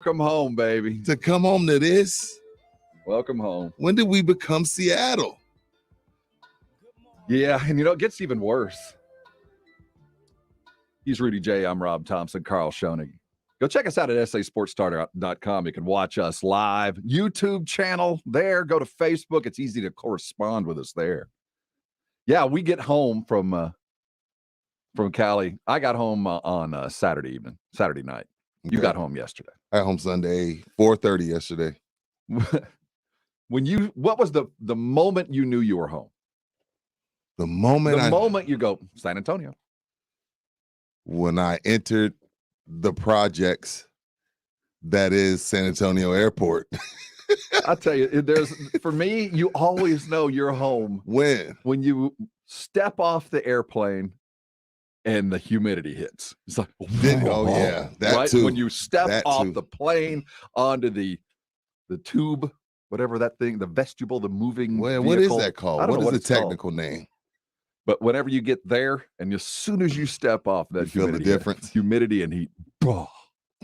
Welcome home, baby. To come home to this? Welcome home. When did we become Seattle? Yeah, and it gets even worse. He's Rudy J. I'm Rob Thompson, Carl Schoenig. Go check us out at sasportstar.com. You can watch us live. YouTube channel there. Go to Facebook. It's easy to correspond with us there. Yeah, we get home from Cali. I got home on Saturday night. You got home yesterday. I got home Sunday, 4:30 yesterday. What was the moment you knew you were home? The moment you go, San Antonio. When I entered the projects that is San Antonio Airport. I'll tell you, for me, you always know you're home. When you step off the airplane and the humidity hits. It's like, that too. When you step off the plane onto the tube, whatever that thing, the vestibule, the moving vehicle. What is that called? What is the technical name? But whenever you get there, and as soon as you step off, that feel the difference. Humidity and heat. Yeah,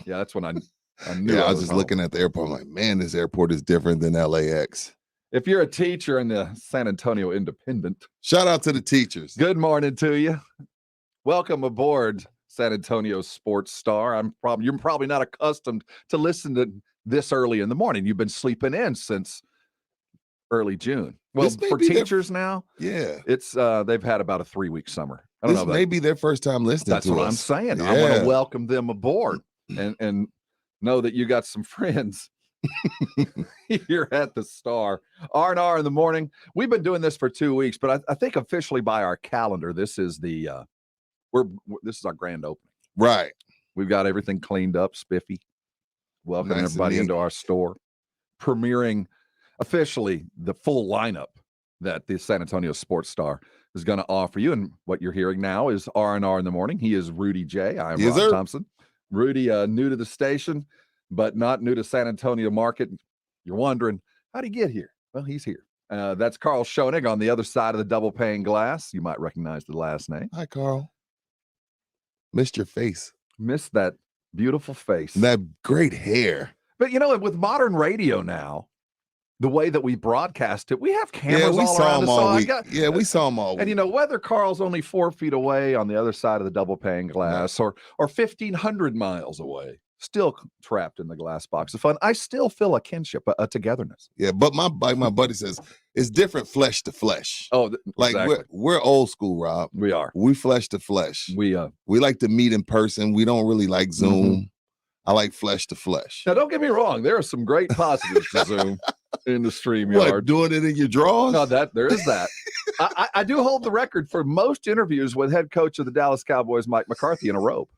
that's when I knew. I was just looking at the airport. I'm like, man, this airport is different than LAX. If you're a teacher in the San Antonio Independent, shout out to the teachers. Good morning to you. Welcome aboard, San Antonio Sports Star. You're probably not accustomed to listen to this early in the morning. You've been sleeping in since early June. Well, for teachers now, yeah, it's they've had about a 3-week summer. I don't know. This may be their first time listening to us. That's what I'm saying. Yeah. I want to welcome them aboard and know that you got some friends here at the Star. R&R in the morning. We've been doing this for 2 weeks, but I think officially by our calendar, this is this is our grand opening. Right. We've got everything cleaned up, spiffy. Welcoming everybody into our store. Premiering officially the full lineup that the San Antonio Sports Star is going to offer you. And what you're hearing now is R&R in the morning. He is Rudy J. I'm Rob Thompson. Rudy, new to the station, but not new to San Antonio market. You're wondering, how'd he get here? Well, he's here. That's Carl Schoenig on the other side of the double pane glass. You might recognize the last name. Hi, Carl. Missed your face. Missed that beautiful face. That great hair. But, with modern radio now, the way that we broadcast it, we have cameras all around us. We saw them all week. And, whether Carl's only 4 feet away on the other side of the double pane glass or 1,500 miles away, still trapped in the glass box of fun, I still feel a kinship, a togetherness. Yeah, but my buddy says, it's different flesh to flesh. Oh, exactly. We're old school, Rob. We are. We flesh to flesh. We like to meet in person. We don't really like Zoom. Mm-hmm. I like flesh to flesh. Now, don't get me wrong. There are some great positives to Zoom in the StreamYard. What, doing it in your drawers? No, there is that. I do hold the record for most interviews with head coach of the Dallas Cowboys, Mike McCarthy, in a robe.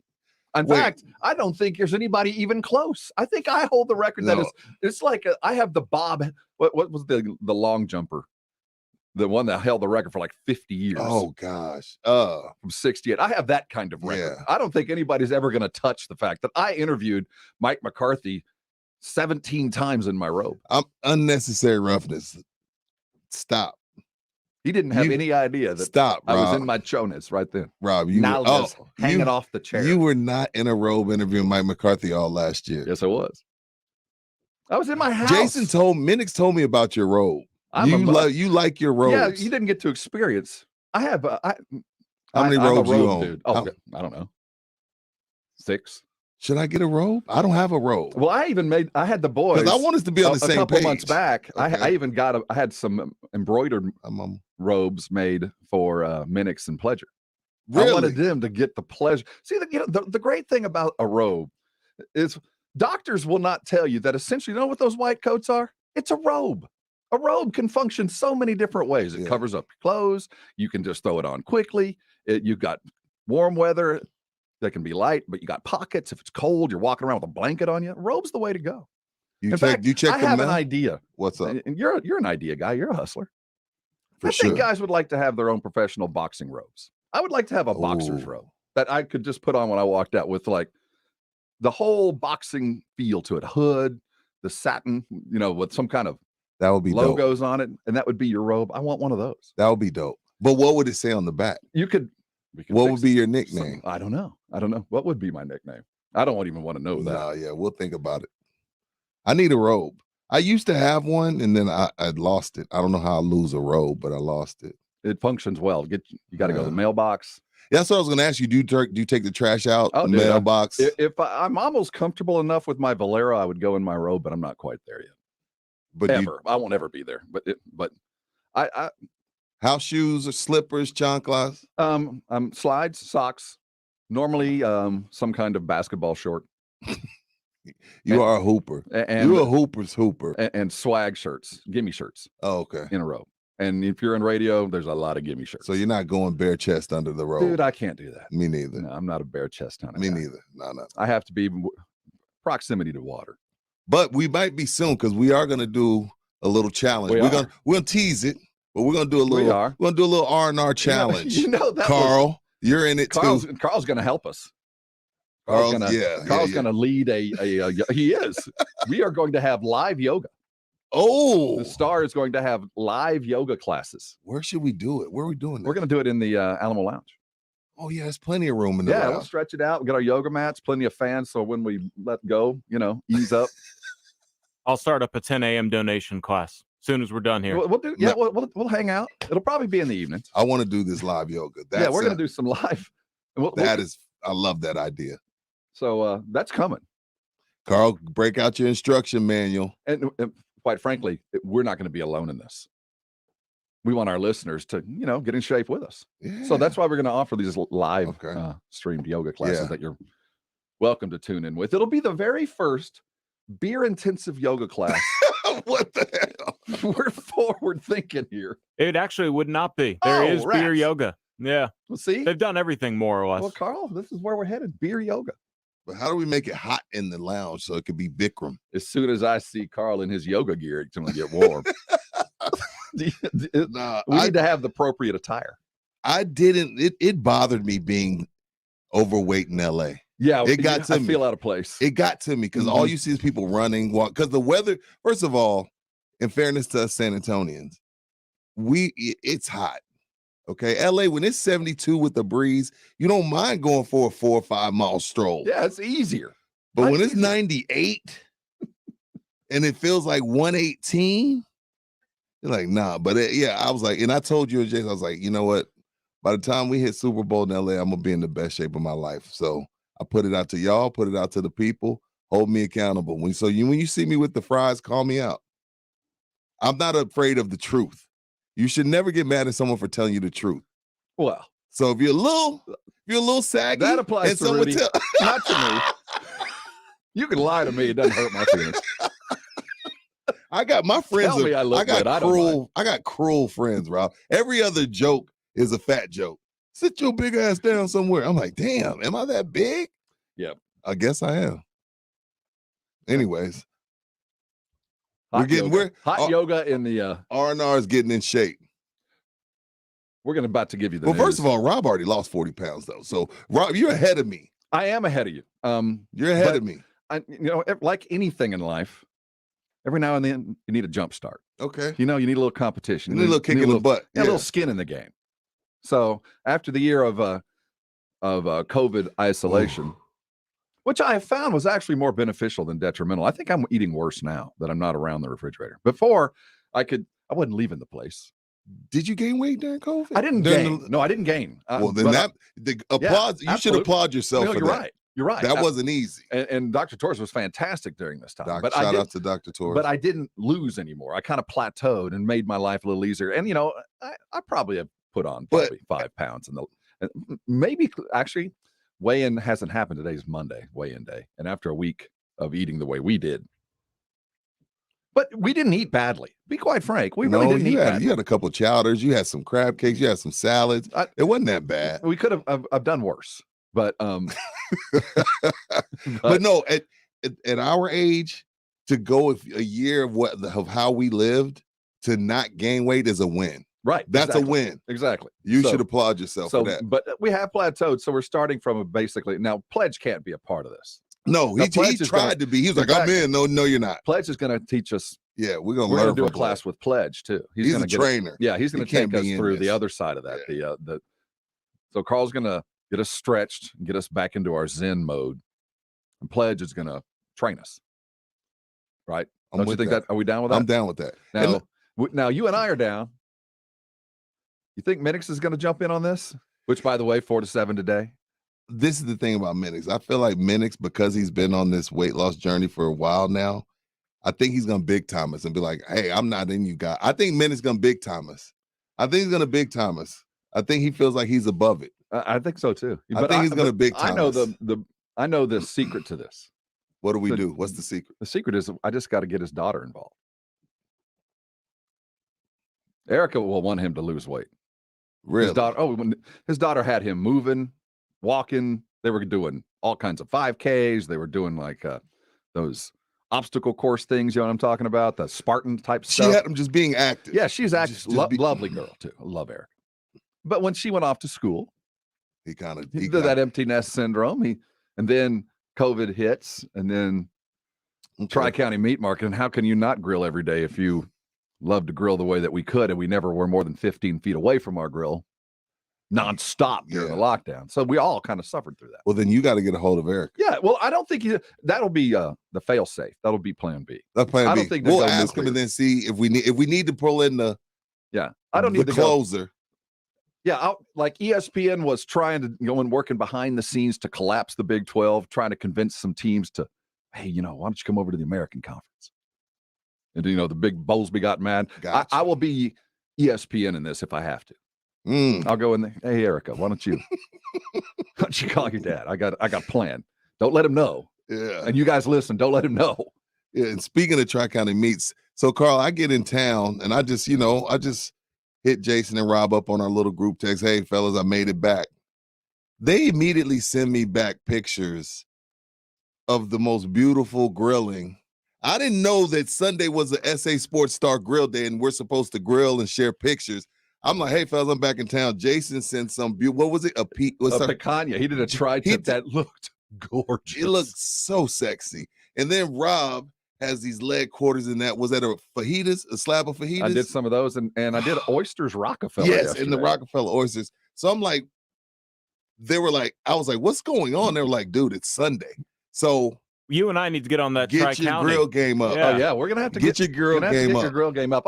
In fact, I don't think there's anybody even close. I think I hold the record that it's like I have the Bob. What was the long jumper? The one that held the record for like 50 years. Oh, gosh. From 68. I have that kind of record. Yeah. I don't think anybody's ever going to touch the fact that I interviewed Mike McCarthy 17 times in my robe. Unnecessary roughness. Stop. He didn't have any idea that I was in my chonas right then. Rob, hanging off the chair. You were not in a robe interviewing Mike McCarthy all last year. Yes, I was. I was in my house. Minix told me about your robe. You like your robes. Yeah, you didn't get to experience. I have. How many robes you own? Dude. Oh, I don't know. 6. Should I get a robe? I don't have a robe. Well, I had the boys. Because I want us to be on the same page. A couple months back, okay. I even I had some embroidered robes made for Minix and Pledger. Really? I wanted them to get the pleasure. See, the great thing about a robe is doctors will not tell you that essentially, you know what those white coats are? It's a robe. A robe can function so many different ways. It covers up your clothes. You can just throw it on quickly. You've got warm weather that can be light, but you got pockets. If it's cold, you're walking around with a blanket on you. A robe's the way to go. In fact, I have an idea. What's up? And you're an idea guy. You're a hustler. I think guys would like to have their own professional boxing robes. I would like to have a boxer's robe that I could just put on when I walked out with like the whole boxing feel to it. Hood, the satin, with some kind of that would be logos dope. On it, and that would be your robe. I want one of those. That would be dope. But what would it say on the back? What would be your nickname? I don't know. What would be my nickname? I don't even want to know that. Yeah, we'll think about it. I need a robe. I used to have one, and then I lost it. I don't know how I lose a robe, but I lost it. It functions well. You got to go to the mailbox. Yeah, that's what I was going to ask you. Do you take the trash out? Oh, the mailbox? If I'm almost comfortable enough with my Valero, I would go in my robe, but I'm not quite there yet. But I won't ever be there. But I house shoes or slippers, chanclas? Slides, socks. Normally, some kind of basketball short. You are a hooper. You're a hooper's hooper. And swag shirts, gimme shirts. Oh, okay. In a robe. And if you're in radio, there's a lot of gimme shirts. So you're not going bare chest under the robe. Dude, I can't do that. Me neither. No, I'm not a bare chest hunter. Me neither. No. I have to be proximity to water. But we might be soon because we are going to do a little challenge. We're gonna tease it, but we're gonna do a little. We're gonna do a little R&R challenge. Carl, you're in it too. Carl's gonna help us. Carl's gonna lead he is. We are going to have live yoga. Oh, the Star is going to have live yoga classes. Where should we do it? Where are we doing that? We're going to do it in the Alamo Lounge. Oh yeah, there's plenty of room in there. Yeah, we'll stretch it out. We'll get our yoga mats, plenty of fans, so when we let go, ease up. I'll start up a 10 a.m. donation class as soon as we're done here. We'll do. Yeah, we'll hang out. It'll probably be in the evenings. I want to do this live yoga. We're going to do some live. I love that idea. So that's coming. Carl, break out your instruction manual. And quite frankly, we're not going to be alone in this. We want our listeners to, get in shape with us. Yeah. So that's why we're going to offer these live streamed yoga classes that you're welcome to tune in with. It'll be the very first beer intensive yoga class. What the hell? We're forward thinking here. It actually would not be. There is beer yoga. Yeah. Well, see, they've done everything more or less. Well, Carl, this is where we're headed. Beer yoga. But how do we make it hot in the lounge so it could be Bikram? As soon as I see Carl in his yoga gear, it's going to get warm. We need to have the appropriate attire. I didn't. It bothered me being overweight in LA. Yeah, it got to me. I feel out of place. It got to me because all you see is people running. Because the weather, first of all, in fairness to us San Antonians, it's hot. Okay, LA, when it's 72 with the breeze, you don't mind going for a 4 or 5 mile stroll. Yeah, it's easier. But when it's 98 and it feels like 118, you're like, nah. But I was like, and I told you and Jason, I was like, you know what? By the time we hit Super Bowl in LA, I'm gonna be in the best shape of my life. So I put it out to y'all, put it out to the people, hold me accountable. When you see me with the fries, call me out. I'm not afraid of the truth. You should never get mad at someone for telling you the truth. Well, so if you're a little saggy, that applies to Rudy, not to me. You can lie to me; it doesn't hurt my feelings. I got my friends. Tell me I look good. I got cruel friends, Rob. Every other joke is a fat joke. Sit your big ass down somewhere. I'm like, damn, am I that big? Yeah, I guess I am. Anyways. Hot yoga in the R&R is getting in shape. We're about to give you the news. First of all, Rob already lost 40 pounds though. So Rob, you're ahead of me. I am ahead of you. You're ahead of me. Like anything in life, every now and then you need a jump start. Okay. You need a little competition. You need a little kick in the butt. Yeah, a little skin in the game. So after the year of COVID isolation, which I have found was actually more beneficial than detrimental. I think I'm eating worse now that I'm not around the refrigerator. Before, I wasn't leaving the place. Did you gain weight during COVID? I didn't gain. No, I didn't gain. Well, then you should applaud yourself for you're that. Right. You're right. That wasn't easy. And Dr. Torres was fantastic during this time. Shout out to Dr. Torres. But I didn't lose anymore. I kind of plateaued and made my life a little easier. And, I probably have put on 5 pounds. Maybe actually, weigh-in hasn't happened. Today's Monday, weigh-in day. And after a week of eating the way we did. But we didn't eat badly. Be quite frank. We really didn't eat badly. You had a couple of chowders. You had some crab cakes. You had some salads. It wasn't that bad. We could have I've done worse. But but no, at our age, to go with a year of how we lived to not gain weight is a win. Right. That's a win. Exactly. You should applaud yourself for that. But we have plateaued. So we're starting from now Pledge can't be a part of this. No, he tried to be. He was like, I'm in. No, you're not. Pledge is going to teach us. Yeah, we're going to do a class with Pledge too. He's a trainer. He's going to take us through the other side of that. Yeah. So Carl's going to get us stretched and get us back into our Zen mode. And Pledge is going to train us. right? I'm Don't you with think that. Are we down with that? I'm down with that. Now, now you and I are down. You think Minix is going to jump in on this? Which, by the way, 4-7 today. This is the thing about Minix. I feel like Minix, because he's been on this weight loss journey for a while now, I think he's going to big time us and be like, hey, I'm not in you guys. I think Minix going to big time us. I think he's going to big time us. I think he feels like he's above it. I think so too. I think he's going to big time us. I know the secret to this. What do we do? What's the secret? The secret is I just got to get his daughter involved. Erica will want him to lose weight. Really? His daughter had him moving, walking. They were doing all kinds of 5Ks. They were doing like those obstacle course things. You know what I'm talking about? The Spartan type stuff. She had him just being active. Yeah, she's active. Lovely girl too. I love Erica. But when she went off to school, he did that empty nest syndrome. And then COVID hits, and then Tri-County Meat Market. And how can you not grill every day if you love to grill the way that we could, and we never were more than 15 feet away from our grill nonstop during the lockdown? So we all kind of suffered through that. Well, then you got to get a hold of Eric. Yeah, well, I don't think that'll be the fail safe. That'll be plan B. That's plan B. I don't think we'll ask him and then see if we need to pull in the I don't need the closer. Yeah, like ESPN was trying to go and working behind the scenes to collapse the Big 12, trying to convince some teams to, hey, why don't you come over to the American Conference? And the big Bowlesby got mad. Gotcha. I will be ESPN in this if I have to. I'll go in there. Hey, Erica, why don't you call your dad? I got a plan. Don't let him know. Yeah. And you guys listen. Don't let him know. Yeah. And speaking of Tri-County Meats, so Carl, I get in town and I just hit Jason and Rob up on our little group text. Hey, fellas, I made it back. They immediately send me back pictures of the most beautiful grilling. I didn't know that Sunday was a SA Sports Star Grill Day and we're supposed to grill and share pictures. I'm like, hey, fellas, I'm back in town. Jason sent some what was it? A picanha. He did a tri-tip that looked gorgeous. It looked so sexy. And then Rob has these leg quarters in that. Was that a slab of fajitas? I did some of those, and I did oysters Rockefeller. Yes, yesterday. and the Rockefeller oysters. So I'm like, I was like, what's going on? They were like, dude, it's Sunday. So you and I need to get on that Get your grill game up. Yeah. Oh yeah, we're gonna have to get your grill game up. Your grill game up.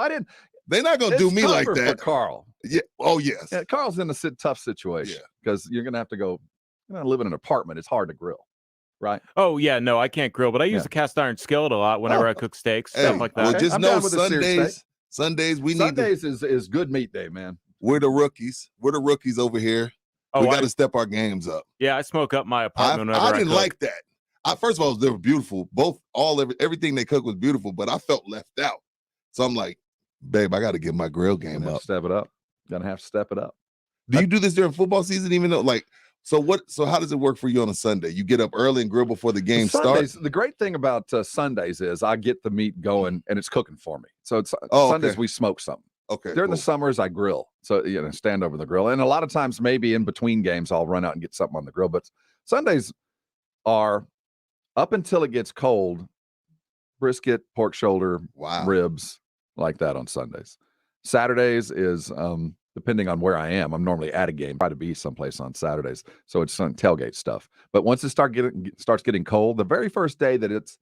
They're not gonna do me like that. For Carl. Yeah. Oh yes. Yeah, Carl's in a tough situation because you're gonna have to go. Live in an apartment. It's hard to grill. Right. Oh yeah, no, I can't grill, but I use a cast iron skillet a lot whenever I cook steaks, stuff like that. Well, just know Sundays is good meat day, man. We're the rookies. We're the rookies over here. We got to step our games up. Yeah, I smoke up my apartment. I didn't like that. First of all, they were beautiful. Everything they cooked was beautiful, but I felt left out. So I'm like, babe, I got to get my grill game up. Step it up. Gonna have to step it up. Do you do this during football season? Even though So how does it work for you on a Sunday? You get up early and grill before the game starts? The great thing about Sundays is I get the meat going and it's cooking for me. So it's Sundays we smoke something. Okay. During the summers I grill. So stand over the grill. And a lot of times maybe in between games I'll run out and get something on the grill. But Sundays are up until it gets cold, brisket, pork shoulder, ribs, like that on Sundays. Saturdays is depending on where I am, I'm normally at a game, try to be someplace on Saturdays. So it's some tailgate stuff. But once it starts getting cold, the very first day that it's,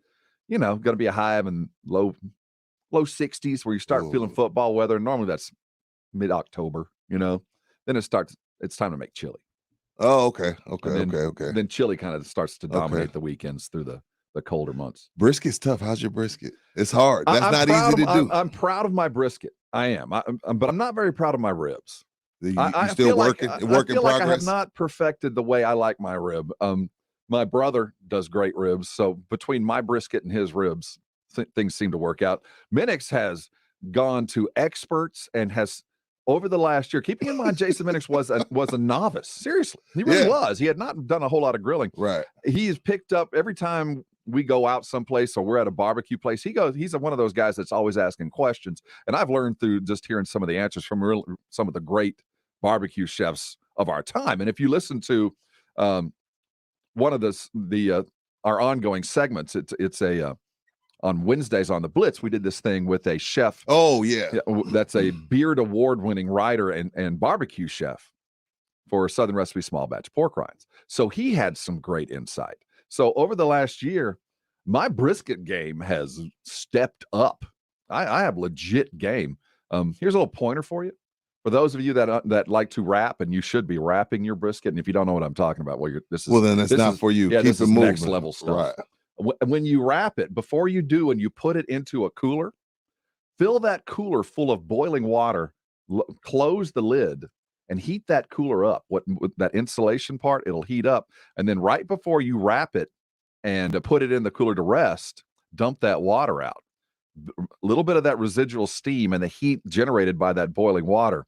going to be a high of in low 60s where you start feeling football weather. Normally that's mid-October, then it's time to make chili. Oh, okay. Okay. Then chili kind of starts to dominate the weekends through the colder months. Brisket's tough. How's your brisket? It's hard. That's not easy to do. I'm proud of my brisket. I am. But I'm not very proud of my ribs. You still working? Work in progress? Like I have not perfected the way I like my rib. My brother does great ribs. So between my brisket and his ribs, things seem to work out. Minix has gone to experts and has, over the last year, keeping in mind Jason Minix was a novice. Seriously. He really was. He had not done a whole lot of grilling. Right. He's picked up every time we go out someplace or we're at a barbecue place, he's one of those guys that's always asking questions. And I've learned through just hearing some of the answers from some of the great barbecue chefs of our time. And if you listen to one of our ongoing segments, it's on Wednesdays on the Blitz, we did this thing with a chef. Oh yeah. That's a Beard Award-winning writer and barbecue chef for Southern Recipe Small Batch Pork Rinds. So he had some great insight. So over the last year, My brisket game has stepped up. I have legit game. Here's a little pointer for you. For those of you that like to wrap, and you should be wrapping your brisket, and if you don't know what I'm talking about, well, then it's not for you. Yeah, Keep this it is moving. next level stuff. Right. When you wrap it, before you do, and you put it into a cooler, fill that cooler full of boiling water, close the lid, and heat that cooler up. With that insulation part, it'll heat up. And then right before you wrap it and put it in the cooler to rest, dump that water out. A little bit of that residual steam and the heat generated by that boiling water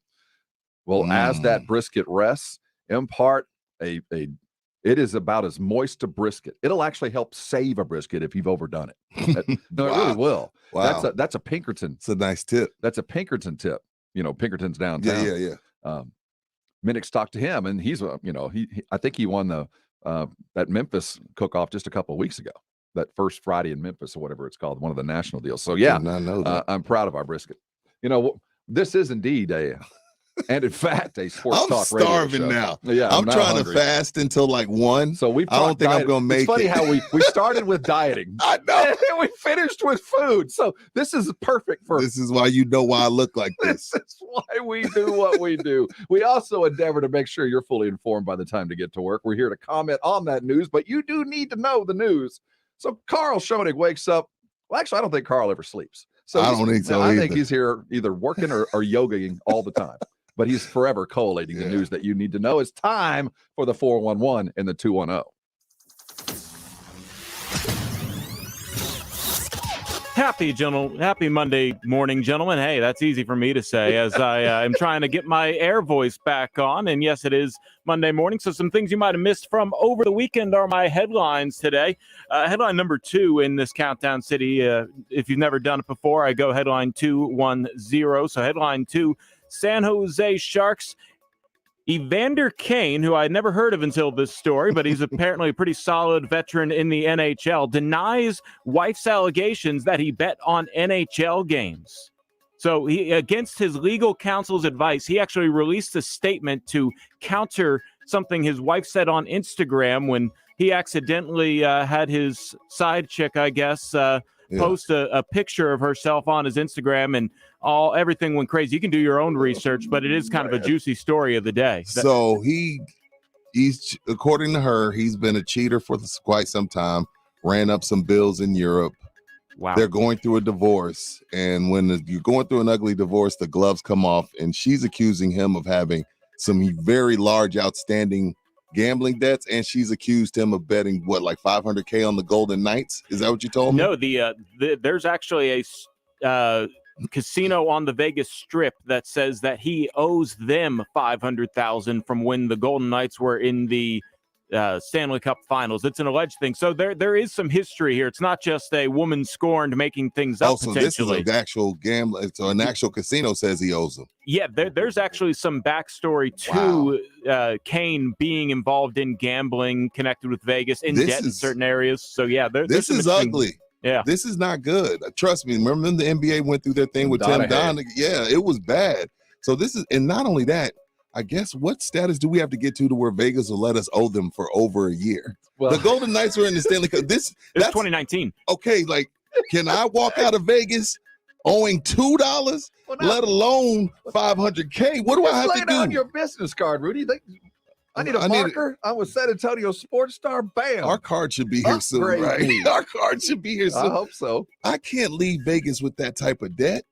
will, as that brisket rests, impart it is about as moist a brisket. It'll actually help save a brisket if you've overdone it. No, It really will. Wow. That's a Pinkerton. It's a nice tip. That's a Pinkerton tip. Pinkerton's downtown. Yeah. Minix talked to him, and he's I think he won the that Memphis cook-off just a couple of weeks ago. That first Friday in Memphis, or whatever it's called, one of the national deals. So yeah, Did not know that. I'm proud of our brisket. This is indeed and in fact, a sports talk radio show. I'm starving now. Yeah, I'm now trying hungry. to fast until like 1. So I don't think I'm going to make it. It's funny how we started with dieting. I know. And we finished with food. So this is perfect for. This is why why I look like this. This is why we do what we do. We also endeavor to make sure you're fully informed by the time to get to work. We're here to comment on that news, but you do need to know the news. So Carl Schoening wakes up. Well, actually, I don't think Carl ever sleeps. So I don't think so I either. think he's here either working or yogaing all the time. But he's forever collating the news that you need to know. It's time for the 411 and the 210. Happy Monday morning, gentlemen. Hey, that's easy for me to say as I am trying to get my air voice back on. And yes, it is Monday morning. So some things you might have missed from over the weekend are my headlines today. Headline number 2 in this Countdown City. If you've never done it before, I go headline 210. So headline 2, San Jose Sharks. Evander Kane, who I had never heard of until this story, but he's apparently a pretty solid veteran in the NHL, denies wife's allegations that he bet on NHL games. So he, against his legal counsel's advice, he actually released a statement to counter something his wife said on Instagram when he accidentally had his side chick, I guess, post a picture of herself on his Instagram, and everything went crazy. You can do your own research, but it is kind of a juicy story of the day. So he's according to her, he's been a cheater for quite some time, ran up some bills in Europe. Wow. They're going through a divorce, and when you're going through an ugly divorce, the gloves come off, and she's accusing him of having some very large outstanding gambling debts, and she's accused him of betting like $500K on the Golden Knights. Is that what you told me? No, there's actually a casino on the Vegas Strip that says that he owes them $500,000 from when the Golden Knights were in the Stanley Cup Finals. It's an alleged thing, so there is some history here. It's not just a woman scorned making things up. So this is an actual gambler. So an actual casino says he owes them. Yeah, there's actually some backstory to Kane being involved in gambling, connected with Vegas, in debt in certain areas. So yeah, this is ugly. Yeah, this is not good. Trust me. Remember the NBA went through their thing with Tim Donaghy? Yeah, it was bad. So this is, and not only that, I guess what status do we have to get to where Vegas will let us owe them for over a year? Well, the Golden Knights were in the Stanley Cup. That's 2019. Okay, like, can I walk out of Vegas owing $2, let alone $500K? What do I have to do? On your business card, Rudy. I need a marker. I was San Antonio sports star. Bam. Our card should be here soon, right? Our card should be here soon. I hope so. I can't leave Vegas with that type of debt.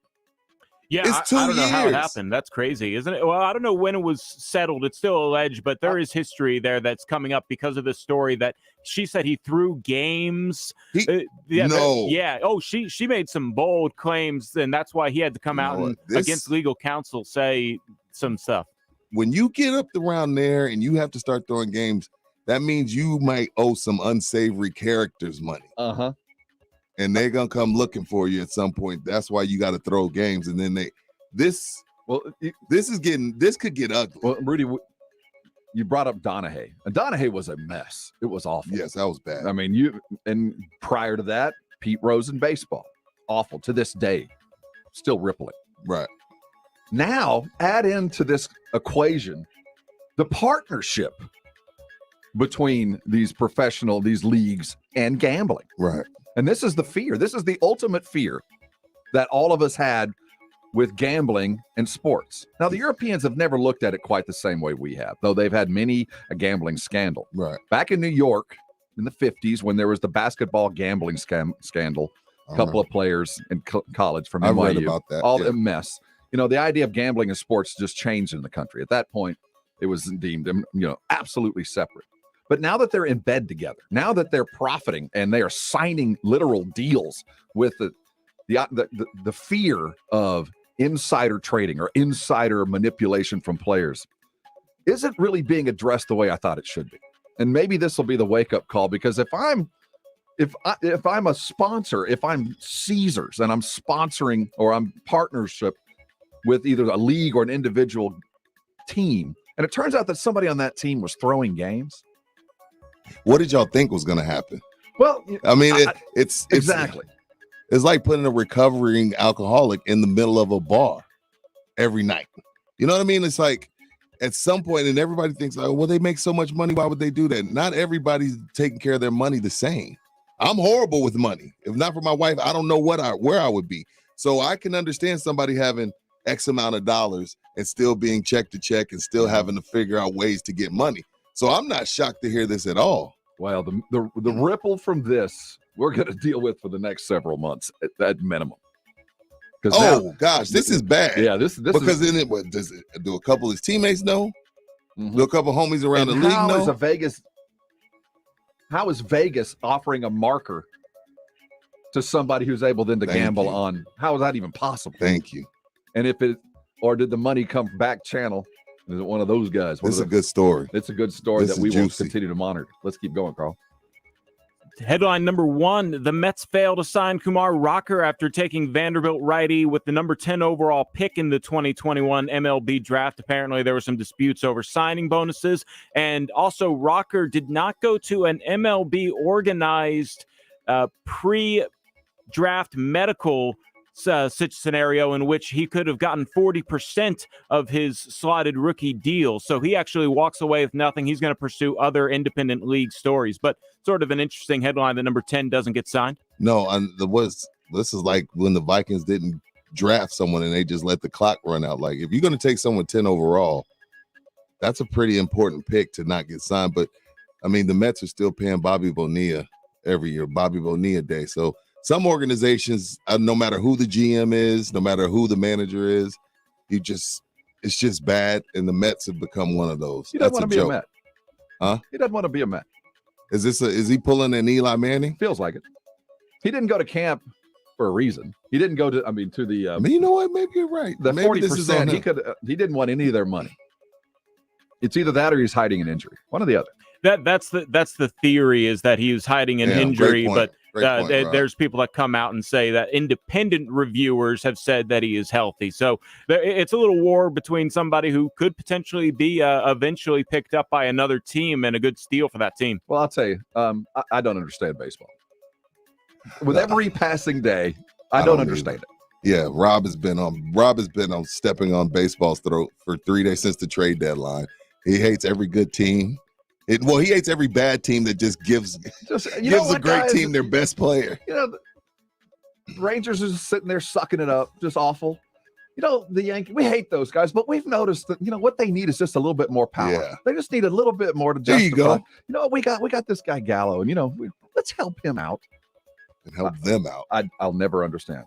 Yeah, it's 2 I don't know years. how it happened. That's crazy, isn't it? Well, I don't know when it was settled. It's still alleged, but there is history there that's coming up because of this story that she said he threw games. Oh, she made some bold claims, and that's why he had to come out and, against legal counsel, say some stuff. When you get up around there and you have to start throwing games, that means you might owe some unsavory characters money. Uh-huh. And they're gonna come looking for you at some point. That's why you got to throw games. And then this could get ugly. Well, Rudy, you brought up Donaghy, and Donaghy was a mess. It was awful. Yes, that was bad. I mean, and prior to that, Pete Rose in baseball, awful to this day, still rippling. Right. Now, add into this equation the partnership between these leagues and gambling. Right. And this is the fear. This is the ultimate fear that all of us had with gambling and sports. Now, the Europeans have never looked at it quite the same way we have, though they've had many a gambling scandal. Right. Back in New York in the 50s, when there was the basketball gambling scandal, a couple of players in college from NYU, I read about that. All the mess. The idea of gambling and sports just changed in the country. At that point, it was deemed, absolutely separate. But now that they're in bed together, now that they're profiting and they are signing literal deals with the fear of insider trading or insider manipulation from players isn't really being addressed the way I thought it should be. And maybe this will be the wake-up call, because if I'm a sponsor, if I'm Caesars and I'm sponsoring or I'm partnership with either a league or an individual team, and it turns out that somebody on that team was throwing games, what did y'all think was going to happen? Well, I mean, it's exactly. It's like putting a recovering alcoholic in the middle of a bar every night. You know what I mean? It's like at some point, and everybody thinks, oh, well, they make so much money. Why would they do that? Not everybody's taking care of their money the same. I'm horrible with money. If not for my wife, I don't know where I would be. So I can understand somebody having X amount of dollars and still being check to check and still having to figure out ways to get money. So I'm not shocked to hear this at all. Well, the ripple from this, we're going to deal with for the next several months at minimum. Oh, gosh, this is bad. Yeah, this because is, then do a couple of his teammates know? Mm-hmm. Do a couple of homies around the league know? How is Vegas offering a marker to somebody who's able then to gamble on? How is that even possible? Thank you. And did the money come back channel? Is it one of those guys? It's a good story. It's a good story that we will continue to monitor. Let's keep going, Carl. Headline number 1, the Mets fail to sign Kumar Rocker after taking Vanderbilt righty with the number 10 overall pick in the 2021 MLB draft. Apparently, there were some disputes over signing bonuses. And also, Rocker did not go to an MLB organized pre-draft medical such scenario in which he could have gotten 40% of his slotted rookie deal. So he actually walks away with nothing. He's going to pursue other independent league stories, but sort of an interesting headline that number 10 doesn't get signed. No, this is like when the Vikings didn't draft someone and they just let the clock run out. Like, if you're going to take someone 10 overall, that's a pretty important pick to not get signed. But I mean, the Mets are still paying Bobby Bonilla every year, Bobby Bonilla Day. So some organizations, no matter who the GM is, no matter who the manager is, it's just bad. And the Mets have become one of those. He doesn't want to be a Met. Huh? He doesn't want to be a Met. Is he pulling an Eli Manning? Feels like it. He didn't go to camp for a reason. He didn't go to the. You know what? Maybe you're right. The 40%. He didn't want any of their money. It's either that or he's hiding an injury. One or the other. That's the theory, is that he was hiding an injury, but there's people that come out and say that independent reviewers have said that he is healthy. So it's a little war between somebody who could potentially be eventually picked up by another team and a good steal for that team. Well, I'll tell you, I don't understand baseball. With every passing day, I don't understand it. Yeah, Rob has been on stepping on baseball's throat for 3 days since the trade deadline. He hates every good team. He hates every bad team that just gives a great team their best player. The Rangers are just sitting there sucking it up, just awful. The Yankees, we hate those guys, but we've noticed that, what they need is just a little bit more power. Yeah. They just need a little bit more to justify. There you go. We got this guy Gallo, and, let's help him out. And help them out. I'll never understand.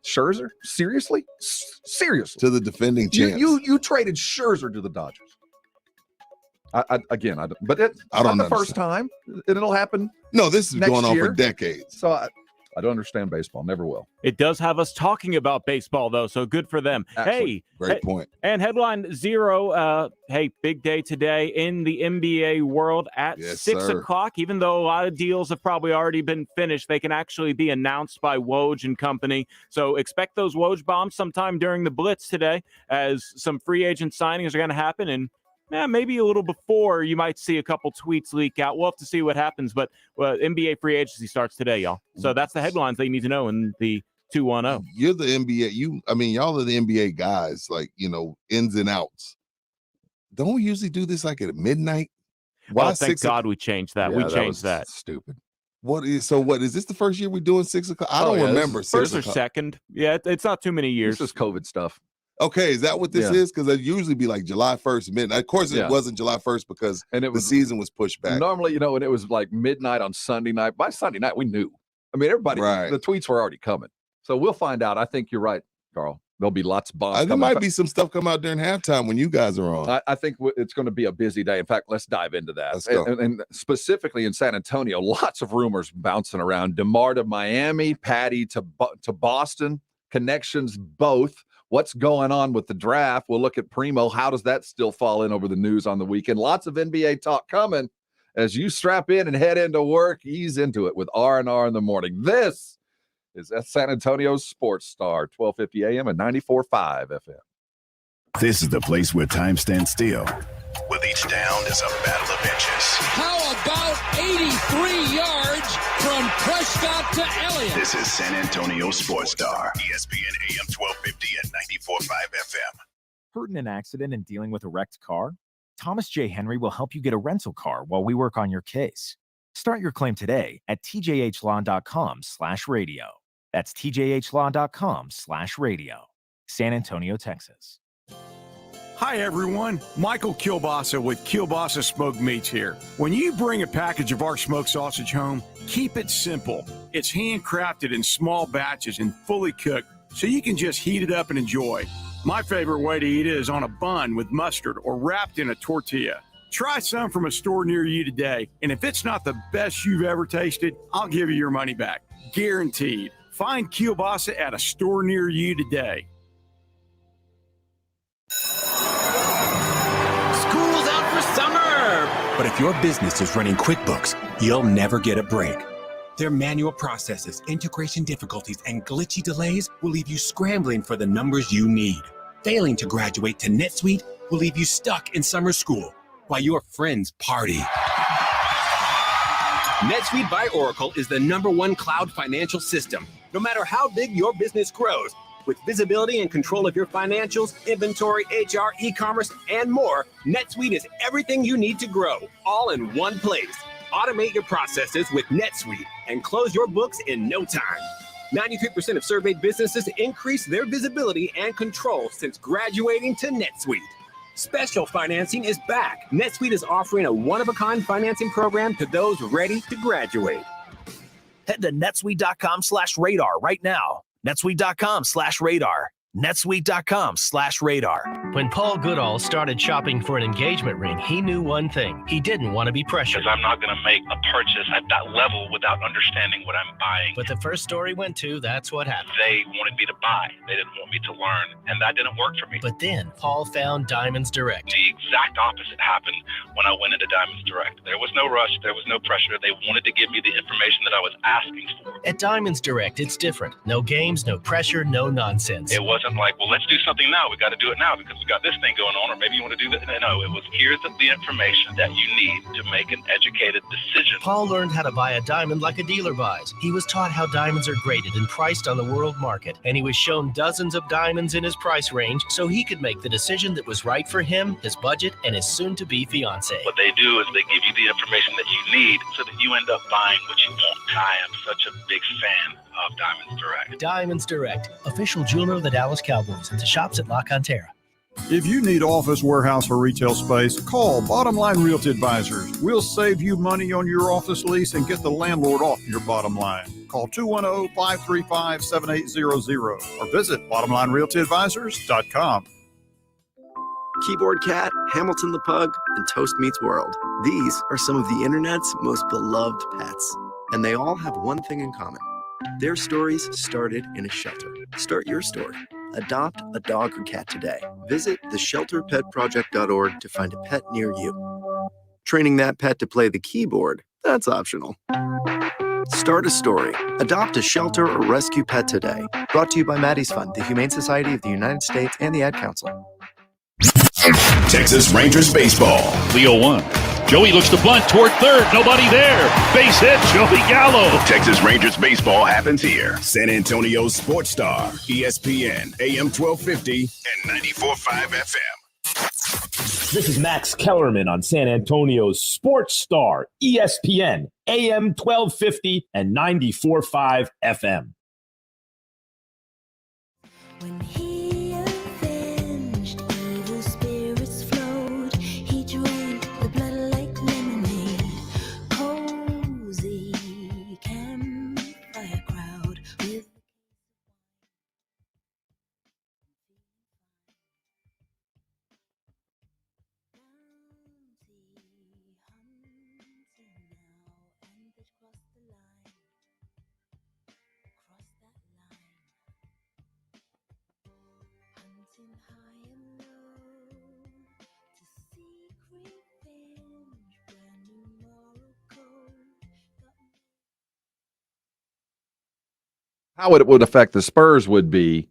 Scherzer? Seriously? Seriously? To the defending champs. You traded Scherzer to the Dodgers. But it's not the first time, and it'll happen. No, this is going on for decades. So I don't understand baseball. Never will. It does have us talking about baseball, though, so good for them. Actually, great point. And headline 0, big day today in the NBA world at 6 o'clock. Even though a lot of deals have probably already been finished, they can actually be announced by Woj and company. So expect those Woj bombs sometime during the Blitz today, as some free agent signings are going to happen, and maybe a little before you might see a couple tweets leak out. We'll have to see what happens, but NBA free agency starts today, y'all. So that's the headlines that you need to know in the 210. You're the NBA. Y'all are the NBA guys, ins and outs. Don't we usually do this like at midnight? Why? Thank God we changed that. Yeah, we changed that. Stupid. What is this the first year we're doing 6 o'clock? I don't remember. First or second. Yeah, it's not too many years. This is COVID stuff. Okay, is that what this is? Because it usually be like July 1st midnight. Of course, it wasn't July 1st because the season was pushed back. Normally, and it was like midnight on Sunday night. By Sunday night, we knew. I mean, everybody, the tweets were already coming. So we'll find out. I think you're right, Carl. There'll be lots of bombs. There might be some stuff come out during halftime when you guys are on. I think it's going to be a busy day. In fact, let's dive into that. Let's go. And specifically in San Antonio, lots of rumors bouncing around. DeMar to Miami, Patty to Boston, connections both. What's going on with the draft? We'll look at Primo. How does that still fall in over the news on the weekend? Lots of NBA talk coming as you strap in and head into work. Ease into it with R&R in the morning. This is San Antonio's Sports Star, 1250 AM and 94.5 FM. This is the place where time stands still. With each down is a battle of inches. How about 83 yards from Prescott to Elliott? This is San Antonio Sports Star, ESPN AM 1250 and 94.5 FM. Hurt in an accident and dealing with a wrecked car? Thomas J. Henry will help you get a rental car while we work on your case. Start your claim today at tjhlaw.com/radio. That's tjhlaw.com/radio. San Antonio, Texas. Hi, everyone. Michael Kielbasa with Kielbasa Smoked Meats here. When you bring a package of our smoked sausage home, keep it simple. It's handcrafted in small batches and fully cooked, so you can just heat it up and enjoy. My favorite way to eat it is on a bun with mustard or wrapped in a tortilla. Try some from a store near you today, and if it's not the best you've ever tasted, I'll give you your money back. Guaranteed. Find Kielbasa at a store near you today. School's out for summer! But if your business is running QuickBooks, you'll never get a break. Their manual processes, integration difficulties, and glitchy delays will leave you scrambling for the numbers you need. Failing to graduate to NetSuite will leave you stuck in summer school while your friends party. NetSuite by Oracle is the #1 cloud financial system. No matter how big your business grows, with visibility and control of your financials, inventory, HR, e-commerce, and more, NetSuite is everything you need to grow, all in one place. Automate your processes with NetSuite and close your books in no time. 93% of surveyed businesses increase their visibility and control since graduating to NetSuite. Special financing is back. NetSuite is offering a one-of-a-kind financing program to those ready to graduate. Head to netsuite.com/radar right now. netsuite.com/radar. netsuite.com/radar. When Paul Goodall started shopping for an engagement ring, he knew one thing. He didn't want to be pressured. Because I'm not going to make a purchase at that level without understanding what I'm buying. But the first store he went to, that's what happened. They wanted me to buy. They didn't want me to learn. And that didn't work for me. But then Paul found Diamonds Direct. The exact opposite happened when I went into Diamonds Direct. There was no rush. There was no pressure. They wanted to give me the information that I was asking for. At Diamonds Direct, it's different. No games, no pressure, no nonsense. It wasn't like, well, let's do something now. We got to do it now because we got this thing going on, or maybe you want to do this. No, it was here's the information that you need to make an educated decision. Paul learned how to buy a diamond like a dealer buys. He was taught how diamonds are graded and priced on the world market, and he was shown dozens of diamonds in his price range so he could make the decision that was right for him, his budget, and his soon-to-be fiance. What they do is they give you the information that you need so that you end up buying what you want. I am such a big fan of Diamonds Direct. Diamonds Direct, official jeweler of the Dallas Cowboys, and to shops at La Cantera. If you need office, warehouse, or retail space, call Bottom Line Realty Advisors. We'll save you money on your office lease and get the landlord off your bottom line. Call 210-535-7800 or visit bottomlinerealtyadvisors.com. Keyboard Cat, Hamilton the Pug, and Toast Meets World. These are some of the internet's most beloved pets, and they all have one thing in common. Their stories started in a shelter. Start your story. Adopt a dog or cat today. Visit theshelterpetproject.org to find a pet near you. Training that pet to play the keyboard, that's optional. Start a story. Adopt a shelter or rescue pet today. Brought to you by Maddie's Fund, the Humane Society of the United States, and the Ad Council. Texas Rangers baseball. Leo 1. Joey looks to bunt toward third. Nobody there. Base hit, Joey Gallo. Texas Rangers baseball happens here. San Antonio Sports Star, ESPN, AM 1250 and 94.5 FM. This is Max Kellerman on San Antonio's Sports Star, ESPN, AM 1250 and 94.5 FM. When he avenged evil spirits flowed, he drank the blood like lemonade. Cozy campfire crowd with How it would affect the Spurs would be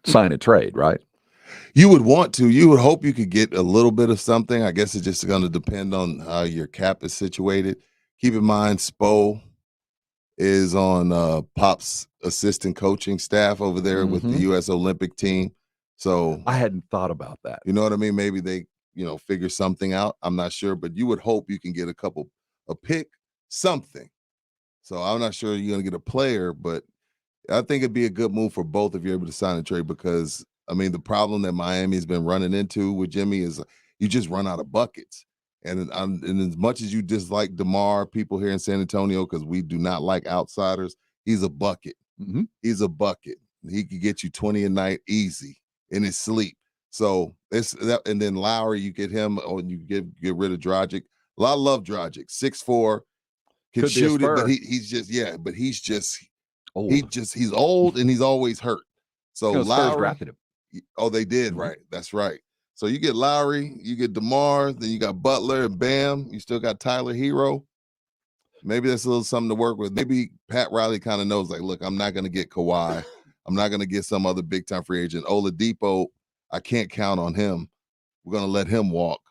sign a trade, right? You would want to. You would hope you could get a little bit of something. I guess it's just going to depend on how your cap is situated. Keep in mind, Spo is on Pop's assistant coaching staff over there with the U.S. Olympic team. So I hadn't thought about that. You know what I mean? Maybe they, figure something out. I'm not sure, but you would hope you can get a pick, something. So I'm not sure you're going to get a player, but I think it'd be a good move for both if you're able to sign a trade because, the problem that Miami's been running into with Jimmy is you just run out of buckets. And as much as you dislike DeMar, people here in San Antonio, because we do not like outsiders, he's a bucket. He's a bucket. He could get you 20 a night easy in his sleep. So and then Lowry, you get him, or you get rid of Dragic. A lot of love Dragic, 6'4", can shoot it, but he's old and he's always hurt. So Lowry drafted him. Oh, they did, right? That's right. So you get Lowry, you get DeMar, then you got Butler, and bam, you still got Tyler Hero. Maybe that's a little something to work with. Maybe Pat Riley kind of knows, like, look, I'm not going to get Kawhi. I'm not going to get some other big-time free agent. Oladipo, I can't count on him. We're going to let him walk.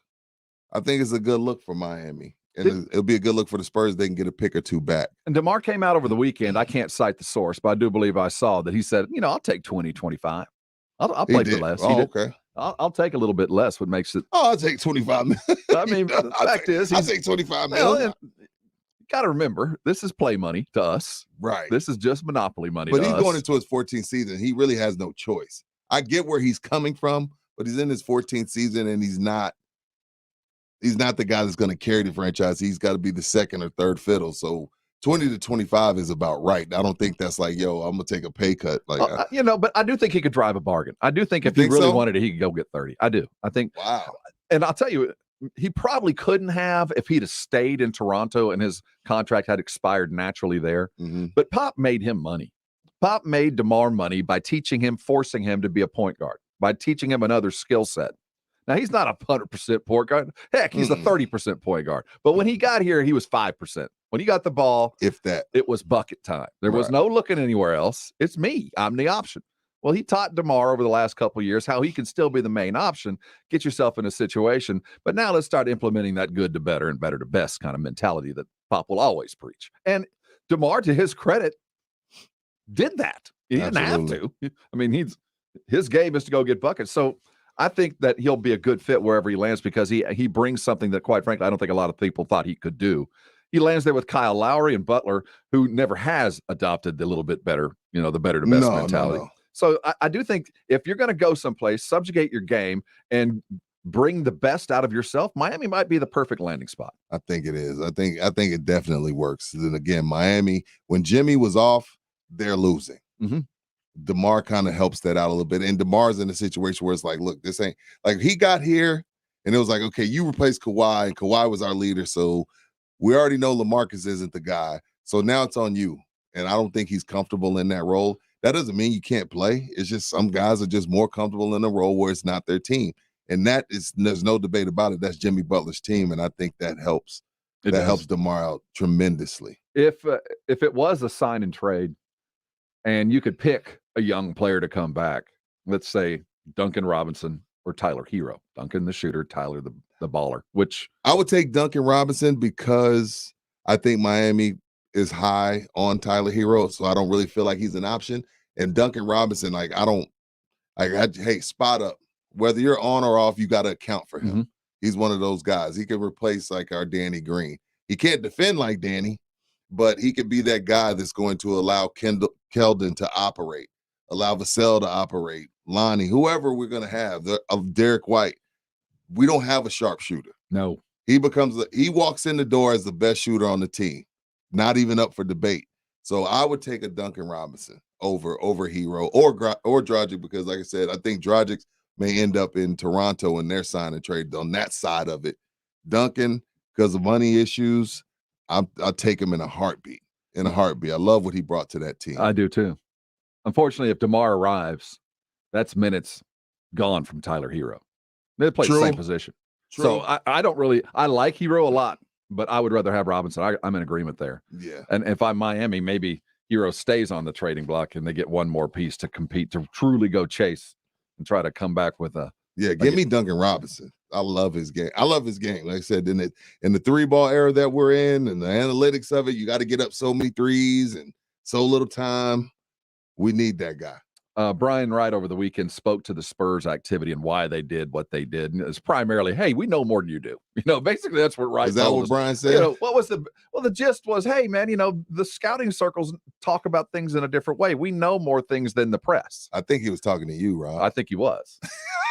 I think it's a good look for Miami. And it'll be a good look for the Spurs. They can get a pick or two back. And DeMar came out over the weekend. I can't cite the source, but I do believe I saw that he said, I'll take 20, 25. I'll play for less. Oh, okay. I'll take a little bit less, what makes it. Oh, I'll take 25 million. The fact is, I'll take 25 million. You got to remember, this is play money to us. Right. This is just monopoly money but to us. But he's going into his 14th season. He really has no choice. I get where he's coming from, but he's in his 14th season, and he's not the guy that's going to carry the franchise. He's got to be the second or third fiddle. So 20 to 25 is about right. I don't think that's like, I'm going to take a pay cut. Like, but I do think he could drive a bargain. I do think if he really wanted it, he could go get 30. I do. I think. Wow. And I'll tell you, he probably couldn't have if he'd have stayed in Toronto and his contract had expired naturally there. But Pop made him money. Pop made DeMar money by forcing him to be a point guard, by teaching him another skill set. Now, he's not a 100% point guard. Heck, he's a 30% point guard. But when he got here, he was 5%. When he got the ball, if that, it was bucket time. There was no looking anywhere else. It's me. I'm the option. Well, he taught DeMar over the last couple of years how he can still be the main option, get yourself in a situation. But now let's start implementing that good to better and better to best kind of mentality that Pop will always preach. And DeMar, to his credit, did that. He didn't have to. I mean, his game is to go get buckets. So I think that he'll be a good fit wherever he lands because he brings something that, quite frankly, I don't think a lot of people thought he could do. He lands there with Kyle Lowry and Butler, who never has adopted the little bit better, the better to best mentality. No. So I do think if you're going to go someplace, subjugate your game and bring the best out of yourself, Miami might be the perfect landing spot. I think it is. I think it definitely works. Then again, Miami, when Jimmy was off, they're losing. DeMar kind of helps that out a little bit. And DeMar's in a situation where it's like, look, this ain't like he got here and it was like, okay, you replaced Kawhi and Kawhi was our leader. So we already know LaMarcus isn't the guy. So now it's on you. And I don't think he's comfortable in that role. That doesn't mean you can't play. It's just some guys are just more comfortable in a role where it's not their team. And there's no debate about it. That's Jimmy Butler's team. And I think that helps. Helps DeMar out tremendously. If it was a sign and trade and you could pick a young player to come back, let's say Duncan Robinson or Tyler Hero. Duncan the shooter, Tyler the baller, which I would take Duncan Robinson because I think Miami is high on Tyler Hero, so I don't really feel like he's an option. And Duncan Robinson, like I don't Hey, spot up. Whether you're on or off, you got to account for him. Mm-hmm. He's one of those guys. He can replace like our Danny Green. He can't defend like Danny, but he could be that guy that's going to allow Keldon to operate, allow Vassell to operate, Lonnie, whoever we're going to have, Derek White. We don't have a sharpshooter. No. He walks in the door as the best shooter on the team, not even up for debate. So I would take a Duncan Robinson over Hero or Dragic, because like I said, I think Dragic may end up in Toronto in their sign and trade on that side of it. Duncan, because of money issues, I'll take him in a heartbeat. I love what he brought to that team. I do too. Unfortunately, if DeMar arrives, that's minutes gone from Tyler Hero. They play the same position. True. So I don't really – I like Hero a lot, but I would rather have Robinson. I'm in agreement there. Yeah. And if I'm Miami, maybe Hero stays on the trading block and they get one more piece to compete, to truly go chase and try to come back with a – Yeah, give me Duncan Robinson. I love his game. Like I said, in the 3-ball era that we're in and the analytics of it, you got to get up so many threes and so little time. We need that guy. Brian Wright over the weekend spoke to the Spurs activity and why they did what they did. And it's primarily, hey, we know more than you do. Basically that's what Wright told us. Is that what Brian said? What was the gist was, hey, man, the scouting circles talk about things in a different way. We know more things than the press. I think he was talking to you, Rob. I think he was.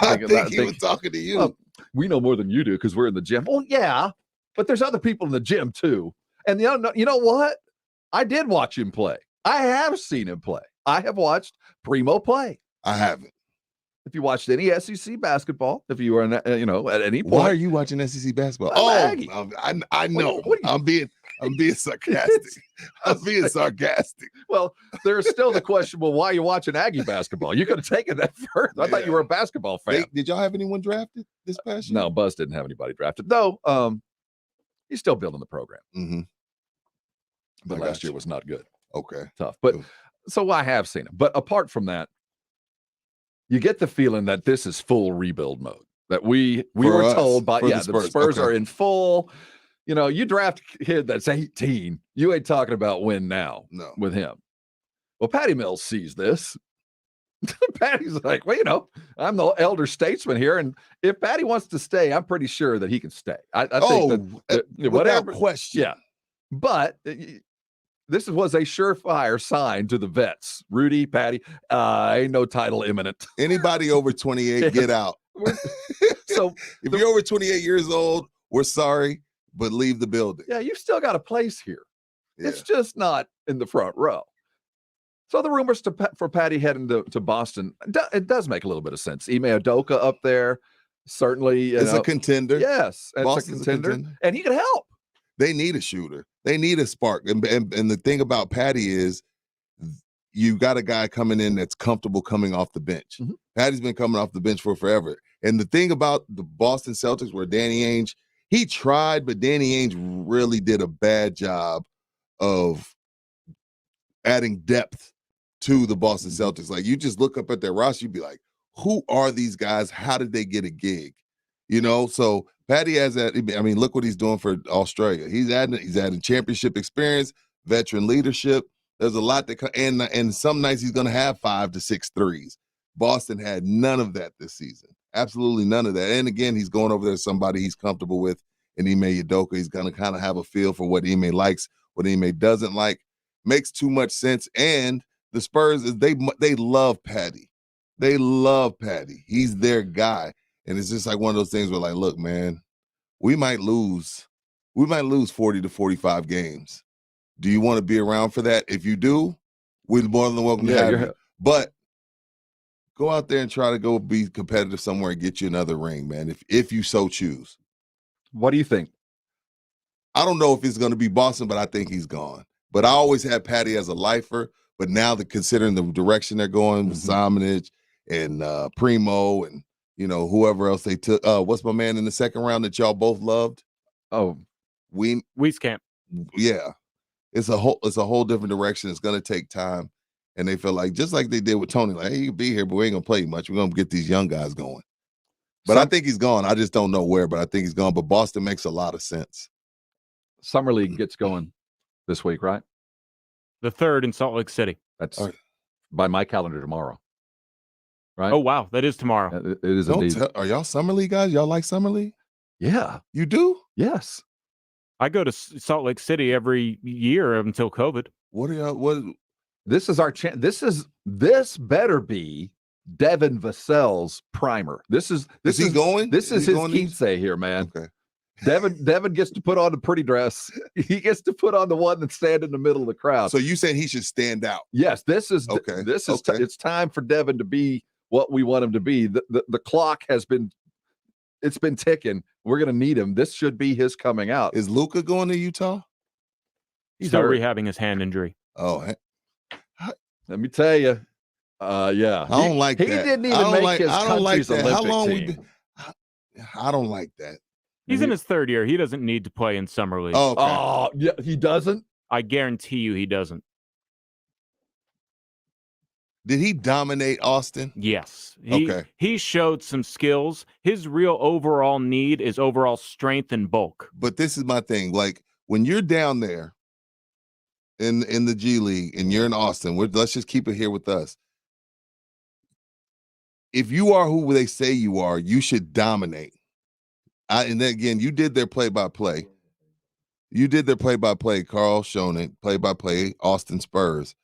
I think he was talking to you. Well, we know more than you do because we're in the gym. Well, yeah, but there's other people in the gym too. And you know what? I did watch him play. I have seen him play. I have watched Primo play. I haven't. If you watched any SEC basketball, if you were at any point. Why are you watching SEC basketball? I know. I'm being sarcastic. I'm being sarcastic. Well, there's still the question, well, why are you watching Aggie basketball? You could have taken that first. I thought you were a basketball fan. Did y'all have anyone drafted this past year? No, Buzz didn't have anybody drafted. Though he's still building the program. Mm-hmm. But last year was not good. Okay. Tough. But so I have seen him. But apart from that, you get the feeling that this is full rebuild mode. That we were told by the Spurs are in full. You draft a kid that's 18, you ain't talking about win now with him. Well, Patty Mills sees this. Patty's like, well, I'm the elder statesman here, and if Patty wants to stay, I'm pretty sure that he can stay. I think that without question. Yeah, but this was a surefire sign to the vets. Rudy, Patty, ain't no title imminent. Anybody over 28, get out. So if you're over 28 years old, we're sorry, but leave the building. Yeah, you've still got a place here. Yeah. It's just not in the front row. So the rumors for Patty heading to Boston, it does make a little bit of sense. Ime Udoka up there, certainly. It's a contender. Yes, it's Boston's a contender, and he can help. They need a shooter. They need a spark. And the thing about Patty is you got a guy coming in that's comfortable coming off the bench. Mm-hmm. Patty's been coming off the bench for forever. And the thing about the Boston Celtics where Danny Ainge, he tried, but Danny Ainge really did a bad job of adding depth to the Boston Celtics. Like, you just look up at their roster, you'd be like, who are these guys? How did they get a gig? So Patty has that. I mean, look what he's doing for Australia. He's adding championship experience, veteran leadership. There's a lot and some nights he's going to have 5 to 6 threes. Boston had none of that this season. Absolutely none of that. And again, he's going over there to somebody he's comfortable with, and Ime Udoka. He's going to kind of have a feel for what Ime likes, what Ime doesn't like. Makes too much sense. And the Spurs, they love Patty. They love Patty. He's their guy. And it's just like one of those things where, like, look, man, we might lose 40 to 45 games. Do you want to be around for that? If you do, we're more than welcome to have you. But go out there and try to go be competitive somewhere and get you another ring, man, if you so choose. What do you think? I don't know if it's going to be Boston, but I think he's gone. But I always had Patty as a lifer. But now considering the direction they're going with Zamanich and Primo and whoever else they took. What's my man in the second round that y'all both loved? Oh, Wieskamp. Yeah, it's a whole different direction. It's going to take time, and they feel like just like they did with Tony, like, hey, you can be here, but we ain't gonna play you much. We're gonna get these young guys going. But I think he's gone. I just don't know where, but I think he's gone. But Boston makes a lot of sense. Summer League gets going this week, right? The 3rd in Salt Lake City. That's by my calendar tomorrow. Right? Oh, wow. That is tomorrow. It is indeed. Are y'all Summer League guys? Y'all like Summer League? Yeah. You do? Yes. I go to Salt Lake City every year until COVID. What are y'all? What? This is our chance. This better be Devin Vassell's primer. Is he going? This is his Keatsay here, man. Okay. Devin gets to put on the pretty dress. He gets to put on the one that stand in the middle of the crowd. So you saying he should stand out? Yes, this is okay. It's time for Devin to be what we want him to be. The clock has been ticking. We're gonna need him. This should be his coming out. Is Luka going to Utah? He's still rehabbing his hand injury. Oh, let me tell you. Yeah, I don't like that. He didn't even make his country's Olympic How long team. I don't like that. He's in his third year. He doesn't need to play in summer league. Oh, okay. Oh, yeah, he doesn't. I guarantee you, he doesn't. Did he dominate Austin? Yes. Okay. He showed some skills. His real overall need is overall strength and bulk. But this is my thing. Like when you're down there in the G League and you're in Austin, let's just keep it here with us. If you are who they say you are, you should dominate. And then again, you did their play-by-play. You did their play-by-play, Carl Schoenen, play-by-play, Austin Spurs.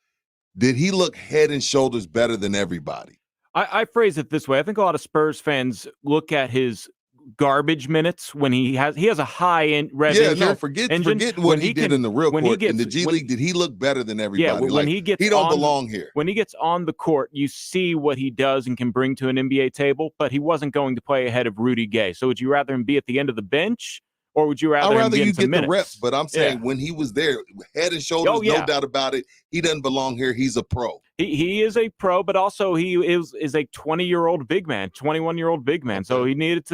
Did he look head and shoulders better than everybody? I phrase it this way. I think a lot of Spurs fans look at his garbage minutes when he has a high end rev engine. No, forget what he did in the real court. In the G League, did he look better than everybody? Yeah, when he don't belong here. When he gets on the court, you see what he does and can bring to an NBA table, but he wasn't going to play ahead of Rudy Gay. So would you rather him be at the end of the bench? Or would you rather him be in some minutes? The reps, but I'm saying when he was there, head and shoulders, no doubt about it, he doesn't belong here. He's a pro. He is a pro, but also he is a 20-year-old big man, 21-year-old big man. So he needs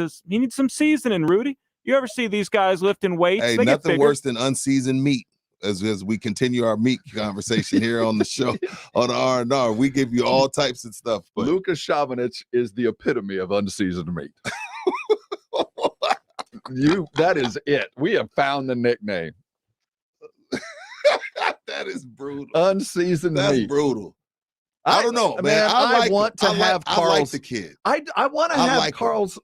some seasoning, Rudy. You ever see these guys lifting weights? Hey, nothing worse than unseasoned meat. As we continue our meat conversation here on the show on R&R, we give you all types of stuff. But Luka Šamanić is the epitome of unseasoned meat. That is it. We have found the nickname. That is brutal. Unseasoned meat. That's brutal. I don't know, man. I want to have Carl's. I like the kid. I want to have Carl's.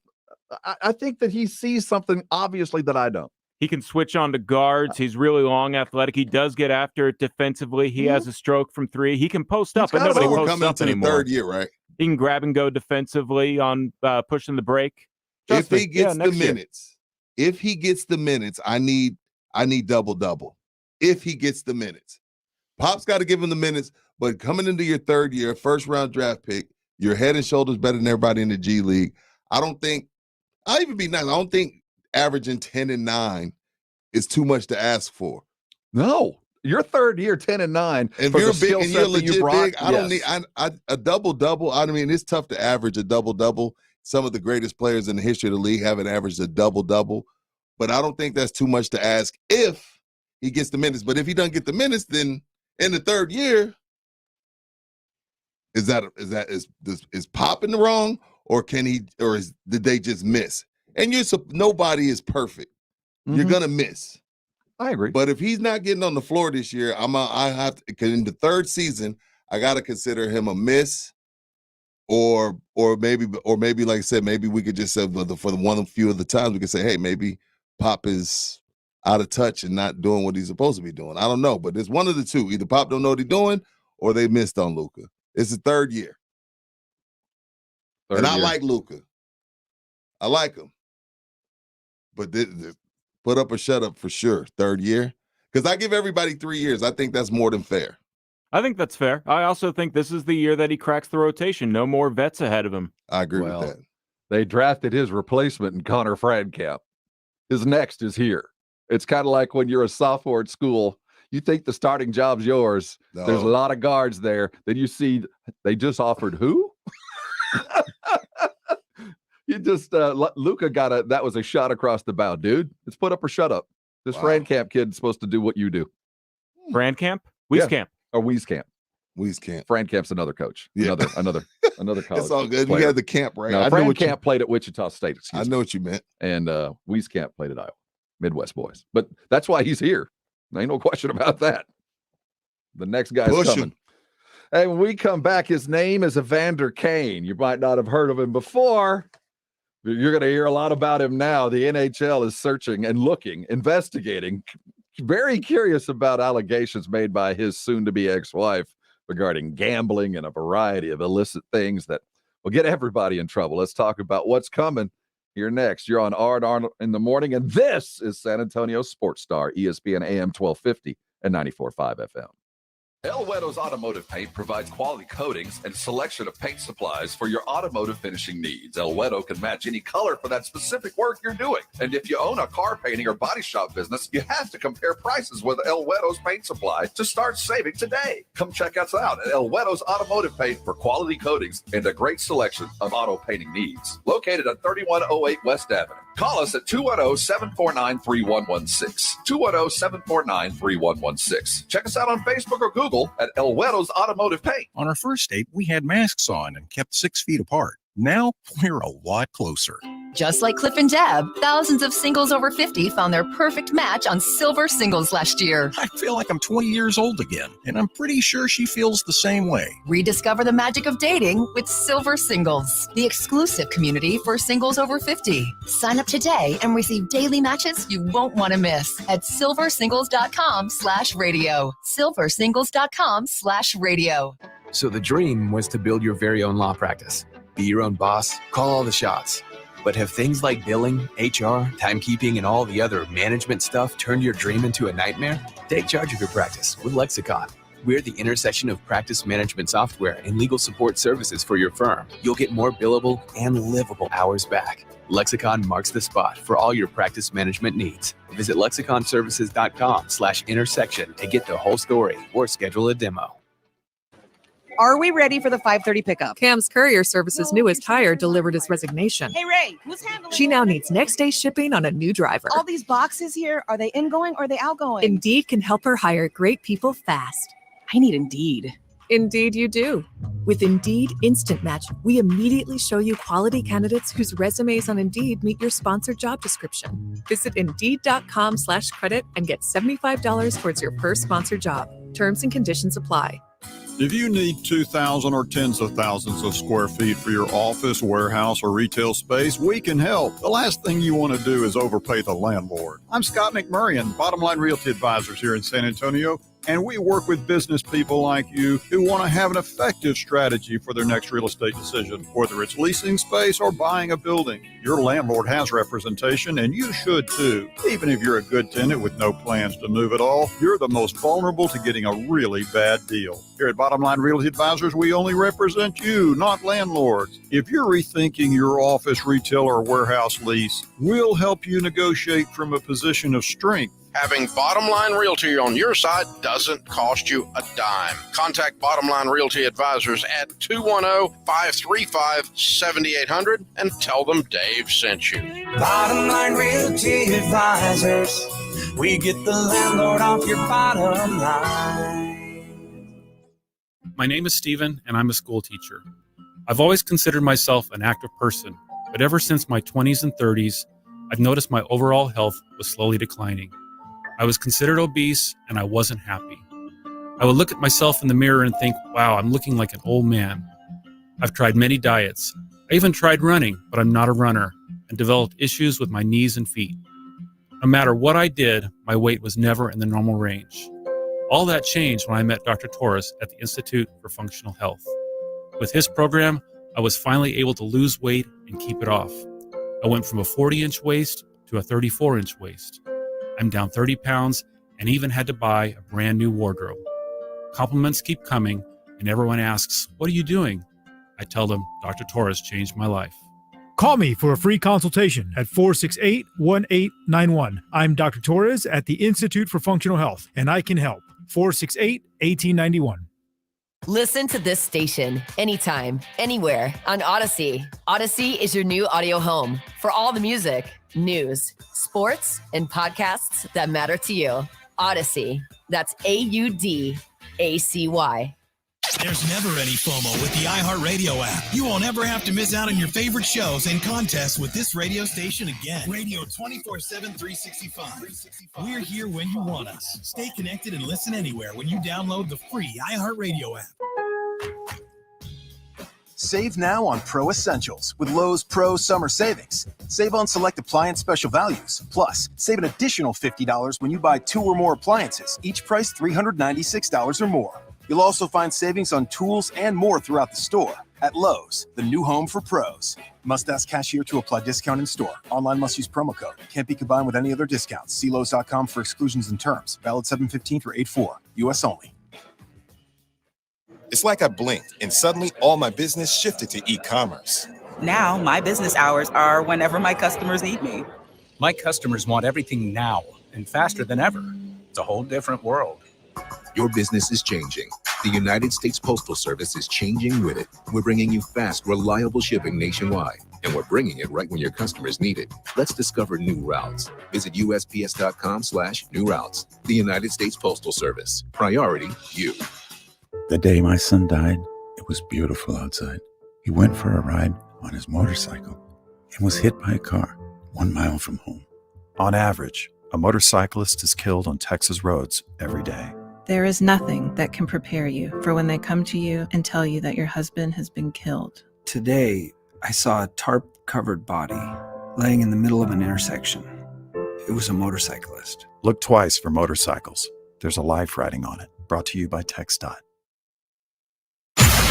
I think that he sees something obviously that I don't. He can switch on to guards. He's really long, athletic. He does get after it defensively. He has a stroke from three. He can post up, but nobody posts up anymore. Third year, right? He can grab and go defensively on pushing the break. If he gets the minutes. If he gets the minutes, I need double-double. If he gets the minutes. Pop's got to give him the minutes, but coming into your third year, first-round draft pick, you're head and shoulders better than everybody in the G League. I'll even be nice. I don't think averaging 10 and 9 is too much to ask for. No. Your third year, 10 and 9. If you're big and you're legit big, I don't need a double-double. I mean, it's tough to average a double-double. Some of the greatest players in the history of the league haven't averaged a double-double, but I don't think that's too much to ask if he gets the minutes. But if he doesn't get the minutes, then in the third year, is Pop in the wrong, or did they just miss? And nobody is perfect. Mm-hmm. You're gonna miss. I agree. But if he's not getting on the floor this year, I have to, because in the third season, I got to consider him a miss. Or maybe like I said, maybe we could just say for the few of the times we could say, hey, maybe Pop is out of touch and not doing what he's supposed to be doing. I don't know, but it's one of the two. Either Pop don't know what he's doing, or they missed on Luka. It's the third year, I like Luka. I like him, but this put up or shut up for sure. Third year, because I give everybody 3 years. I think that's more than fair. I think that's fair. I also think this is the year that he cracks the rotation. No more vets ahead of him. I agree with that. They drafted his replacement in Connor Fradkamp. His next is here. It's kind of like when you're a sophomore at school, you think the starting job's yours. No. There's a lot of guards there. Then you see they just offered who? You just Luka that was a shot across the bow, dude. It's put up or shut up. This Fradkamp kid's supposed to do what you do. Fradkamp? Wieskamp. Or Wieskamp. Fradkamp's another coach. Yeah. Another college. It's all good. Player. We had the camp right. No, Fradkamp played at Wichita State. I know what you meant. And Wieskamp played at Iowa. Midwest boys. But that's why he's here. Ain't no question about that. The next guy's coming. Hey, when we come back, his name is Evander Kane. You might not have heard of him before. You're going to hear a lot about him now. The NHL is searching and looking, investigating, very curious about allegations made by his soon-to-be ex-wife regarding gambling and a variety of illicit things that will get everybody in trouble. Let's talk about what's coming here next. You're on R&R in the Morning, and this is San Antonio Sports Star, ESPN AM 1250 and 94.5 FM. El Hueto's Automotive Paint provides quality coatings and selection of paint supplies for your automotive finishing needs. El Hueto can match any color for that specific work you're doing. And if you own a car painting or body shop business, you have to compare prices with El Hueto's paint supply to start saving today. Come check us out at El Hueto's Automotive Paint for quality coatings and a great selection of auto painting needs. Located at 3108 West Avenue. Call us at 210-749-3116. 210-749-3116. Check us out on Facebook or Google at El Hueto's Automotive Paint. On our first date, we had masks on and kept 6 feet apart. Now we're a lot closer. Just like Cliff and Deb, thousands of singles over 50 found their perfect match on Silver Singles last year. I feel like I'm 20 years old again, and I'm pretty sure she feels the same way. Rediscover the magic of dating with Silver Singles, the exclusive community for singles over 50. Sign up today and receive daily matches you won't want to miss at silversingles.com/radio. silversingles.com/radio. So the dream was to build your very own law practice. Be your own boss, call all the shots. But have things like billing, HR, timekeeping, and all the other management stuff turned your dream into a nightmare? Take charge of your practice with Lexicon. We're the intersection of practice management software and legal support services for your firm. You'll get more billable and livable hours back. Lexicon marks the spot for all your practice management needs. Visit lexiconservices.com/intersection to get the whole story or schedule a demo. Are we ready for the 5:30 pickup? Cam's Courier Service's newest hire delivered his resignation. Hey, Ray, who's handling She now needs next day shipping on a new driver. all these boxes here? Are they ingoing or are they outgoing? Indeed can help her hire great people fast. I need Indeed. Indeed you do. With Indeed Instant Match, we immediately show you quality candidates whose resumes on Indeed meet your sponsored job description. Visit Indeed.com/credit and get $75 towards your first sponsored job. Terms and conditions apply. If you need 2,000 or tens of thousands of square feet for your office, warehouse, or retail space, we can help. The last thing you want to do is overpay the landlord. I'm Scott McMurray, Bottom Line Realty Advisors here in San Antonio, and we work with business people like you who want to have an effective strategy for their next real estate decision, whether it's leasing space or buying a building. Your landlord has representation, and you should too. Even if you're a good tenant with no plans to move at all, you're the most vulnerable to getting a really bad deal. Here at Bottom Line Realty Advisors, we only represent you, not landlords. If you're rethinking your office, retail, or warehouse lease, we'll help you negotiate from a position of strength. Having Bottom Line Realty on your side doesn't cost you a dime. Contact Bottom Line Realty Advisors at 210-535-7800 and tell them Dave sent you. Bottom Line Realty Advisors. We get the landlord off your bottom line. My name is Steven, and I'm a school teacher. I've always considered myself an active person, but ever since my 20s and 30s, I've noticed my overall health was slowly declining. I was considered obese, and I wasn't happy. I would look at myself in the mirror and think, wow, I'm looking like an old man. I've tried many diets. I even tried running, but I'm not a runner, and developed issues with my knees and feet. No matter what I did, my weight was never in the normal range. All that changed when I met Dr. Torres at the Institute for Functional Health. With his program, I was finally able to lose weight and keep it off. I went from a 40-inch waist to a 34-inch waist. I'm down 30 pounds and even had to buy a brand new wardrobe. Compliments keep coming, and everyone asks, "What are you doing?" I tell them, Dr. Torres changed my life. Call me for a free consultation at 468-1891. I'm Dr. Torres at the Institute for Functional Health, and I can help. 468-1891. Listen to this station anytime, anywhere on Odyssey. Odyssey is your new audio home for all the music, news, sports, and podcasts that matter to you. Odyssey. That's AUDACY. There's never any FOMO with the iHeartRadio app. You won't ever have to miss out on your favorite shows and contests with this radio station again. Radio 24/7, 365. We're here when you want us. Stay connected and listen anywhere when you download the free iHeartRadio app. Save now on Pro Essentials with Lowe's Pro Summer Savings. Save on select appliance special values. Plus, save an additional $50 when you buy 2 or more appliances, each priced $396 or more. You'll also find savings on tools and more throughout the store. At Lowe's, the new home for pros. Must ask cashier to apply discount in store. Online must use promo code. Can't be combined with any other discounts. See Lowe's.com for exclusions and terms. Valid 7/15 through 8/4. U.S. only. It's like I blinked and suddenly all my business shifted to e-commerce. Now my business hours are whenever my customers need me. My customers want everything now and faster than ever. It's a whole different world. Your business is changing. The United States Postal Service is changing with it. We're bringing you fast, reliable shipping nationwide, and we're bringing it right when your customers need it. Let's discover new routes. Visit USPS.com/new routes. The United States Postal Service. Priority you. The day my son died, it was beautiful outside. He went for a ride on his motorcycle and was hit by a car 1 mile from home. On average, a motorcyclist is killed on Texas roads every day. There is nothing that can prepare you for when they come to you and tell you that your husband has been killed. Today, I saw a tarp-covered body laying in the middle of an intersection. It was a motorcyclist. Look twice for motorcycles. There's a life riding on it. Brought to you by TxDOT.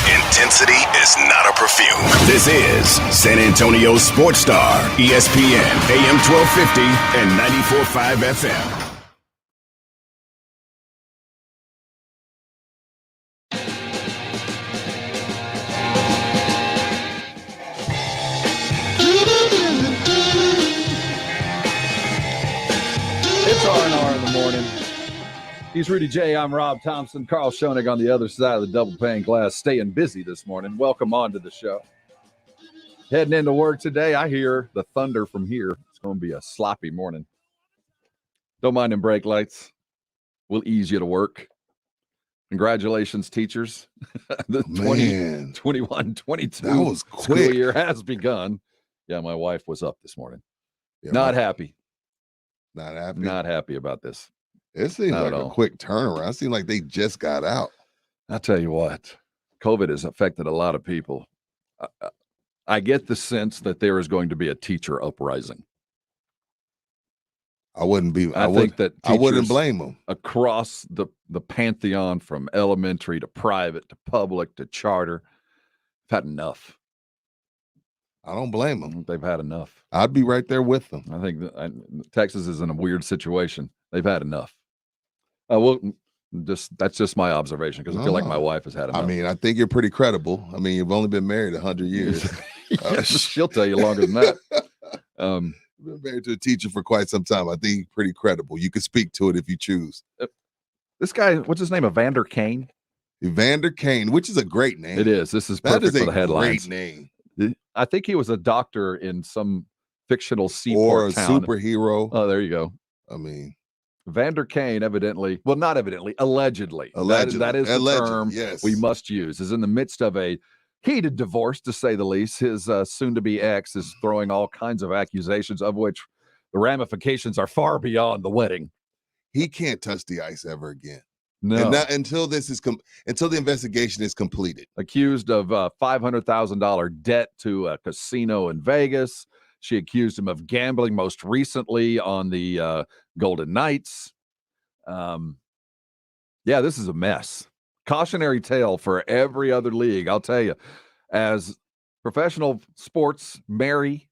Intensity is not a perfume. This is San Antonio's Sports Star, ESPN, AM 1250 and 94.5 FM. It's R&R in the morning. He's Rudy J. I'm Rob Thompson. Carl Schoenig on the other side of the double pane glass, staying busy this morning. Welcome on to the show. Heading into work today, I hear the thunder from here. It's going to be a sloppy morning. Don't mind them brake lights. We'll ease you to work. Congratulations, teachers. The 2021-22 school year has begun. Yeah, my wife was up this morning. Yeah, Not happy. Not happy. Not happy about this. It seems Not like at a all. quick turnaround. It seems like they just got out. I'll tell you what, COVID has affected a lot of people. I get the sense that there is going to be a teacher uprising. I wouldn't wouldn't blame them. Across the pantheon, from elementary to private to public to charter, have had enough. I don't blame them. They've had enough. I'd be right there with them. I think Texas is in a weird situation. They've had enough. That's just my observation, because I feel like my wife has had enough. I mean, I think you're pretty credible. I mean, you've only been married 100 years. Yes, she'll tell you longer than that. Been married to a teacher for quite some time. I think you're pretty credible. You can speak to it if you choose. This guy, what's his name? Evander Kane? Evander Kane, which is a great name. It is. This is perfect for the headlines. Great name. I think he was a doctor in some fictional seaport Or a town. superhero. Oh, there you go. I mean, Vander Kane, allegedly. Allegedly. That is the Alleged, term yes. we must use. Is in the midst of a heated divorce, to say the least. His soon-to-be ex is throwing all kinds of accusations, of which the ramifications are far beyond the wedding. He can't touch the ice ever again. No. And not, until the investigation is completed. Accused of $500,000 debt to a casino in Vegas. She accused him of gambling, most recently on the Golden Knights. Yeah, this is a mess. Cautionary tale for every other league, I'll tell you. As professional sports marry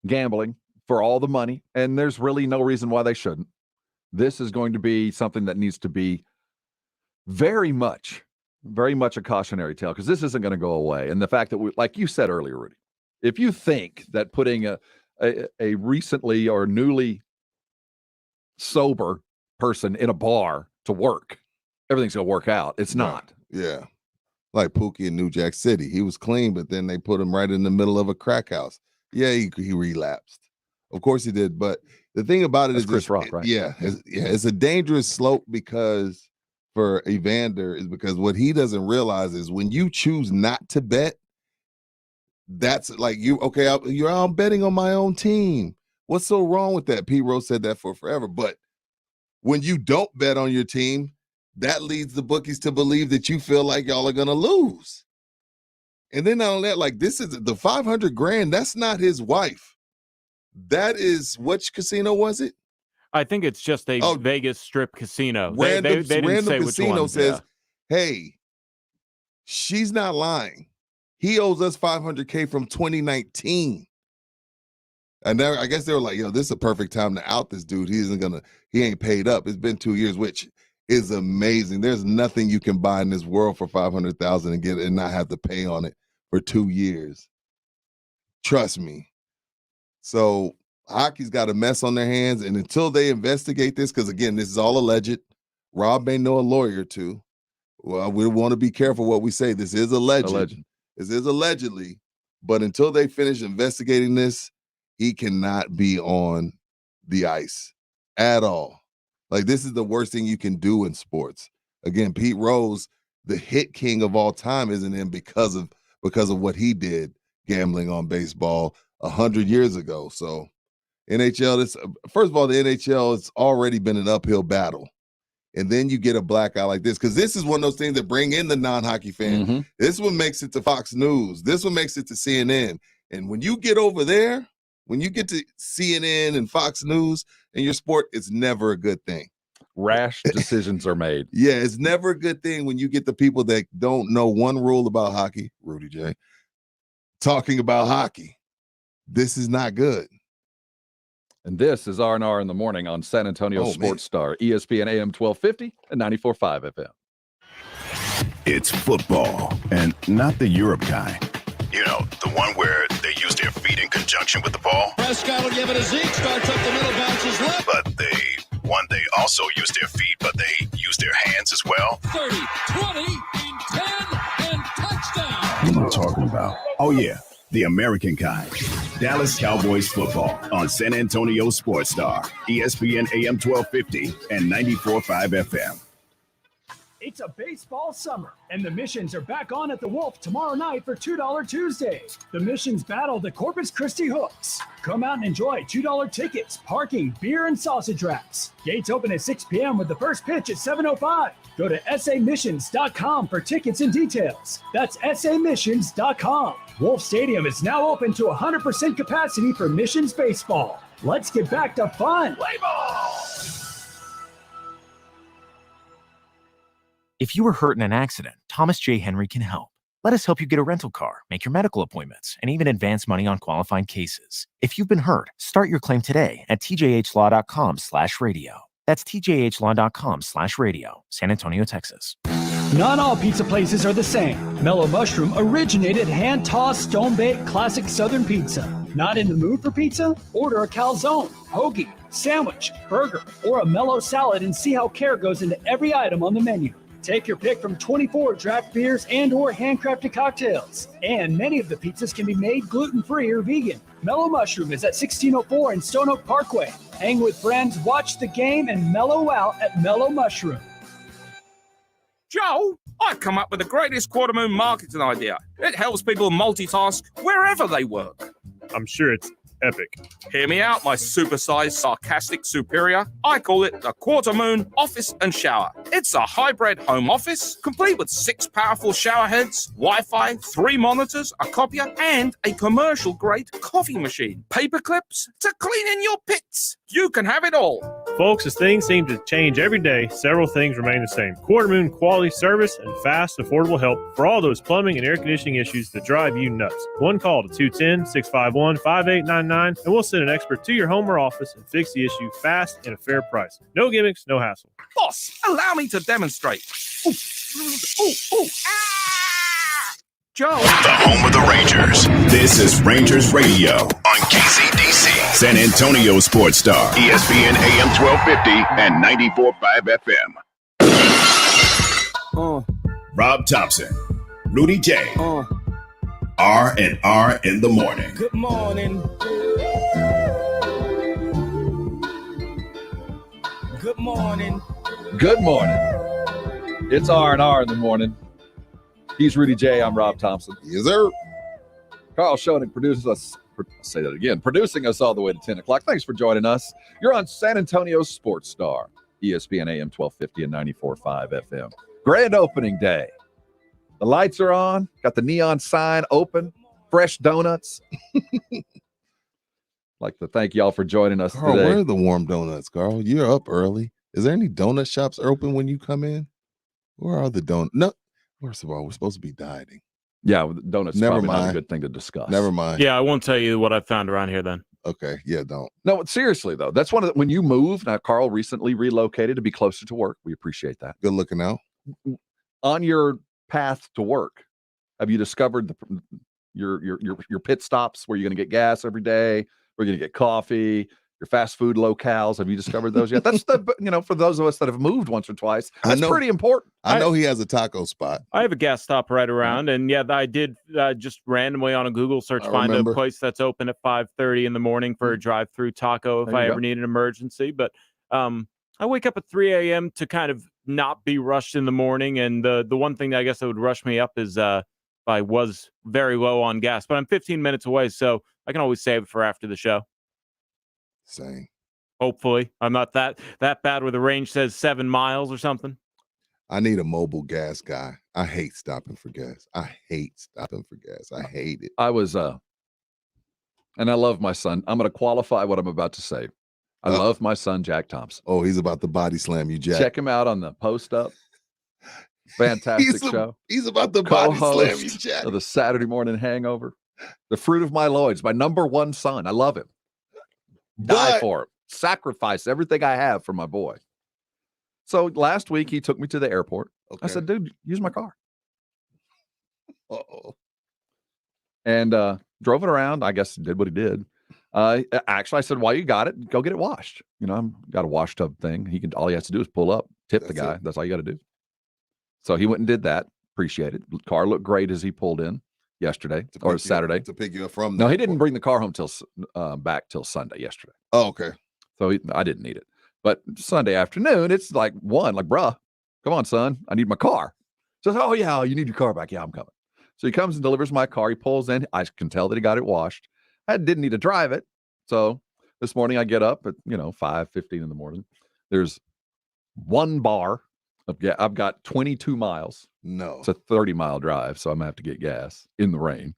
gambling for all the money, and there's really no reason why they shouldn't, this is going to be something that needs to be very much a cautionary tale, because this isn't going to go away. And the fact that, like you said earlier, Rudy, if you think that putting a recently or newly sober person in a bar to work, everything's going to work out, it's not. Yeah. Like Pookie in New Jack City. He was clean, but then they put him right in the middle of a crack house. Yeah, he relapsed. Of course he did. But the thing about it is Chris Rock, right? Yeah, it's a dangerous slope for Evander, is because what he doesn't realize is when you choose not to bet, that's like I'm betting on my own team. What's so wrong with that? Pete Rose said that for forever. But when you don't bet on your team, that leads the bookies to believe that you feel like y'all are going to lose. And then not only that, like this is the $500,000. That's not his wife. That is which casino was it? I think it's just a Vegas Strip casino. Random, they didn't say which casino one. says, "Hey, she's not lying. He owes us $500,000 from 2019." And I guess they were like, "Yo, this is a perfect time to out this dude. He ain't paid up. It's been 2 years," which is amazing. There's nothing you can buy in this world for $500,000 and get it and not have to pay on it for 2 years. Trust me. So hockey's got a mess on their hands, and until they investigate this, because again, this is all alleged. Rob may know a lawyer too. Well, we want to be careful what we say. This is alleged. This is allegedly, but until they finish investigating this, he cannot be on the ice at all. Like, this is the worst thing you can do in sports. Again, Pete Rose, the hit king of all time, isn't in because of what he did gambling on baseball 100 years ago. So NHL, first of all, the NHL has already been an uphill battle. And then you get a blackout like this, because this is one of those things that bring in the non-hockey fan. Mm-hmm. This one makes it to Fox News. This one makes it to CNN. And when you get over there, when you get to CNN and Fox News in your sport, it's never a good thing. Rash decisions are made. Yeah, it's never a good thing when you get the people that don't know one rule about hockey, Rudy J, talking about hockey. This is not good. And this is R&R in the Morning on San Antonio Sports Star, ESPN AM 1250 and 94.5 FM. It's football, and not the Europe kind. You know, the one where they use their feet in conjunction with the ball. Prescott will give it a Zeke, starts up the middle, bounces left. But they also use their feet, but they use their hands as well. 30, 20, and 10, and touchdown. You know what I'm talking about. Oh, yeah, the American kind. Dallas Cowboys football on San Antonio Sports Star, ESPN AM 1250 and 94.5 FM. It's a baseball summer, and the Missions are back on at the Wolf tomorrow night for $2 Tuesday. The Missions battle the Corpus Christi Hooks. Come out and enjoy $2 tickets, parking, beer, and sausage wraps. Gates open at 6 p.m. with the first pitch at 7:05. Go to samissions.com for tickets and details. That's samissions.com. Wolf Stadium is now open to 100% capacity for Missions baseball. Let's get back to fun. Play ball! If you were hurt in an accident, Thomas J. Henry can help. Let us help you get a rental car, make your medical appointments, and even advance money on qualifying cases. If you've been hurt, start your claim today at tjhlaw.com/radio. That's tjhlaw.com/radio, San Antonio, Texas. Not all pizza places are the same. Mellow Mushroom originated hand-tossed, stone-baked, classic Southern pizza. Not in the mood for pizza? Order a calzone, hoagie, sandwich, burger, or a mellow salad and see how care goes into every item on the menu. Take your pick from 24 draft beers and or handcrafted cocktails. And many of the pizzas can be made gluten-free or vegan. Mellow Mushroom is at 1604 in Stone Oak Parkway. Hang with friends, watch the game, and mellow out at Mellow Mushroom. Joe, I've come up with the greatest quarter moon marketing idea. It helps people multitask wherever they work. I'm sure it's epic. Hear me out, my supersized, sarcastic superior. I call it the Quarter Moon Office and Shower. It's a hybrid home office, complete with 6 powerful shower heads, Wi-Fi, 3 monitors, a copier, and a commercial-grade coffee machine. Paper clips to clean in your pits. You can have it all. Folks, as things seem to change every day, several things remain the same. Quarter Moon quality service and fast, affordable help for all those plumbing and air conditioning issues that drive you nuts. One call to 210-651-5899 and we'll send an expert to your home or office and fix the issue fast and a fair price. No gimmicks, no hassle. Boss, allow me to demonstrate. Ooh, ah! Joe. The home of the Rangers. This is Rangers Radio on KCDC. San Antonio Sports Star, ESPN AM 1250 and 94.5 FM. Rob Thompson, Rudy J. R&R in the Morning. Good morning. Good morning. Good morning. It's R&R in the Morning. He's Rudy J. I'm Rob Thompson. Yes, sir. Carl Schoening produces us. I'll say that again. Producing us all the way to 10 o'clock. Thanks for joining us. You're on San Antonio Sports Star, ESPN AM 1250 and 94.5 FM. Grand opening day The lights are on. Got the neon sign open. Fresh donuts. Like to thank y'all for joining us Carl, today. where are the warm donuts, Carl? You're up early. Is there any donut shops open when you come in? Where are the donuts? No. First of all, we're supposed to be dieting. Yeah, donuts Never probably mind. not a good thing to discuss. Never mind. Yeah, I won't tell you what I found around here then. Okay. Yeah, don't. No, seriously, though. That's one of the, when you move. Now, Carl recently relocated to be closer to work. We appreciate that. Good looking out. On your path to work, have you discovered your pit stops where you're going to get gas every day? Where you're going to get coffee? Your fast food locales, have you discovered those yet? That's for those of us that have moved once or twice, that's pretty important. I know he has a taco spot. I have a gas stop right around, and yeah, I did just randomly on a Google search find a place that's open at 5:30 in the morning for a drive-through taco if I ever need an emergency. But I wake up at 3 a.m. to kind of not be rushed in the morning, and the one thing that I guess that would rush me up is if I was very low on gas. But I'm 15 minutes away, so I can always save it for after the show. Same. Hopefully. I'm not that bad where the range says 7 miles or something. I need a mobile gas guy. I hate stopping for gas. I hate it. I was and I love my son. I'm going to qualify what I'm about to say. I love my son, Jack Thompson. Oh, he's about to body slam you, Jack. Check him out on the Post Up. Fantastic show. He's about to body slam you, Co-host Jack. of the Saturday Morning Hangover. The fruit of my loins, my number one son. I love him. Die for him. Sacrifice everything I have for my boy. So last week he took me to the airport. Okay. I said, dude, use my car. Uh-oh. And drove it around. I guess did what he did. Actually, I said, while you got it, go get it washed. I've got a wash tub thing. All he has to do is pull up, tip the guy. That's all you got to do. So he went and did that. Appreciate it. The car looked great as he pulled in yesterday or Saturday. To pick you up from No, he didn't bring the car home back till Sunday yesterday. Oh, okay. So I didn't need it. But Sunday afternoon, it's like bruh, come on, son. I need my car. Says, oh, yeah, you need your car back. Yeah, I'm coming. So he comes and delivers my car. He pulls in. I can tell that he got it washed. I didn't need to drive it. So this morning I get up at, 5:15 in the morning. There's one bar of gas. I've got 22 miles. No. It's a 30-mile drive, so I'm going to have to get gas in the rain.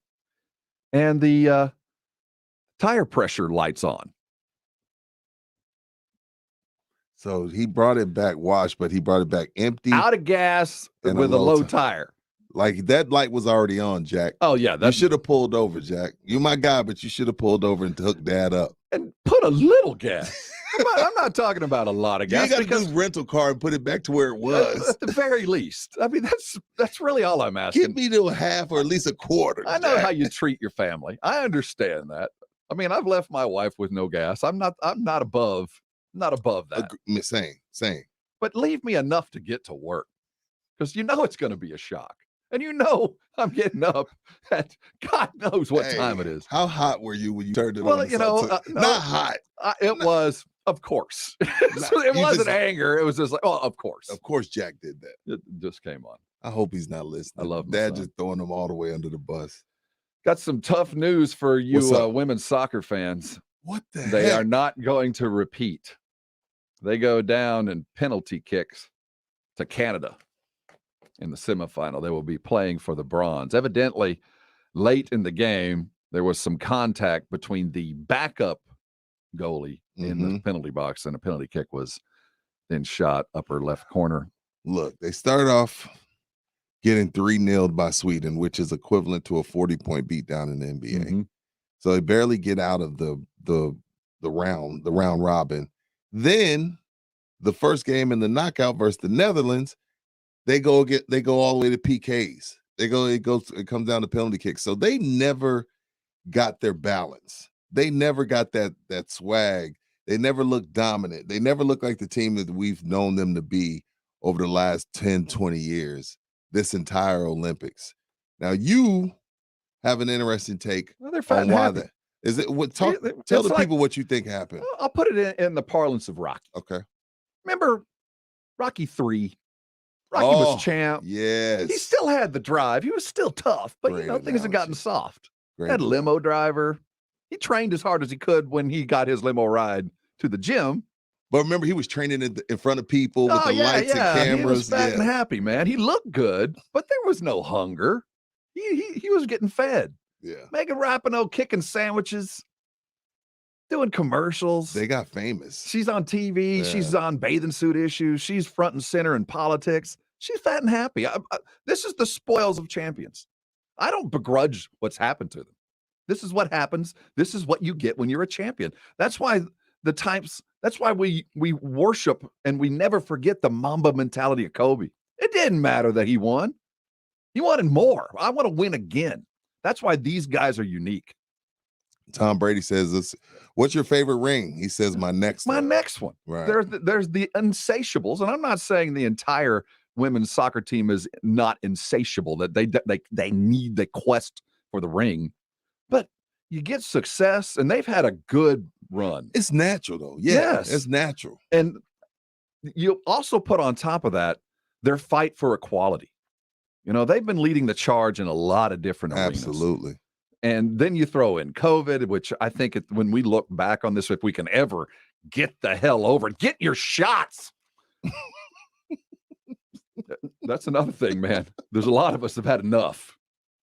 And the tire pressure light's on. So he brought it back washed, but he brought it back empty. Out of gas with a low tire. Like that light was already on, Jack. Oh, yeah. You should have pulled over, Jack. You're my guy, but you should have pulled over and hooked Dad up. And put a little gas. I'm not talking about a lot of gas. You got to do rental car and put it back to where it was. At the very least. I mean, that's really all I'm asking. Get me to a half or at least a quarter. I know how you treat your family. I understand that. I mean, I've left my wife with no gas. I'm not above that. Same. But leave me enough to get to work. Because it's going to be a shock. And I'm getting up at God knows what time it is. How hot were you when you turned it on? Well, not hot. It was, of course. It wasn't anger. It was just like, oh, of course. Of course Jack did that. It just came on. I hope he's not listening. I love Dad just throwing him all the way under the bus. Got some tough news for you women's soccer fans. What the They heck? are not going to repeat. They go down in penalty kicks to Canada. In the semifinal, they will be playing for the bronze. Evidently, late in the game, there was some contact between the backup goalie in the penalty box, and a penalty kick was then shot upper left corner. Look, they start off getting 3-0 by Sweden, which is equivalent to a 40-point beatdown in the NBA. So they barely get out of the round robin. Then the first game in the knockout versus the Netherlands, they go all the way to PKs. It comes down to penalty kicks. So they never got their balance. They never got that swag. They never looked dominant. They never looked like the team that we've known them to be over the last 10, 20 years, this entire Olympics. Now you have an interesting take on why that. Is it what tell the people what you think happened? I'll put it in the parlance of Rocky. Okay. Remember Rocky 3? Rocky was champ. Yes. He still had the drive. He was still tough, but things had gotten soft. Had a limo driver. He trained as hard as he could when he got his limo ride to the gym, But remember, he was training in front of people with the lights and cameras. He was fat and happy, man. He looked good, but there was no hunger. He was getting fed. Yeah. Megan Rapinoe kicking sandwiches, doing commercials. They got famous. She's on TV. Yeah. She's on bathing suit issues. She's front and center in politics. She's fat and happy. This is the spoils of champions. I don't begrudge what's happened to them. This is what happens. This is what you get when you're a champion. That's why that's why we worship and we never forget the Mamba mentality of Kobe. It didn't matter that he won. He wanted more. I want to win again. That's why these guys are unique. Tom Brady says this. What's your favorite ring? He says my next one. Right. There's the insatiables, and I'm not saying the entire women's soccer team is not insatiable, that they need the quest for the ring. But you get success, and they've had a good run. It's natural, though. Yeah, yes. It's natural. And you also put on top of that their fight for equality. You know, they've been leading the charge in a lot of different arenas. Absolutely. And then you throw in COVID, which I think when we look back on this, if we can ever get the hell over it, get your shots. That's another thing, man. There's a lot of us have had enough.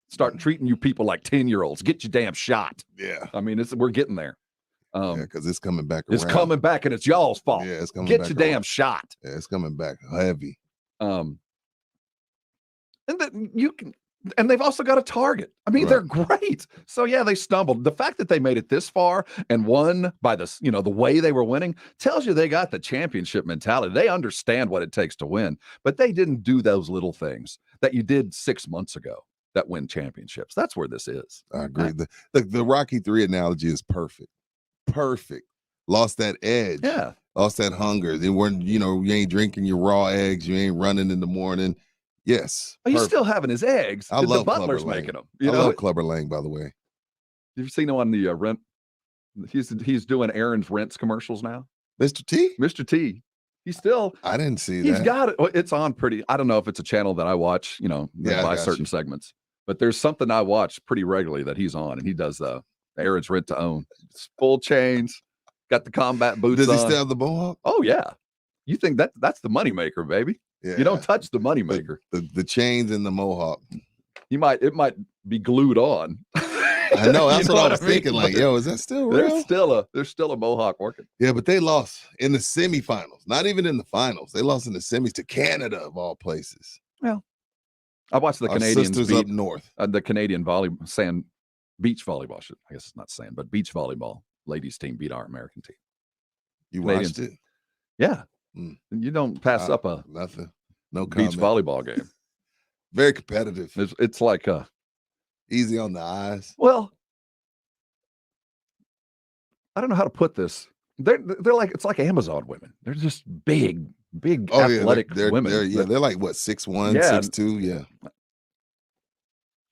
Start treating you people like 10-year-olds. Get your damn shot. Yeah. I mean, we're getting there. Because it's coming back around. It's coming back, and it's y'all's fault. Yeah, it's coming Get back your around. damn shot. Yeah, it's coming back heavy. And then and they've also got a target. I mean, They're great. So yeah, they stumbled. The fact that they made it this far and won by the way they were winning tells you they got the championship mentality. They understand what it takes to win, but they didn't do those little things that you did 6 months ago that win championships. That's where this is. I agree. The Rocky III analogy is perfect. Perfect. Lost that edge. Yeah. Lost that hunger. They weren't, you ain't drinking your raw eggs. You ain't running in the morning. Yes. But he's still having his eggs. I love the butler's Clubber making them. I love Clubber Lang, by the way. You've seen him on the rent. He's doing Aaron's Rents commercials now. Mr. T? Mr. T. He's still. I didn't see that. He's got it. It's on pretty. I don't know if it's a channel that I watch, by certain segments. But there's something I watch pretty regularly that he's on, and he does Aaron's Rent to Own. It's full chains, got the combat boots on. Does he still have the mohawk? Oh, yeah. You think that's the moneymaker, baby. Yeah. You don't touch the moneymaker. The chains and the mohawk. It might be glued on. I know. That's what I was thinking. Like, yo, is that still real? There's still a mohawk working. Yeah, but they lost in the semifinals. Not even in the finals. They lost in the semis to Canada, of all places. Well, I watched the Canadians sisters up north. The Canadian beach volleyball. I guess it's not sand, but beach volleyball ladies team beat our American team. You Canadians, watched it? Yeah. You don't pass up a nothing. No beach volleyball game. Very competitive. It's like easy on the eyes. Well, I don't know how to put this. They're like, it's like Amazon women. They're just big athletic women. They're like what, 6'1", 6'2",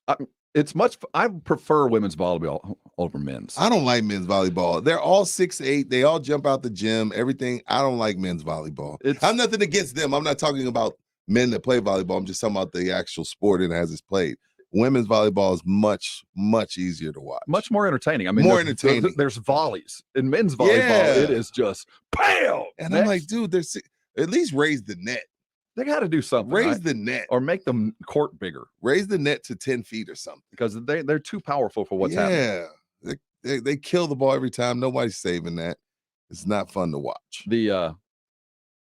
yeah. I prefer women's volleyball over men's. I don't like men's volleyball. They're all 6'8". They all jump out the gym, everything. I don't like men's volleyball. I'm nothing against them. I'm not talking about men that play volleyball. I'm just talking about the actual sport and as it's played. Women's volleyball is much, much easier to watch. Much more entertaining. I mean, entertaining. There's volleys. In men's volleyball, it is just bam. And I'm like, dude, at least raise the net. They got to do something. Raise the net. Or make the court bigger. Raise the net to 10 feet or something. Because they're too powerful for what's happening. Yeah. They kill the ball every time. Nobody's saving that. It's not fun to watch. The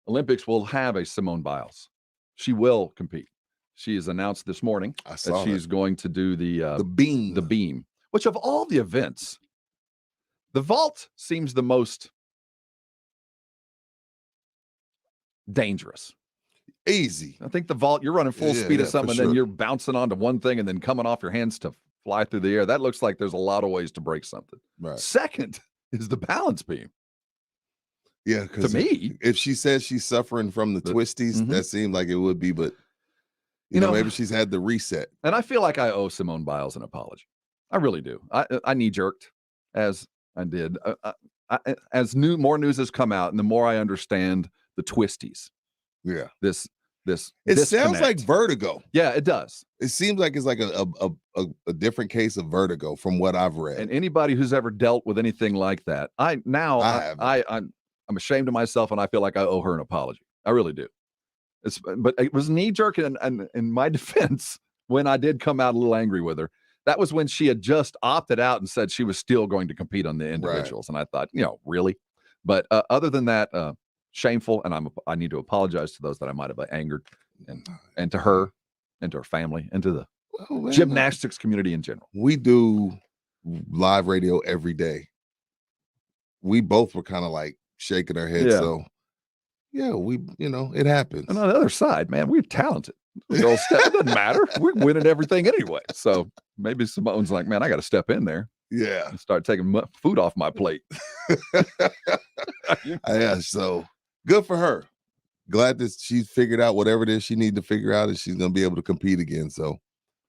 Olympics will have a Simone Biles. She will compete. She has announced this morning that she's going to do the beam, which of all the events, the vault seems the most dangerous. Easy. I think the vault, you're running full speed at something, and then you're bouncing onto one thing and then coming off your hands to fly through the air. That looks like there's a lot of ways to break something. Right. Second is the balance beam. Yeah, because to me, if she says she's suffering from the twisties, that seemed like it would be, but you know, maybe she's had the reset. And I feel like I owe Simone Biles an apology. I really do. I knee jerked as I did. As more news has come out, and the more I understand the twisties. Yeah. It sounds like vertigo. Yeah, it does. It seems like it's like a different case of vertigo from what I've read. And anybody who's ever dealt with anything like that, I I'm ashamed of myself, and I feel like I owe her an apology. I really do. But it was knee-jerk, and in my defense, when I did come out a little angry with her, that was when she had just opted out and said she was still going to compete on the individuals. Right. And I thought, really? But other than that, shameful, and I need to apologize to those that I might have angered, and to her, and to her family, and to the gymnastics community in general. We do live radio every day. We both were kind of like shaking our heads. Yeah. So, yeah, it happens. And on the other side, man, we're talented. It doesn't matter. We're winning everything anyway. So maybe Simone's like, man, I got to step in there. Yeah. And start taking food off my plate. Yeah, so good for her. Glad that she's figured out whatever it is she needs to figure out, and she's going to be able to compete again. So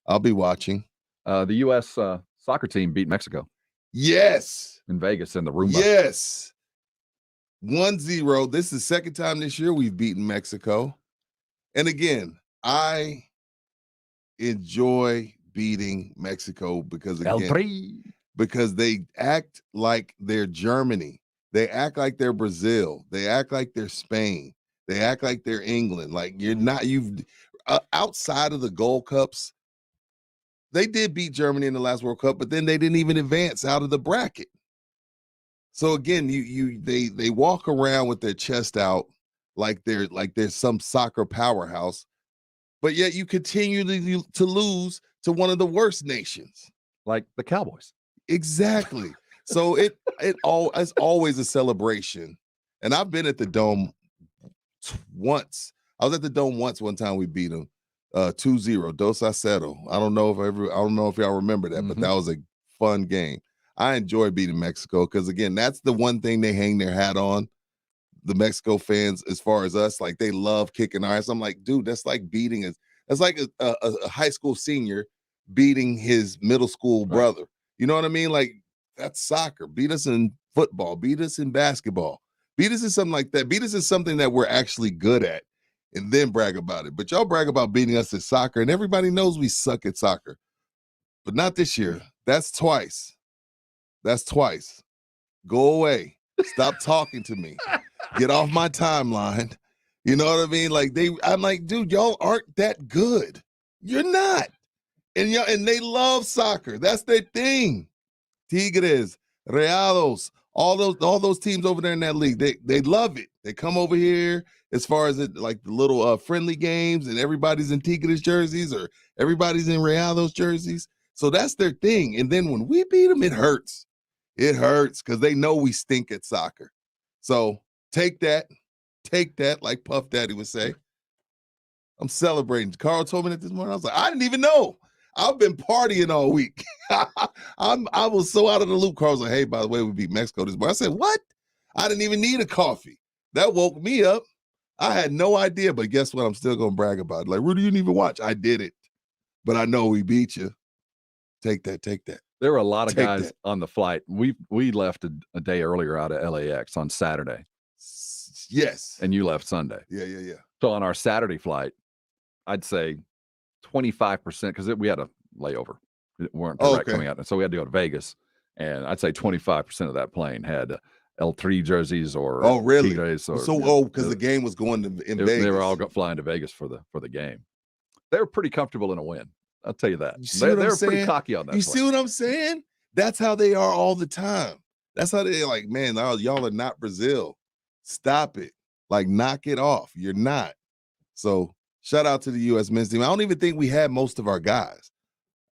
I'll be watching. The U.S. Soccer team beat Mexico. Yes. In Vegas in the Roomba. Yes. 1-0. This is the second time this year we've beaten Mexico. And again, I enjoy beating Mexico because they act like they're Germany. They act like they're Brazil. They act like they're Spain. They act like they're England. Like outside of the Gold Cups, they did beat Germany in the last World Cup, but then they didn't even advance out of the bracket. So again, they walk around with their chest out like they're some soccer powerhouse, but yet you continue to lose to one of the worst nations, like the Cowboys. Exactly. So it's always a celebration. And I've been at the Dome once. I was at the Dome once. One time we beat them 2-0. Dos a cero. I don't know if y'all remember that, but that was a fun game. I enjoy beating Mexico because, again, that's the one thing they hang their hat on. The Mexico fans, as far as us, like they love kicking our ass. I'm like, dude, that's like beating us. That's like a high school senior beating his middle school brother. You know what I mean? Like, that's soccer. Beat us in football. Beat us in basketball. Beat us in something like that. Beat us in something that we're actually good at, and then brag about it. But y'all brag about beating us at soccer, and everybody knows we suck at soccer. But not this year. That's twice. That's twice. Go away. Stop talking to me. Get off my timeline. You know what I mean? Like I'm like, dude, y'all aren't that good. You're not. And they love soccer. That's their thing. Tigres, Rayados, all those teams over there in that league, they love it. They come over here as far as it, like the little friendly games, and everybody's in Tigres jerseys or everybody's in Rayados jerseys. So that's their thing. And then when we beat them, it hurts. It hurts because they know we stink at soccer. So take that, like Puff Daddy would say. I'm celebrating. Carl told me that this morning. I was like, I didn't even know. I've been partying all week. I was so out of the loop. Carl was like, hey, by the way, we beat Mexico this morning. I said, what? I didn't even need a coffee. That woke me up. I had no idea, but guess what? I'm still going to brag about it. Like, Rudy, you didn't even watch. I did it, but I know we beat you. Take that. There were a lot of guys on the flight. We left a day earlier out of LAX on Saturday. Yes. And you left Sunday. Yeah. So on our Saturday flight, I'd say 25%, because we had a layover. We weren't direct coming out. And so we had to go to Vegas. And I'd say 25% of that plane had L3 jerseys or really? Tigres or, because the game was going in Vegas. They were all flying to Vegas for the game. They were pretty comfortable in a win. I'll tell you that. They were pretty cocky on that. You see what I'm saying? That's how they are all the time. That's how they're like, man, y'all are not Brazil. Stop it. Like, knock it off. You're not. So shout out to the U.S. men's team. I don't even think we had most of our guys.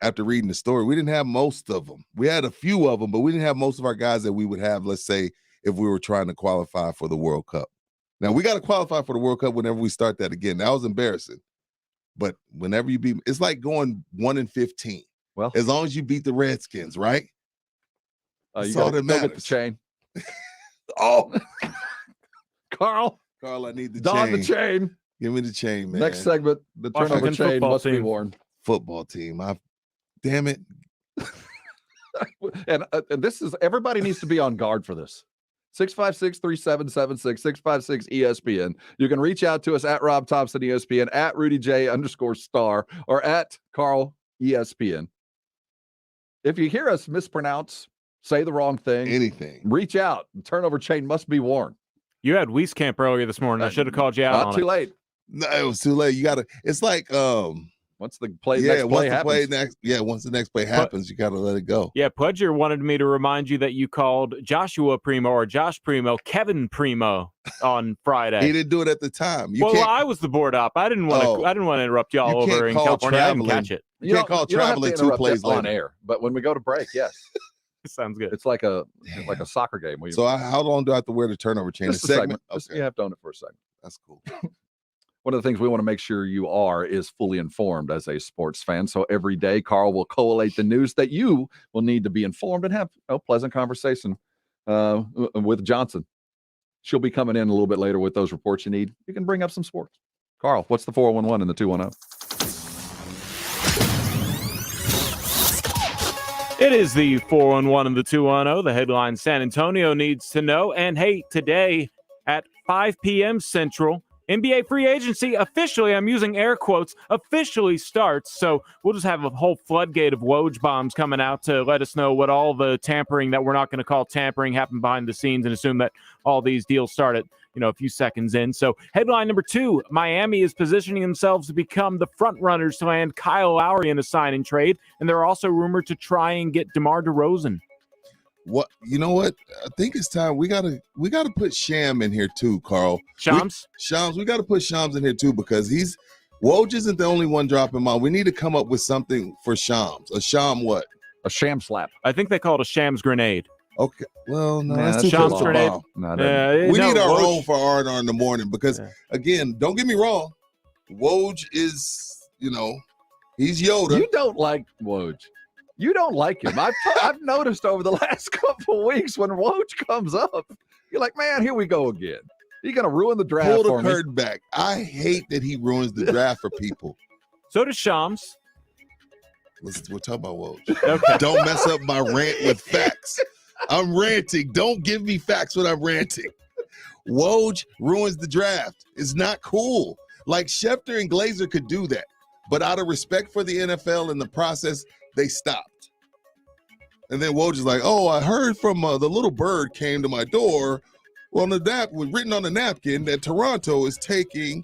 After reading the story, we didn't have most of them. We had a few of them, but we didn't have most of our guys that we would have, let's say, if we were trying to qualify for the World Cup. Now, we got to qualify for the World Cup whenever we start that again. That was embarrassing. But whenever you beat, it's like going 1-15. Well, as long as you beat the Redskins, right? You got to get the chain. Carl, I need the don chain. The chain. Give me the chain, man. Next segment, the turnover chain must be worn. Football team. Damn it. And this is, everybody needs to be on guard for this. 656-3776, 656 ESPN. You can reach out to us at Rob Thompson ESPN, at Rudy J_star, or at Carl ESPN. If you hear us mispronounce, say the wrong thing, anything, reach out. The turnover chain must be worn. You had Weiss Camp earlier this morning. I should have called you out on too late. No, it was too late. You got to. It's like once the play yeah, next once play the happens. once the next play happens, you got to let it go. Yeah, Pledger wanted me to remind you that you called Joshua Primo or Josh Primo Kevin Primo on Friday. He didn't do it at the time. Well, I was the board op. I didn't want to. I didn't want to interrupt y'all over in California. I didn't catch it. You can't call traveling 2 plays on later. air, but when we go to break, yes. Sounds good. It's like a soccer game. So how long do I have to wear the turnover chain? Just a segment. Okay. You have to own it for a second. That's cool. One of the things we want to make sure you are is fully informed as a sports fan. So every day, Carl will collate the news that you will need to be informed and have a pleasant conversation with Johnson. She'll be coming in a little bit later with those reports you need. You can bring up some sports. Carl, what's the 411 and the 210? It is the 411 and the 210. The headline San Antonio needs to know. And hey, today at 5 p.m. Central, NBA free agency officially, I'm using air quotes, officially starts. So we'll just have a whole floodgate of Woj bombs coming out to let us know what all the tampering that we're not going to call tampering happened behind the scenes and assume that all these deals started, a few seconds in. So headline number 2, Miami is positioning themselves to become the front runners to land Kyle Lowry in a sign and trade. And they're also rumored to try and get DeMar DeRozan. What I think it's time we gotta put Sham in here too, Carl. Shams, we gotta put Shams in here too because Woj isn't the only one dropping mine. We need to come up with something for Shams. A Sham what? A Sham slap. I think they call it a Shams grenade. Okay. Well, no, that's too close to bomb. We need our own for R&R in the morning because again, don't get me wrong, Woj is he's Yoda. You don't like Woj. You don't like him. I've noticed over the last couple of weeks when Woj comes up, you're like, man, here we go again. He's going to ruin the draft Pull for the curtain back. I hate that he ruins the draft for people. So does Shams. We'll talk about Woj. Okay. Don't mess up my rant with facts. I'm ranting. Don't give me facts when I'm ranting. Woj ruins the draft. It's not cool. Like Schefter and Glazer could do that. But out of respect for the NFL and the process, they stopped. And then Woj is like, oh, I heard from the little bird came to my door on the written on the napkin that Toronto is taking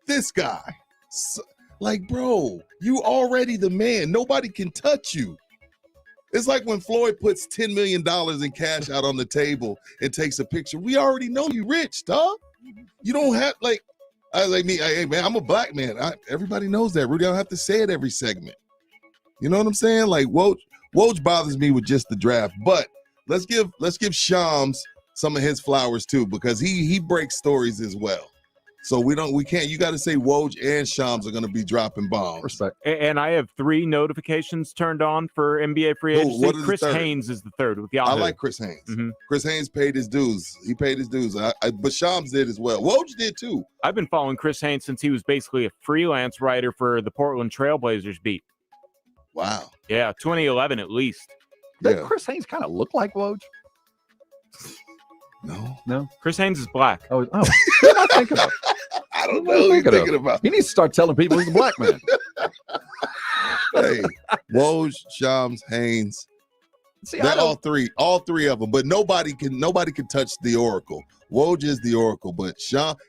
this guy. So, like, bro, you already the man. Nobody can touch you. It's like when Floyd puts $10 million in cash out on the table and takes a picture. We already know you rich, dog. You don't have, hey, man, I'm a black man. Everybody knows that, Rudy. I don't have to say it every segment. You know what I'm saying? Like, Woj bothers me with just the draft, but let's give Shams some of his flowers too, because he breaks stories as well. So we can't. You got to say Woj and Shams are going to be dropping bombs. Respect. And I have 3 notifications turned on for NBA free agency. Chris Haynes is the third with Yahoo. I like Chris Haynes. Mm-hmm. Chris Haynes paid his dues. He paid his dues. But Shams did as well. Woj did too. I've been following Chris Haynes since he was basically a freelance writer for the Portland Trailblazers beat. Wow. Yeah, 2011 at least. Doesn't Chris Haynes kind of look like Woj? No. Chris Haynes is black. Oh. What am I thinking of? I don't know what you're thinking about. He needs to start telling people he's a black man. Hey, Woj, Shams, Haynes. See, they're all three of them, but nobody can touch the Oracle. Woj is the Oracle, but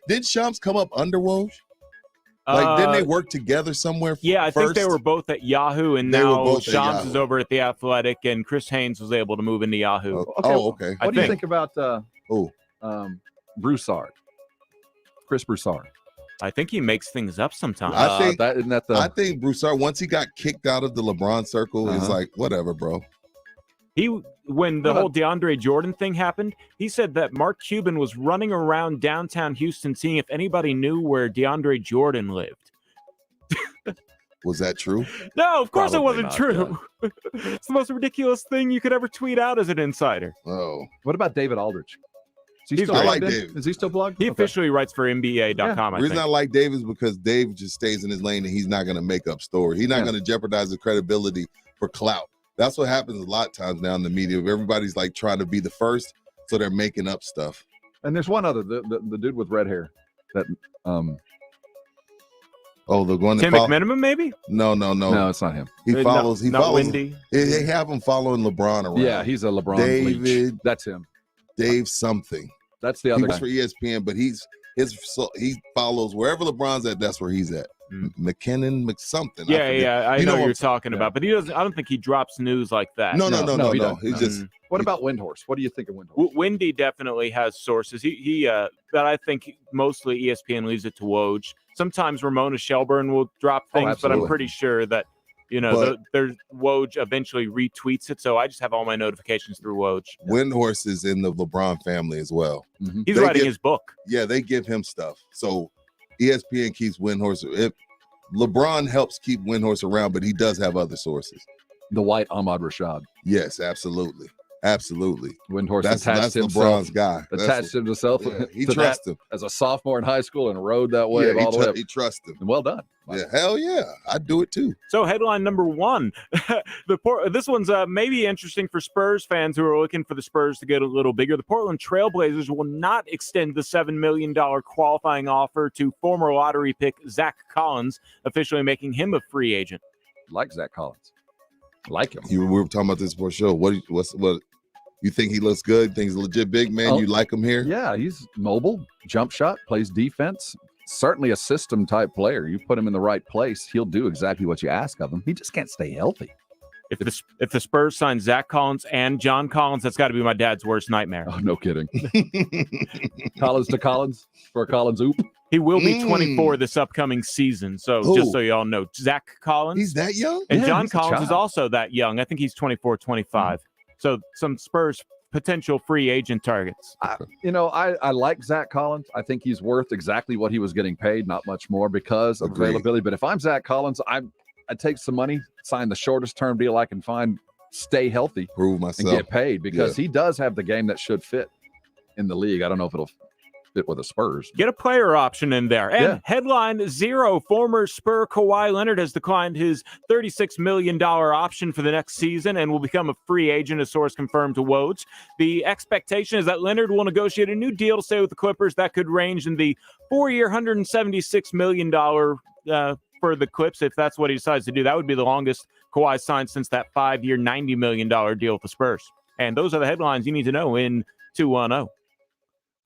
did Shams come up under Woj? Didn't they work together somewhere? Yeah, I think they were both at Yahoo, and now Shams is Yahoo. over at The Athletic, and Chris Haynes was able to move into Yahoo. Okay. What do you think about Broussard? Chris Broussard. I think he makes things up sometimes. I think Broussard, once he got kicked out of the LeBron circle, is like, whatever, bro. When the whole DeAndre Jordan thing happened, he said that Mark Cuban was running around downtown Houston seeing if anybody knew where DeAndre Jordan lived. Was that true? No, of course Probably it wasn't true. It's the most ridiculous thing you could ever tweet out as an insider. Oh. What about David Aldridge? Is he still I like plugged in? David. Is he still plugged? He officially writes for NBA.com, The reason I like Dave is because Dave just stays in his lane and he's not going to make up stories. He's not going to jeopardize his credibility for clout. That's what happens a lot of times now in the media. Everybody's like trying to be the first, so they're making up stuff. And there's one other, the dude with red hair. That the one that Tim McMenamin, maybe? No, it's not him. He follows. Not Wendy. They have him following LeBron around. Yeah, he's a LeBron David. leech. That's him. Dave something. That's the He other works guy. for ESPN, but he follows wherever LeBron's at. That's where he's at. McKinnon, something. I know what you're talking about, but he doesn't. I don't think he drops news like that. No. He doesn't. He's just. What about Windhorst? What do you think of Windhorst? Windy definitely has sources. But I think mostly ESPN leaves it to Woj. Sometimes Ramona Shelburne will drop things, but I'm pretty sure that there's Woj eventually retweets it. So I just have all my notifications through Woj. Windhorst is in the LeBron family as well. Mm-hmm. He's writing his book. Yeah, they give him stuff. So ESPN keeps Windhorst. LeBron helps keep Windhorst around, but he does have other sources. The white Ahmad Rashad. Yes, absolutely. Windhorst that's attached LeBron's guy. Attached himself. Yeah, he trusts him as a sophomore in high school and rode that way all the way up. He trusts him. Well done. Yeah, hell yeah, I'd do it too. So headline number 1, this one's maybe interesting for Spurs fans who are looking for the Spurs to get a little bigger. The Portland Trailblazers will not extend the $7 million qualifying offer to former lottery pick Zach Collins, officially making him a free agent. Like Zach Collins. Like him. We were talking about this before show. What you think he looks good? Think he's a legit big man? You like him here? Yeah, he's mobile, jump shot, plays defense. Certainly a system type player. You put him in the right place, he'll do exactly what you ask of him. He just can't stay healthy. If the Spurs sign Zach Collins and John Collins, that's got to be my dad's worst nightmare. Oh, no kidding. Collins to Collins for a Collins oop. He will be 24 this upcoming season. So just so y'all know, Zach Collins. He's that young? And John Collins is also that young. I think he's 24, 25. So some Spurs potential free agent targets. I like Zach Collins. I think he's worth exactly what he was getting paid, not much more because of availability. But if I'm Zach Collins, I'd take some money, sign the shortest term deal I can find, stay healthy, prove myself, and get paid because he does have the game that should fit in the league. I don't know if it'll fit with the Spurs. Get a player option in there. And headline 0, former Spur Kawhi Leonard has declined his $36 million option for the next season and will become a free agent, a source confirmed to Woj. The expectation is that Leonard will negotiate a new deal to stay with the Clippers that could range in the 4-year, $176 million for the Clips. If that's what he decides to do, that would be the longest Kawhi signed since that 5-year, $90 million deal with the Spurs. And those are the headlines you need to know in 210.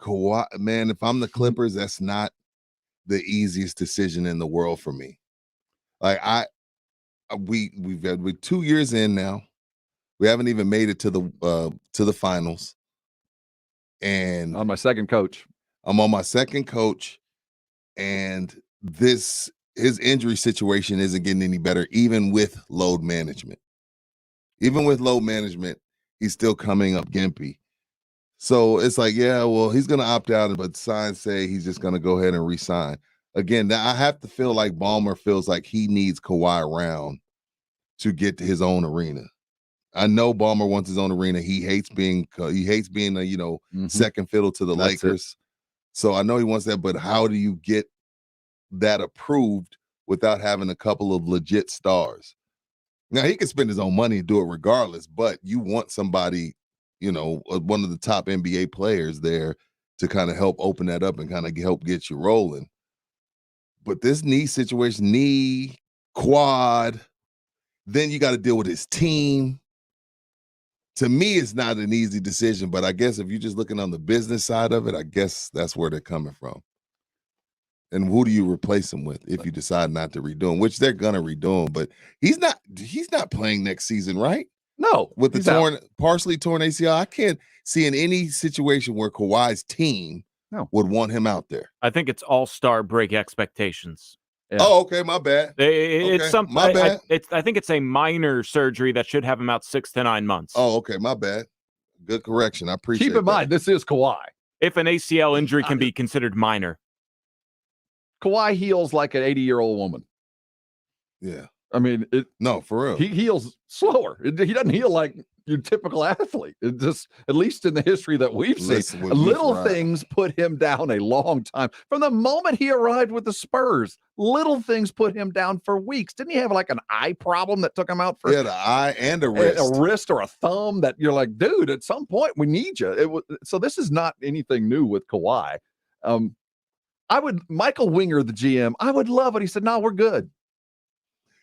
Kawhi, man, if I'm the Clippers, that's not the easiest decision in the world for me. Like we're 2 years in now. We haven't even made it to the finals. And on my second coach. I'm on my second coach, and his injury situation isn't getting any better, even with load management. Even with load management, he's still coming up gimpy. So it's like, yeah, well, he's going to opt out, but signs say he's just going to go ahead and re-sign. Again, I have to feel like Ballmer feels like he needs Kawhi around to get to his own arena. I know Ballmer wants his own arena. He hates being a, second fiddle to the Lakers. So I know he wants that, but how do you get that approved without having a couple of legit stars? Now, he can spend his own money and do it regardless, but you want somebody, one of the top NBA players there to kind of help open that up and kind of help get you rolling. But this knee situation, quad, then you got to deal with his team. To me, it's not an easy decision, but I guess if you're just looking on the business side of it, I guess that's where they're coming from. And who do you replace him with if you decide not to redo him, which they're gonna redo him, but he's not playing next season, right? No, with the partially torn ACL, I can't see in any situation where Kawhi's team would want him out there. I think it's all-star break expectations. Yeah. Oh, okay, my bad. It's something. My bad. I think it's a minor surgery that should have him out 6 to 9 months. Oh, okay, my bad. Good correction. I appreciate. Keep in mind, this is Kawhi. If an ACL injury can be considered minor, Kawhi heals like an 80-year-old woman. Yeah. I mean, no, for real. He heals slower. He doesn't heal like your typical athlete. It just, at least in the history that we've seen, little things put him down a long time. From the moment he arrived with the Spurs, little things put him down for weeks. Didn't he have like an eye problem that took him out for? Yeah, the eye and a wrist. A wrist or a thumb that you're like, dude, at some point we need you. So this is not anything new with Kawhi. Michael Winger, the GM, I would love it. He said, no, we're good.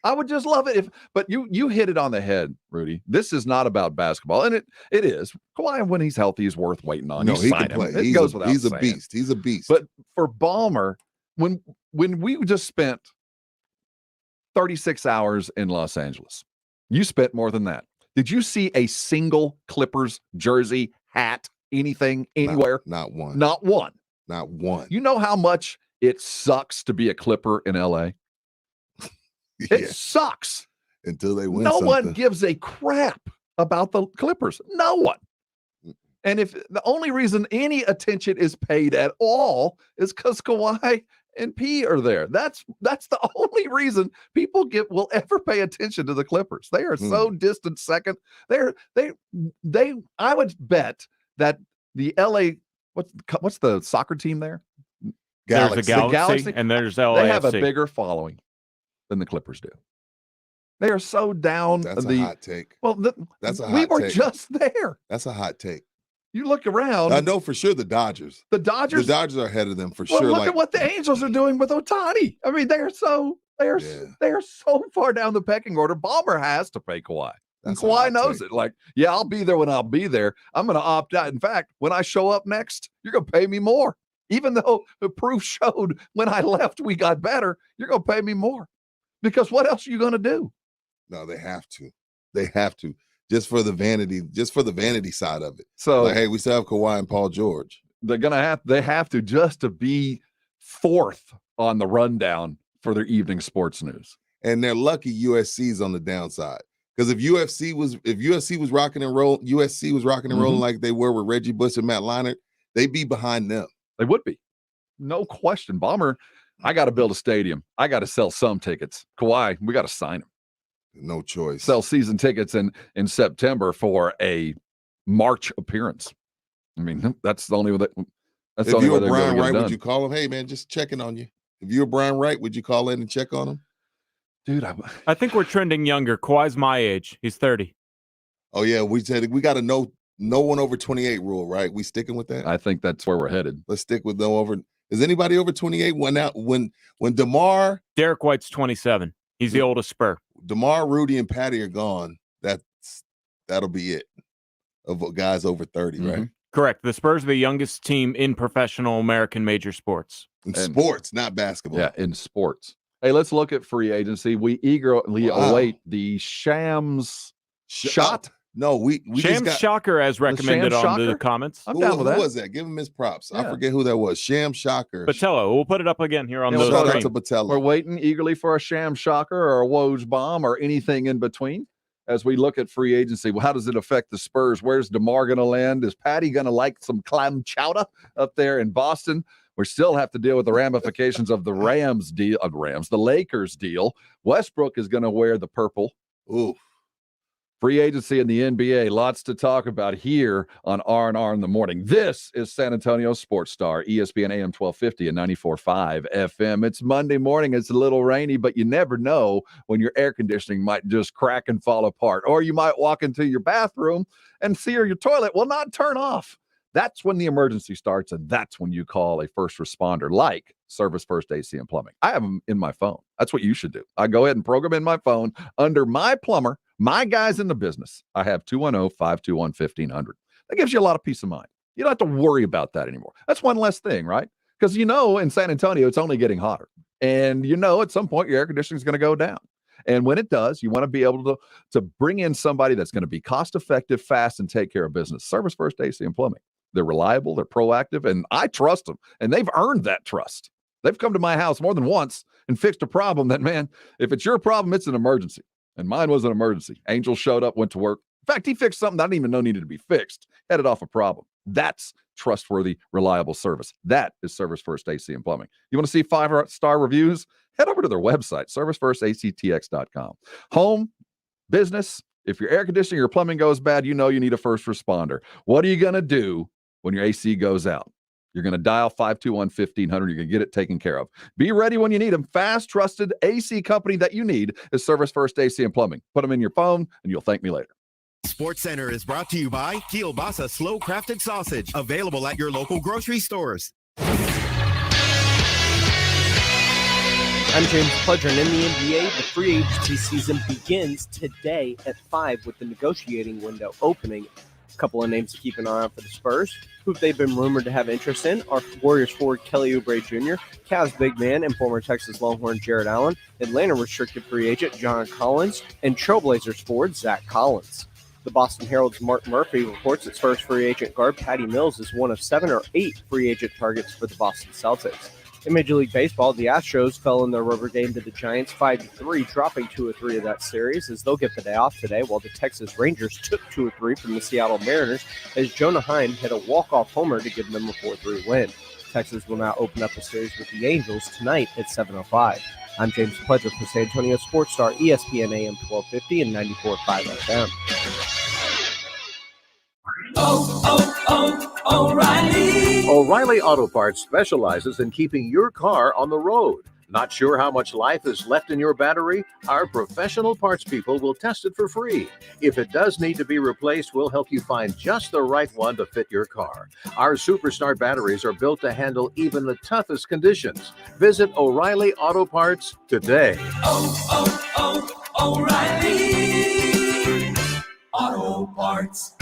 I would just love it but you hit it on the head, Rudy. This is not about basketball, and it is. Kawhi, when he's healthy, is worth waiting on. No, you he sign can play. Him. It goes without he's saying. A beast. He's a beast. But for Ballmer, when we just spent 36 hours in Los Angeles, you spent more than that. Did you see a single Clippers jersey, hat, anything, anywhere? Not one. Not one. Not one. You know how much it sucks to be a Clipper in LA? It sucks. Until they win No something. one gives a crap about the Clippers. No one. And if the only reason any attention is paid at all is because Kawhi and P are there. That's the only reason people will ever pay attention to the Clippers. They are so distant second. I would bet that the LA, what's the soccer team there? Galaxy. There's a Galaxy, and there's LAFC. They have a bigger following than the Clippers do. They are so down. That's a hot take. Well, that's a hot we were take. just there. That's a hot take. You look around. I know for sure the Dodgers. The Dodgers are ahead of them for well, sure. Look at what the Angels are doing with Ohtani. I mean, they are so far down the pecking order. Ballmer has to pay Kawhi. And Kawhi knows it. Like, yeah, I'll be there when I'll be there. I'm going to opt out. In fact, when I show up next, you're going to pay me more. Even though the proof showed when I left we got better, you're going to pay me more. Because what else are you going to do? No, they have to. They have to. Just for the vanity side of it. So, like, hey, we still have Kawhi and Paul George. They have to just to be fourth on the rundown for their evening sports news. And they're lucky USC's on the downside. Because if USC was rocking and rolling, USC was rocking and rolling like they were with Reggie Bush and Matt Leinart, they'd be behind them. They would be. No question. Ballmer, I got to build a stadium. I got to sell some tickets. Kawhi, we got to sign him. No choice. Sell season tickets in September for a March appearance. I mean, that's the only way. That's if the only you way were Brian Wright, done. would you call him? Hey, man, just checking on you. If you were Brian Wright, would you call in and check on him? Dude, I think we're trending younger. Kawhi's my age. He's 30. Oh yeah, we said we got a no one over 28 rule, right? We sticking with that? I think that's where we're headed. Let's stick with no over. Is anybody over 28? When DeMar, Derek White's 27. He's the oldest Spur. DeMar, Rudy, and Patty are gone. That'll be it of guys over 30, right? Correct. The Spurs are the youngest team in professional American major sports. In sports, not basketball. Yeah, in sports. Hey, let's look at free agency. We eagerly await the Shams shot. No, we Shams just got Shocker as recommended on the comments. I'm down with that. Who was that? Give him his props. I forget who that was. Sham Shocker. Patello. We'll put it up again here on the shout out screen. to Patello. We're waiting eagerly for a Sham Shocker or a Woj bomb or anything in between as we look at free agency. Well, how does it affect the Spurs? Where's DeMar going to land? Is Patty going to like some clam chowder up there in Boston? We still have to deal with the ramifications of the the Lakers deal. Westbrook is going to wear the purple. Ooh. Free agency in the NBA. Lots to talk about here on R&R in the Morning. This is San Antonio Sports Star, ESPN AM 1250 and 94.5 FM. It's Monday morning. It's a little rainy, but you never know when your air conditioning might just crack and fall apart. Or you might walk into your bathroom and see your toilet will not turn off. That's when the emergency starts, and that's when you call a first responder like Service First AC and Plumbing. I have them in my phone. That's what you should do. I go ahead and program in my phone under my plumber, my guys in the business. I have 210-521-1500. That gives you a lot of peace of mind. You don't have to worry about that anymore. That's one less thing, right? Because in San Antonio, it's only getting hotter. And at some point, your air conditioning is going to go down. And when it does, you want to be able to bring in somebody that's going to be cost-effective, fast, and take care of business. Service First AC and Plumbing. They're reliable, they're proactive, and I trust them. And they've earned that trust. They've come to my house more than once and fixed a problem that, man, if it's your problem, it's an emergency. And mine was an emergency. Angel showed up, went to work. In fact, he fixed something I didn't even know needed to be fixed. Headed off a problem. That's trustworthy, reliable service. That is Service First AC and Plumbing. You want to see 5-star reviews? Head over to their website, servicefirstactx.com. Home, business, if your air conditioning or plumbing goes bad, you need a first responder. What are you going to do when your AC goes out? You're going to dial 521-1500. You're going to get it taken care of. Be ready when you need them. Fast, trusted AC company that you need is Service First AC and Plumbing. Put them in your phone, and you'll thank me later. Sports Center is brought to you by Kielbasa Slow Crafted Sausage, available at your local grocery stores. I'm James Pledger, and in the NBA, the free agency season begins today at 5 with the negotiating window opening. A couple of names to keep an eye on for the Spurs, who they've been rumored to have interest in, are Warriors forward Kelly Oubre Jr., Cavs big man and former Texas Longhorn Jared Allen, Atlanta restricted free agent John Collins, and Trailblazers forward Zach Collins. The Boston Herald's Mark Murphy reports that Spurs free agent guard Patty Mills is one of 7 or 8 free agent targets for the Boston Celtics. In Major League Baseball, the Astros fell in their rubber game to the Giants 5-3, dropping 2 of 3 of that series as they'll get the day off today, while the Texas Rangers took 2 of 3 from the Seattle Mariners as Jonah Heim hit a walk-off homer to give them a 4-3 win. Texas will now open up a series with the Angels tonight at 7:05. I'm James Pledger for San Antonio Sports Star, ESPN AM 1250 and 94.5 FM. O'Reilly. O'Reilly Auto Parts specializes in keeping your car on the road. Not sure how much life is left in your battery? Our professional parts people will test it for free. If it does need to be replaced, we'll help you find just the right one to fit your car. Our Superstar batteries are built to handle even the toughest conditions. Visit O'Reilly Auto Parts today. O'Reilly Auto Parts.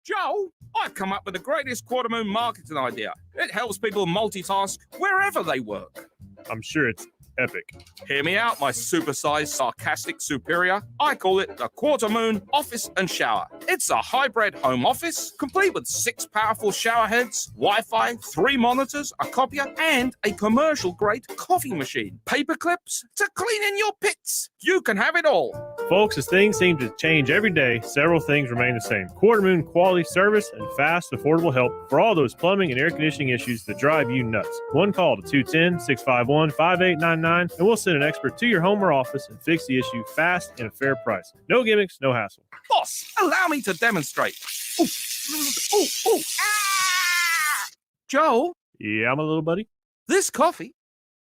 Joe, I've come up with the greatest quarter moon marketing idea. It helps people multitask wherever they work. I'm sure it's epic. Hear me out, my supersized, sarcastic superior. I call it the quarter moon office and shower. It's a hybrid home office, complete with 6 powerful shower heads, Wi-Fi, 3 monitors, a copier, and a commercial-grade coffee machine. Paper clips to clean in your pits. You can have it all. Folks, as things seem to change every day, several things remain the same. Quarter moon quality service and fast, affordable help for all those plumbing and air conditioning issues that drive you nuts. One call to 210-651-5899. And we'll send an expert to your home or office and fix the issue fast and a fair price. No gimmicks, no hassle. Boss, allow me to demonstrate. Ooh, ooh, ooh, ah! Joe? Yeah, I'm a little buddy. This coffee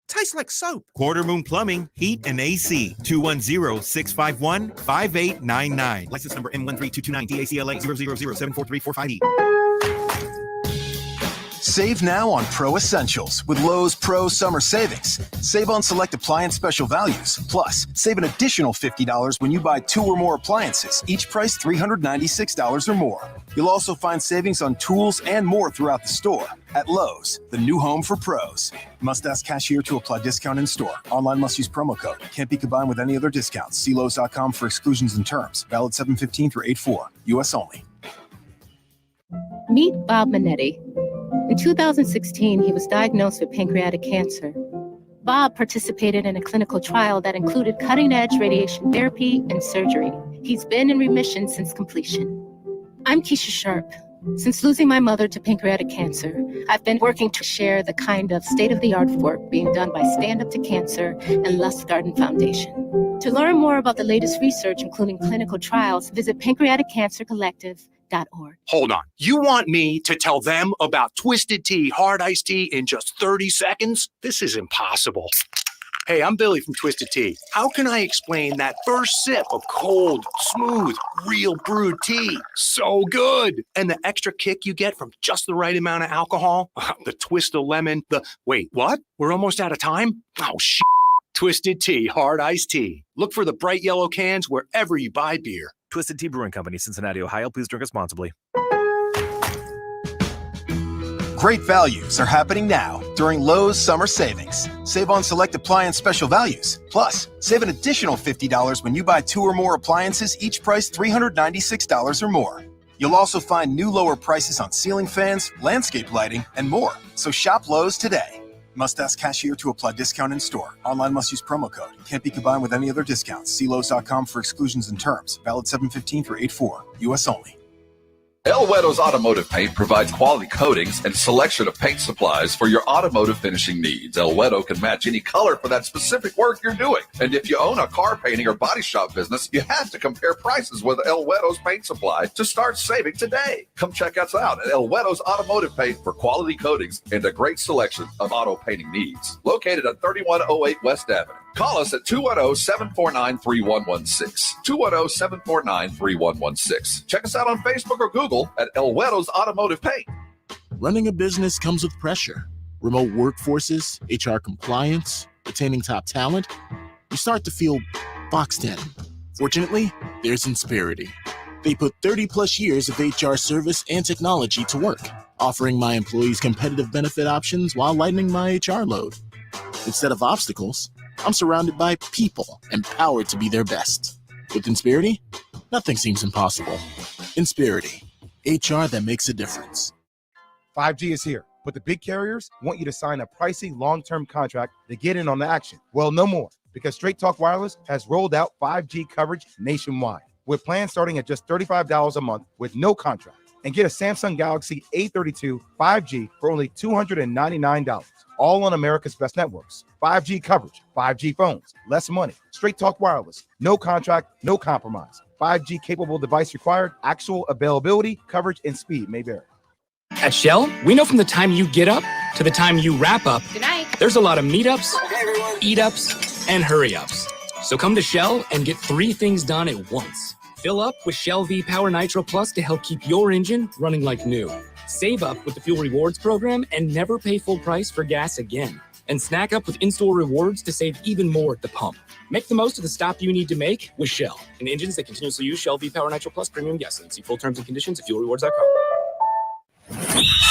tastes like soap. Quarter Moon Plumbing, Heat, and AC. 210-651-5899. License number M13229 DACLA 000743458. Save now on Pro Essentials with Lowe's Pro Summer Savings. Save on select appliance special values. Plus, save an additional $50 when you buy 2 or more appliances, each priced $396 or more. You'll also find savings on tools and more throughout the store. At Lowe's, the new home for pros. Must ask cashier to apply discount in store. Online must use promo code. Can't be combined with any other discounts. See Lowe's.com for exclusions and terms. Valid 7/15 through 8/4. U.S. only. Meet Bob Minetti. In 2016, he was diagnosed with pancreatic cancer. Bob participated in a clinical trial that included cutting-edge radiation therapy and surgery. He's been in remission since completion. I'm Keisha Sharp. Since losing my mother to pancreatic cancer, I've been working to share the kind of state-of-the-art work being done by Stand Up to Cancer and Lustgarten Foundation. To learn more about the latest research, including clinical trials, visit pancreaticcancercollective.org. Hold on. You want me to tell them about Twisted Tea Hard Iced Tea in just 30 seconds? This is impossible. Hey, I'm Billy from Twisted Tea. How can I explain that first sip of cold, smooth, real brewed tea? So good. And the extra kick you get from just the right amount of alcohol, the twist of lemon, wait, what? We're almost out of time? Oh, shit. Twisted Tea Hard Iced Tea. Look for the bright yellow cans wherever you buy beer. Twisted Tea Brewing Company, Cincinnati, Ohio. Please drink responsibly. Great values are happening now during Lowe's Summer Savings. Save on select appliance special values. Plus, save an additional $50 when you buy 2 or more appliances, each priced $396 or more. You'll also find new lower prices on ceiling fans, landscape lighting, and more. So shop Lowe's today. Must ask cashier to apply discount in store. Online must use promo code. Can't be combined with any other discounts. See Lowe's.com for exclusions and terms. Valid 7/15 through 8/4. U.S. only. El Wedo's Automotive Paint provides quality coatings and selection of paint supplies for your automotive finishing needs. El Wedo can match any color for that specific work you're doing. And if you own a car painting or body shop business, you have to compare prices with El Wedo's paint supply to start saving today. Come check us out at El Wedo's Automotive Paint for quality coatings and a great selection of auto painting needs. Located at 3108 West Avenue. Call us at 210-749-3116. 210-749-3116. Check us out on Facebook or Google at El Wedo's Automotive Paint. Running a business comes with pressure. Remote workforces, HR compliance, retaining top talent, you start to feel boxed in. Fortunately, there's Insperity. They put 30-plus years of HR service and technology to work, offering my employees competitive benefit options while lightening my HR load. Instead of obstacles, I'm surrounded by people empowered to be their best. With Insperity, nothing seems impossible. Insperity, HR that makes a difference. 5G is here, but the big carriers want you to sign a pricey long-term contract to get in on the action. Well, no more, because Straight Talk Wireless has rolled out 5G coverage nationwide, with plans starting at just $35 a month with no contract. And get a Samsung Galaxy A32 5G for only $299, all on America's best networks. 5G coverage, 5G phones, less money. Straight Talk Wireless, no contract, no compromise. 5G capable device required, actual availability, coverage, and speed may vary. At Shell, we know from the time you get up to the time you wrap up, good night, there's a lot of meetups, eat-ups, and hurry-ups. So come to Shell and get 3 things done at once. Fill up with Shell V Power Nitro Plus to help keep your engine running like new. Save up with the Fuel Rewards program and never pay full price for gas again. And snack up with in-store rewards to save even more at the pump. Make the most of the stop you need to make with Shell and engines that continuously use Shell V Power Nitro Plus premium gasoline. See full terms and conditions at fuelrewards.com.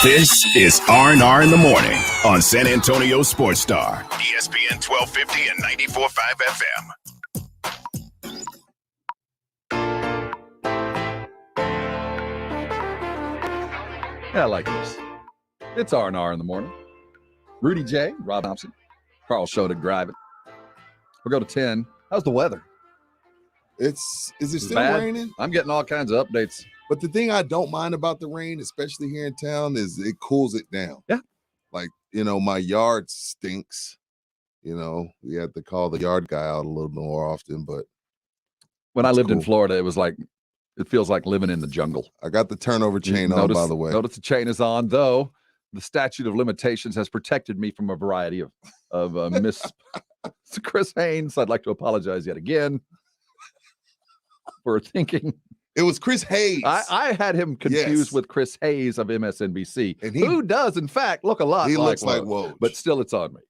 This is R&R in the Morning on San Antonio Sports Star, ESPN 1250 and 94.5 FM. Yeah, I like this. It's R&R in the Morning. Rudy J, Rob Thompson, Carl Schoda driving. We'll go to 10. How's the weather? Is it still bad. raining? I'm getting all kinds of updates. But the thing I don't mind about the rain, especially here in town, is it cools it down. Yeah. Like, my yard stinks. We have to call the yard guy out a little more often, but when I lived in Florida, it feels like living in the jungle. I got the turnover chain on, by the way. Notice the chain is on, though the statute of limitations has protected me from a variety of miss. Chris Haynes, I'd like to apologize yet again for thinking. It was Chris Hayes. I had him confused with Chris Hayes of MSNBC, and who does, in fact, look a lot. He like looks like Woj. But still, it's on me.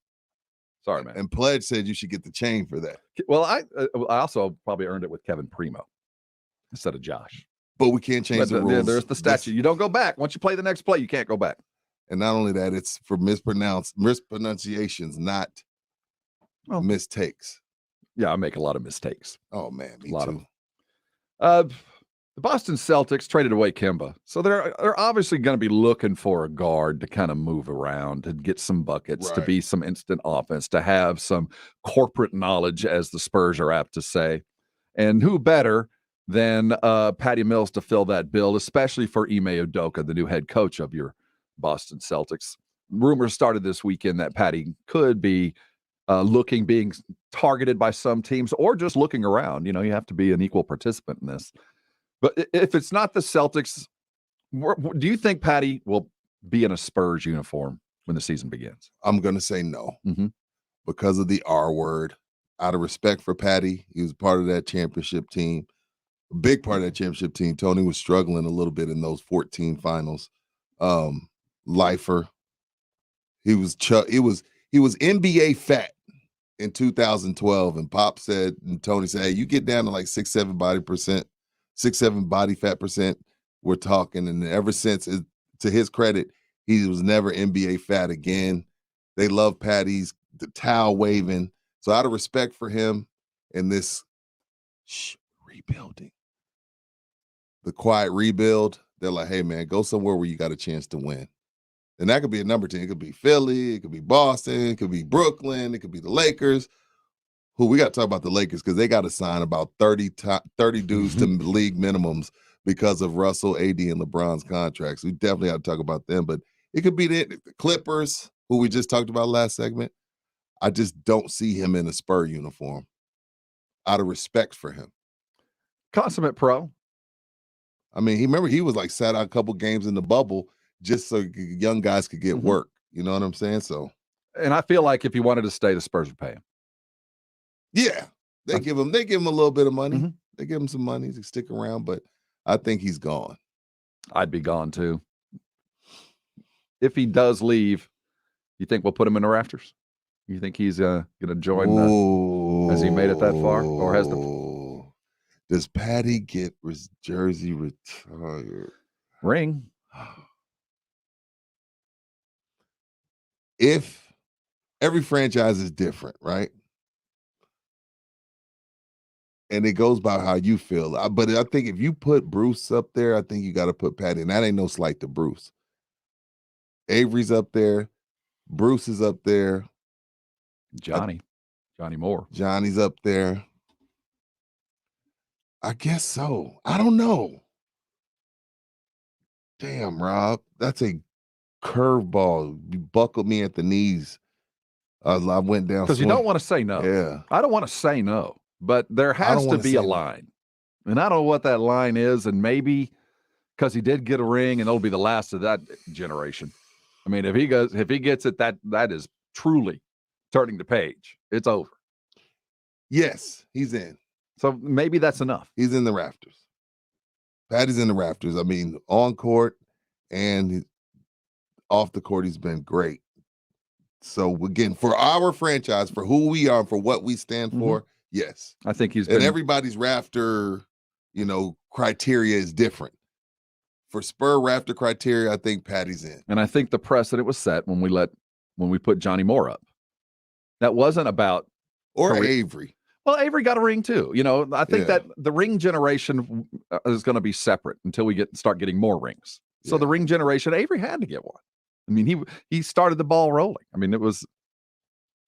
Sorry, man. And Pledge said you should get the chain for that. Well, I also probably earned it with Kevin Primo instead of Josh. But we can't change the rules. There's the statute. You don't go back. Once you play the next play, you can't go back. And not only that, it's for mispronunciations, not mistakes. Yeah, I make a lot of mistakes. Oh, man, me a lot too. Of them. The Boston Celtics traded away Kemba. So they're obviously going to be looking for a guard to kind of move around and get some buckets, to be some instant offense, to have some corporate knowledge, as the Spurs are apt to say. And who better than Patty Mills to fill that bill, especially for Ime Udoka, the new head coach of your Boston Celtics. Rumors started this weekend that Patty could be being targeted by some teams, or just looking around. You have to be an equal participant in this. But if it's not the Celtics, do you think Patty will be in a Spurs uniform when the season begins? I'm going to say no, because of the R word. Out of respect for Patty, he was part of that championship team, a big part of that championship team. Tony was struggling a little bit in those 14 finals. Lifer, he was NBA fat in 2012, and Pop said, and Tony said, "Hey, you get down to like 6-7 body fat percent, we're talking." And ever since, to his credit, he was never NBA fat again. They love Patty's the towel waving. So out of respect for him and this rebuilding, the quiet rebuild, they're like, "Hey man, go somewhere where you got a chance to win." And that could be a number 10. It could be Philly, it could be Boston, it could be Brooklyn, it could be the Lakers. Who we got to talk about the Lakers, because they got to sign about 30 dudes to league minimums because of Russell, AD, and LeBron's contracts. We definitely have to talk about them. But it could be the Clippers, who we just talked about last segment. I just don't see him in a Spur uniform out of respect for him. Consummate pro. I mean, he was like sat out a couple games in the bubble just so young guys could get work. You know what I'm saying? So, and I feel like if he wanted to stay, the Spurs would pay him. Yeah, they give him a little bit of money. They give him some money to stick around, but I think he's gone. I'd be gone too. If he does leave, you think we'll put him in the rafters? You think he's going to join? Has he made it that far, or has the? Does Patty get his jersey retired? Ring. If every franchise is different, right? And it goes by how you feel. But I think if you put Bruce up there, I think you got to put Patty. And that ain't no slight to Bruce. Avery's up there. Bruce is up there. Johnny Moore. Johnny's up there. I guess so. I don't know. Damn, Rob. That's a curveball. You buckled me at the knees. I went down. Because you don't want to say no. Yeah. I don't want to say no. But there has to be a line. And I don't know what that line is. And maybe because he did get a ring and it'll be the last of that generation. I mean, if he gets it, that is truly turning the page. It's over. Yes, he's in. So maybe that's enough. He's in the rafters. Patty's in the rafters. I mean, on court and off the court, he's been great. So again, for our franchise, for who we are, for what we stand for, yes. I think he's and everybody's rafter, criteria is different. For Spur rafter criteria, I think Patty's in. And I think the precedent was set when we put Johnny Moore up. That wasn't about Avery. Well, Avery got a ring too. I think that the ring generation is going to be separate until we start getting more rings. So the ring generation, Avery had to get one. I mean, he started the ball rolling. I mean, it was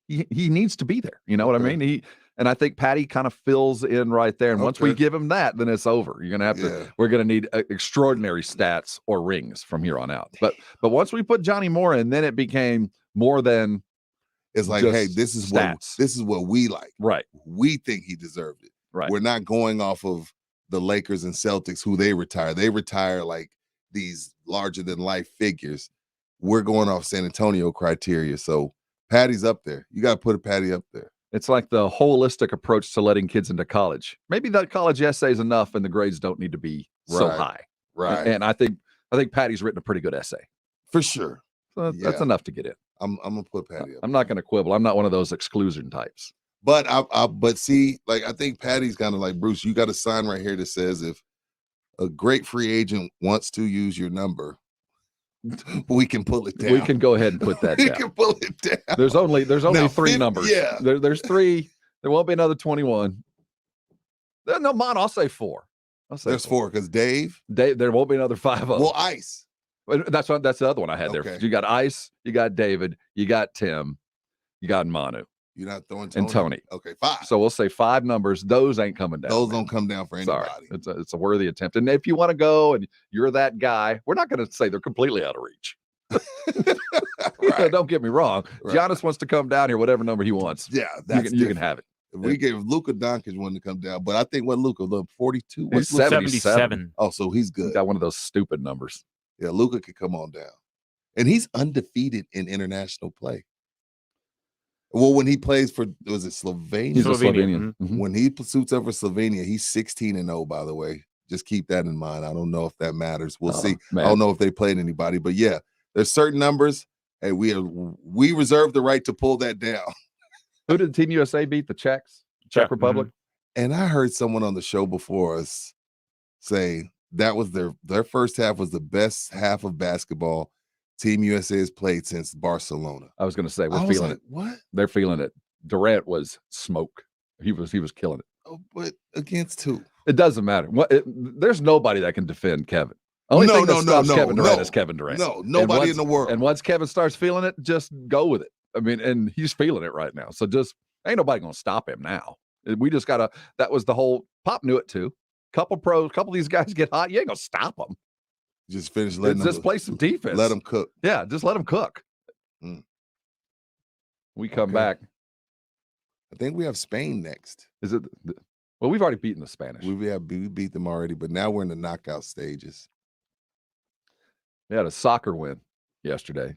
he needs to be there. You know what I mean? And I think Patty kind of fills in right there. And once we give him that, then it's over. You're going to have to. We're going to need extraordinary stats or rings from here on out. But once we put Johnny Moore in, then it became more than. It's like, hey, this is what we like. Right. We think he deserved it. Right. We're not going off of the Lakers and Celtics who they retire. They retire like these larger than life figures. We're going off San Antonio criteria. So Patty's up there. You got to put a Patty up there. It's like the holistic approach to letting kids into college. Maybe that college essay is enough and the grades don't need to be so high. Right. And I think Patty's written a pretty good essay. For sure. So that's enough to get in. I'm gonna put Patty up. I'm not gonna quibble. I'm not one of those exclusion types. But see, like I think Patty's kind of like Bruce. You got a sign right here that says if a great free agent wants to use your number, we can pull it down. We can go ahead and put that down. We can pull it down. There's only Now, 3 numbers. Yeah. There's 3. There won't be another 21. No, I'll say 4. There's 4 because Dave. There won't be another 5. Well, Ice. That's the other one I had there. You got Ice, you got David, you got Tim, you got Manu. You're not throwing Tony? And Tony. Okay, 5. So we'll say 5 numbers. Those ain't coming down. Those don't come down for anybody. Sorry. It's a worthy attempt. And if you want to go and you're that guy, we're not going to say they're completely out of reach. Don't get me wrong. Right. Giannis wants to come down here, whatever number he wants. Yeah, you can have it. If we gave Luka Doncic one to come down, but I think Luka, 42? He's 77. Oh, so he's good. He's got one of those stupid numbers. Yeah, Luka could come on down. And he's undefeated in international play. Well, when he plays for, was it Slovenia? He's a Slovenian. Mm-hmm. When he suits up for Slovenia, he's 16-0, by the way. Just keep that in mind. I don't know if that matters. We'll see. Man. I don't know if they played anybody, but yeah, there's certain numbers. Hey, we reserve the right to pull that down. Who did Team USA beat? The Czech Republic? Mm-hmm. And I heard someone on the show before us say that was their first half was the best half of basketball Team USA has played since Barcelona. I was going to say, we're feeling it. What? They're feeling it. Durant was smoke. He was killing it. Oh, but against who? It doesn't matter. There's nobody that can defend Kevin. Only thing that stops Kevin Durant is Kevin Durant. No, nobody in the world. And once Kevin starts feeling it, just go with it. I mean, and he's feeling it right now. So just ain't nobody going to stop him now. We just got to, that was the whole, Pop knew it too. Couple of these guys get hot. You ain't going to stop them. Just finish letting them. Just play some defense. Let them cook. Yeah, just let them cook. We come back. I think we have Spain next. Is it? Well, we've already beaten the Spanish. We beat them already, but now we're in the knockout stages. They had a soccer win yesterday.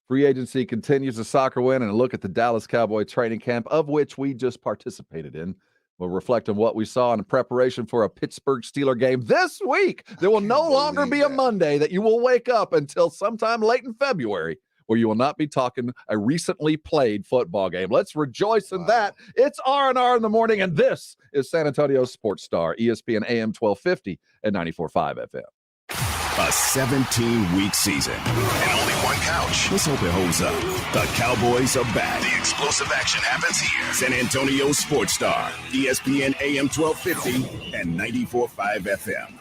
Free agency continues a soccer win, and a look at the Dallas Cowboy training camp, of which we just participated in. We'll reflect on what we saw in preparation for a Pittsburgh Steelers game this week. There will no longer be a Monday that you will wake up until sometime late in February where you will not be talking a recently played football game. Let's rejoice in that. It's R&R in the morning, and this is San Antonio Sports Star, ESPN AM 1250 and 94.5 FM. A 17-week season and only one couch. Let's hope it holds up. The Cowboys are back. The explosive action happens here. San Antonio Sports Star, ESPN AM 1250 and 94.5 FM.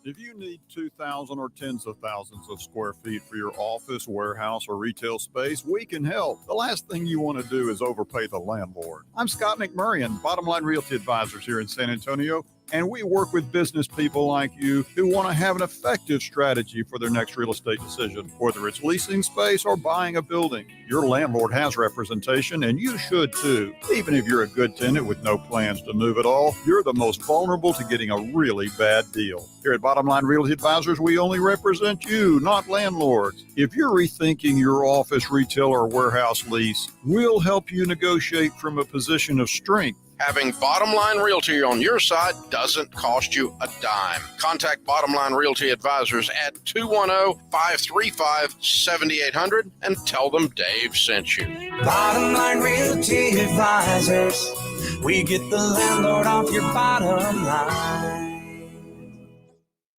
If you need 2,000 or tens of thousands of square feet for your office, warehouse, or retail space, we can help. The last thing you want to do is overpay the landlord. I'm Scott McMurray, Bottom Line Realty Advisors here in San Antonio, and we work with business people like you who want to have an effective strategy for their next real estate decision, whether it's leasing space or buying a building. Your landlord has representation, and you should too. Even if you're a good tenant with no plans to move at all, you're the most vulnerable to getting a really bad deal. Here at Bottom Line Realty Advisors, we only represent you, not landlords. If you're rethinking your office, retail, or warehouse lease, we'll help you negotiate from a position of strength. Having Bottom Line Realty on your side doesn't cost you a dime. Contact Bottom Line Realty Advisors at 210-535-7800 and tell them Dave sent you. Bottom Line Realty Advisors. We get the landlord off your bottom line.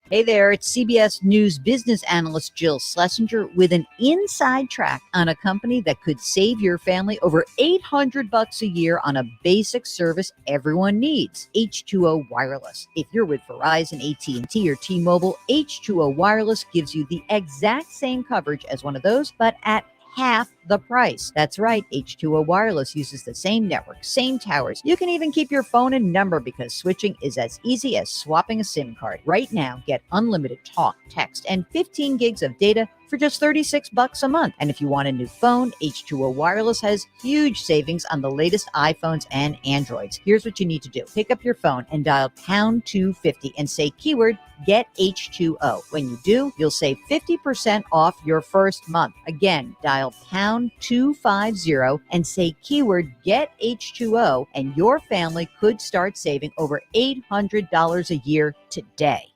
Hey there, it's CBS News business analyst Jill Schlesinger with an inside track on a company that could save your family over $800 a year on a basic service everyone needs, H2O Wireless. If you're with Verizon, AT&T, or T-Mobile, H2O Wireless gives you the exact same coverage as one of those, but at half the price. That's right, H2O Wireless uses the same network, same towers. You can even keep your phone and number because switching is as easy as swapping a SIM card. Right now, get unlimited talk, text, and 15 gigs of data for just $36 a month. And if you want a new phone, H2O Wireless has huge savings on the latest iPhones and Androids. Here's what you need to do. Pick up your phone and dial pound 250 and say keyword Get H2O. When you do, you'll save 50% off your first month. Again, dial pound 250 and say keyword Get H2O, and your family could start saving over $800 a year today.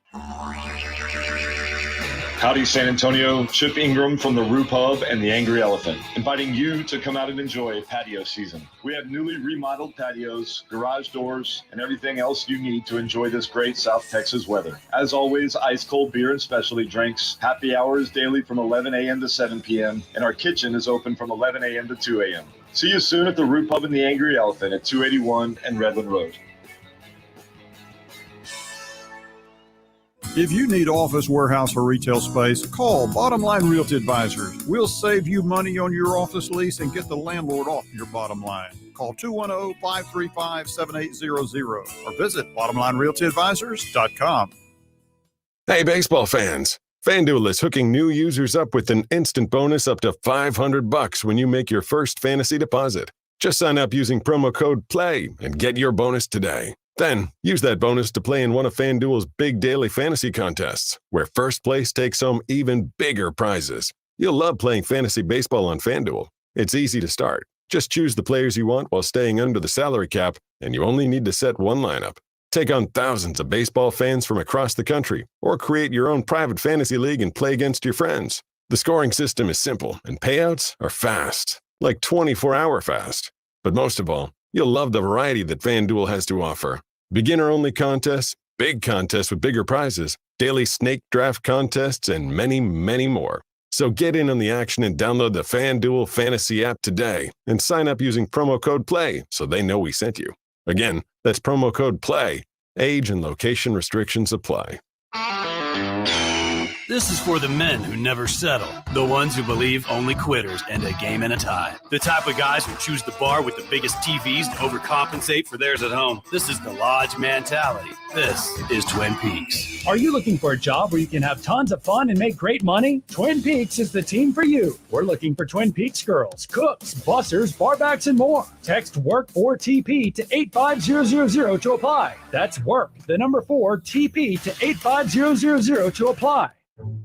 Howdy, San Antonio. Chip Ingram from the Roo Pub and the Angry Elephant, inviting you to come out and enjoy patio season. We have newly remodeled patios, garage doors, and everything else you need to enjoy this great South Texas weather. As always, ice cold beer and specialty drinks, happy hours daily from 11 a.m. to 7 p.m., and our kitchen is open from 11 a.m. to 2 a.m. See you soon at the Roo Pub and the Angry Elephant at 281 and Redland Road. If you need office, warehouse, or retail space, call Bottom Line Realty Advisors. We'll save you money on your office lease and get the landlord off your bottom line. Call 210-535-7800 or visit bottomlinerealtyadvisors.com. Hey, baseball fans. FanDuel is hooking new users up with an instant bonus up to $500 when you make your first fantasy deposit. Just sign up using promo code PLAY and get your bonus today. Then, use that bonus to play in one of FanDuel's big daily fantasy contests, where first place takes home even bigger prizes. You'll love playing fantasy baseball on FanDuel. It's easy to start. Just choose the players you want while staying under the salary cap, and you only need to set one lineup. Take on thousands of baseball fans from across the country, or create your own private fantasy league and play against your friends. The scoring system is simple, and payouts are fast, like 24-hour fast. But most of all, you'll love the variety that FanDuel has to offer. Beginner-only contests, big contests with bigger prizes, daily snake draft contests, and many, many more. So get in on the action and download the FanDuel Fantasy app today and sign up using promo code PLAY so they know we sent you. Again, that's promo code PLAY. Age and location restrictions apply. This is for the men who never settle, the ones who believe only quitters end a game in a tie, the type of guys who choose the bar with the biggest TVs to overcompensate for theirs at home. This is the Lodge mentality. This is Twin Peaks. Are you looking for a job where you can have tons of fun and make great money? Twin Peaks is the team for you. We're looking for Twin Peaks girls, cooks, bussers, barbacks, and more. Text WORK 4TP to 85000 to apply. That's WORK, the number 4 TP to 85000 to apply.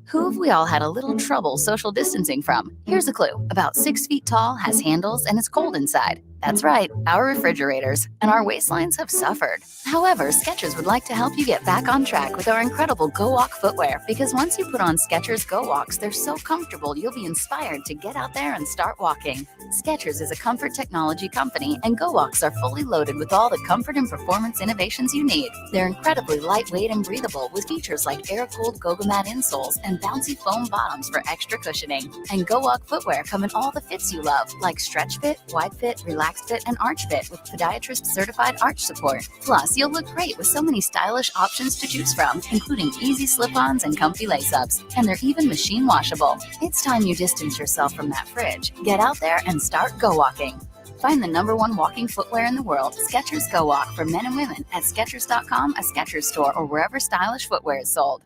Who have we all had a little trouble social distancing from? Here's a clue. About 6 feet tall, has handles, and is cold inside. That's right, our refrigerators and our waistlines have suffered. However, Skechers would like to help you get back on track with our incredible Go Walk footwear, because once you put on Skechers Go Walks, they're so comfortable you'll be inspired to get out there and start walking. Skechers is a comfort technology company, and Go Walks are fully loaded with all the comfort and performance innovations you need. They're incredibly lightweight and breathable, with features like air-cooled Gogomat insoles and bouncy foam bottoms for extra cushioning. And Go Walk footwear come in all the fits you love, like stretch fit, wide fit, relaxed fit, and arch fit with podiatrist-certified arch support. Plus, you'll look great with so many stylish options to choose from, including easy slip-ons and comfy lace-ups. And they're even machine washable. It's time you distance yourself from that fridge. Get out there and start Go Walking. Find the #1 walking footwear in the world, Skechers Go Walk, for men and women at Skechers.com, a Skechers store, or wherever stylish footwear is sold.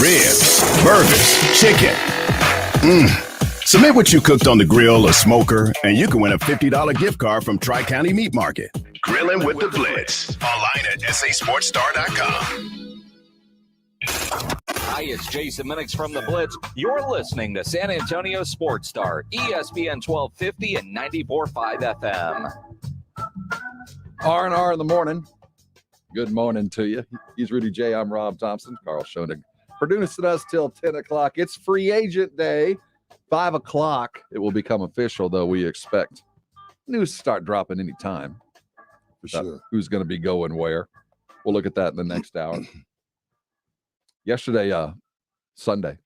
Ribs, burgers, chicken. Submit what you cooked on the grill or smoker, and you can win a $50 gift card from Tri-County Meat Market. Grilling with the Blitz. Online at sasportstar.com. Hi, it's Jason Minix from the Blitz. You're listening to San Antonio Sports Star, ESPN 1250 and 94.5 FM. R&R in the morning. Good morning to you. He's Rudy J. I'm Rob Thompson. Carl Schoenig producing us till 10 o'clock. It's free agent day. 5 o'clock. It will become official, though we expect news to start dropping any time. For sure. Who's going to be going where. We'll look at that in the next hour. Yesterday, Sunday.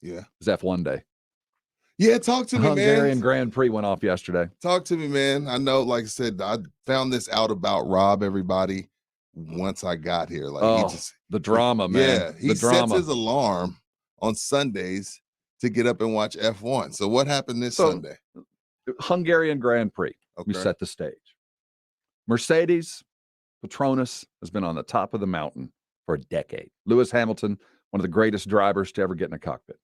Yeah. Is F1 day. Yeah, talk to me, man. Hungarian Grand Prix went off yesterday. Talk to me, man. I know, like I said, I found this out about Rob, everybody, once I got here. Like the drama, man. Yeah, he sets his alarm on Sundays to get up and watch F1. So what happened this Sunday? Hungarian Grand Prix. We set the stage. Mercedes, Petronas has been on the top of the mountain for a decade. Lewis Hamilton, one of the greatest drivers to ever get in a cockpit.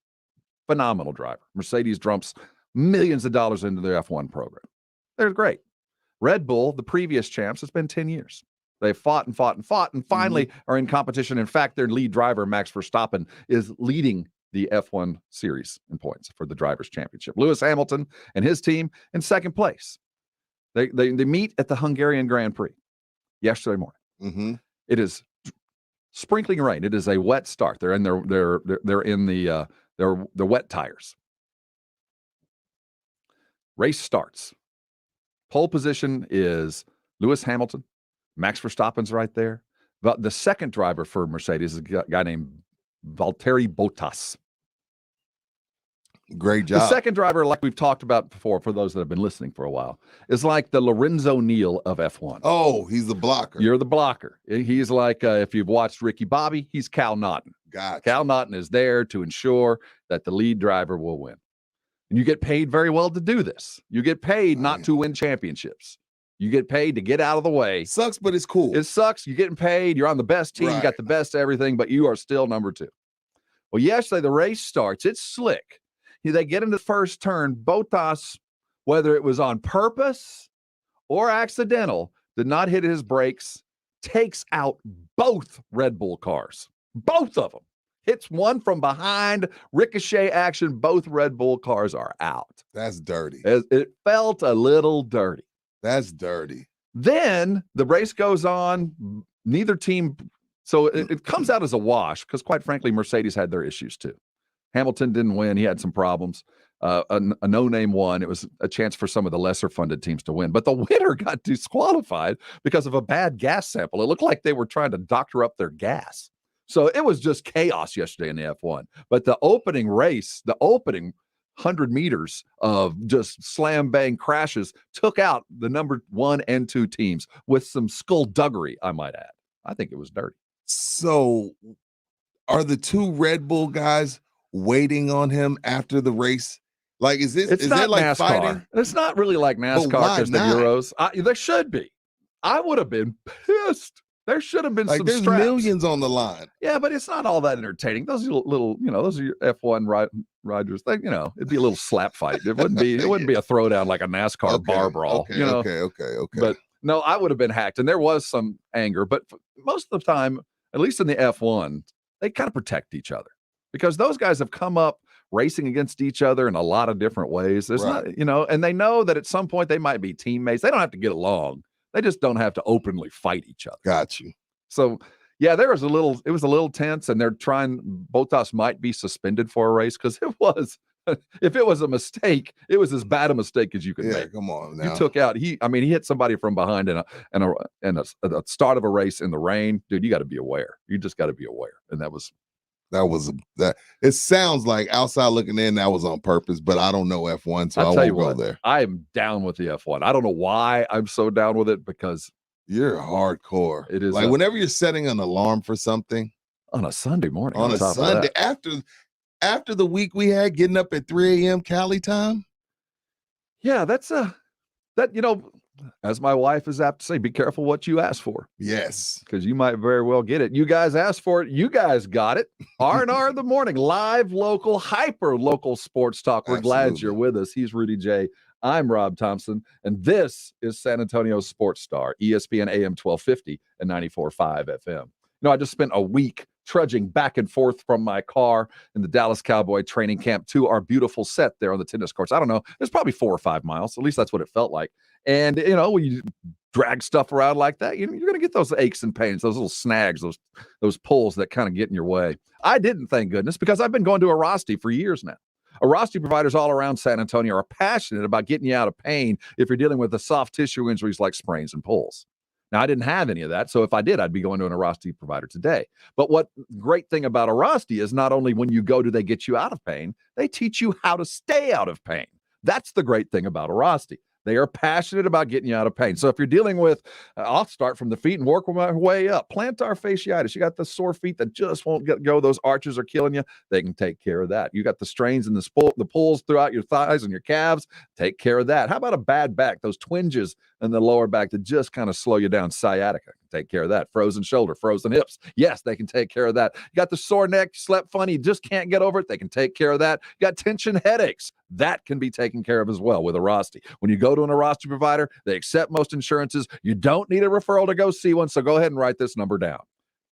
Phenomenal driver. Mercedes dumps millions of dollars into their F1 program. They're great. Red Bull, the previous champs, it's been 10 years. They fought and fought and fought and finally are in competition. In fact, their lead driver, Max Verstappen, is leading the F1 series in points for the Drivers' Championship. Lewis Hamilton and his team in second place. They meet at the Hungarian Grand Prix yesterday morning. It is sprinkling rain. It is a wet start. They're in their wet tires. Race starts. Pole position is Lewis Hamilton. Max Verstappen's right there. But the second driver for Mercedes is a guy named Valtteri Bottas. Great job. The second driver, like we've talked about before, for those that have been listening for a while, is like the Lorenzo Neal of F1. Oh, he's the blocker. You're the blocker. He's like, if you've watched Ricky Bobby, he's Cal Naughton. Gotcha. Cal Naughton is there to ensure that the lead driver will win. And you get paid very well to do this. You get paid not to win championships. You get paid to get out of the way. Sucks, but it's cool. It sucks. You're getting paid. You're on the best team. You got the best everything, but you are still number 2. Well, yesterday the race starts. It's slick. They get into the first turn. Bottas, whether it was on purpose or accidental, did not hit his brakes, takes out both Red Bull cars. Both of them. Hits one from behind, ricochet action. Both Red Bull cars are out. That's dirty. It felt a little dirty. That's dirty. Then the race goes on. Neither team. So it comes out as a wash because, quite frankly, Mercedes had their issues too. Hamilton didn't win. He had some problems. A no-name won. It was a chance for some of the lesser-funded teams to win. But the winner got disqualified because of a bad gas sample. It looked like they were trying to doctor up their gas. So it was just chaos yesterday in the F1. But the opening race, the opening 100 meters of just slam-bang crashes took out the number 1 and 2 teams with some skullduggery, I might add. I think it was dirty. So are the 2 Red Bull guys waiting on him after the race? Like, is not like NASCAR. Fighting? It's not really like NASCAR because the Euros. There should be. I would have been pissed. There should have been some there's straps. Millions on the line. Yeah, but it's not all that entertaining. Those are little, those are your F1 riders. It'd be a little slap fight. It wouldn't be a throwdown like a NASCAR bar brawl. Okay. But no, I would have been hacked, and there was some anger. But most of the time, at least in the F1, they kind of protect each other because those guys have come up racing against each other in a lot of different ways. There's not, and they know that at some point they might be teammates. They don't have to get along. They just don't have to openly fight each other. Got you. So, yeah, it was a little tense, and both us might be suspended for a race because if it was a mistake, it was as bad a mistake as you could make. Come on now. You took out, he hit somebody from behind in a start of a race in the rain. Dude, you got to be aware. You just got to be aware. And that it sounds like outside looking in, that was on purpose, but I don't know F1, so I won't go there. I am down with the F1. I don't know why I'm so down with it, because you're hardcore. It is like whenever you're setting an alarm for something on a Sunday morning, on a Sunday after the week we had, getting up at 3 a.m. Cali time. Yeah, as my wife is apt to say, be careful what you ask for. Yes. Because you might very well get it. You guys asked for it. You guys got it. R&R in the Morning, live, local, hyper local sports talk. We're glad you're with us. He's Rudy J. I'm Rob Thompson. And this is San Antonio Sports Star, ESPN AM 1250 and 94.5 FM. I just spent a week trudging back and forth from my car in the Dallas Cowboy training camp to our beautiful set there on the tennis courts. I don't know. It's probably 4 or 5 miles. At least that's what it felt like. And, when you drag stuff around like that, you're going to get those aches and pains, those little snags, those pulls that kind of get in your way. I didn't, thank goodness, because I've been going to Arasti for years now. Arasti providers all around San Antonio are passionate about getting you out of pain if you're dealing with the soft tissue injuries like sprains and pulls. Now, I didn't have any of that, so if I did, I'd be going to an Arasti provider today. But what great thing about Arasti is not only when you go do they get you out of pain, they teach you how to stay out of pain. That's the great thing about Arasti. They are passionate about getting you out of pain. So if you're dealing with, I'll start from the feet and work my way up. Plantar fasciitis. You got the sore feet that just won't go. Those arches are killing you. They can take care of that. You got the strains and the pulls throughout your thighs and your calves. Take care of that. How about a bad back? Those twinges in the lower back that just kind of slow you down. Sciatica. Take care of that. Frozen shoulder, frozen hips. Yes, they can take care of that. You got the sore neck, slept funny, you just can't get over it. They can take care of that. You got tension headaches. That can be taken care of as well with Arasti. When you go to an Arasti provider, they accept most insurances. You don't need a referral to go see one, so go ahead and write this number down.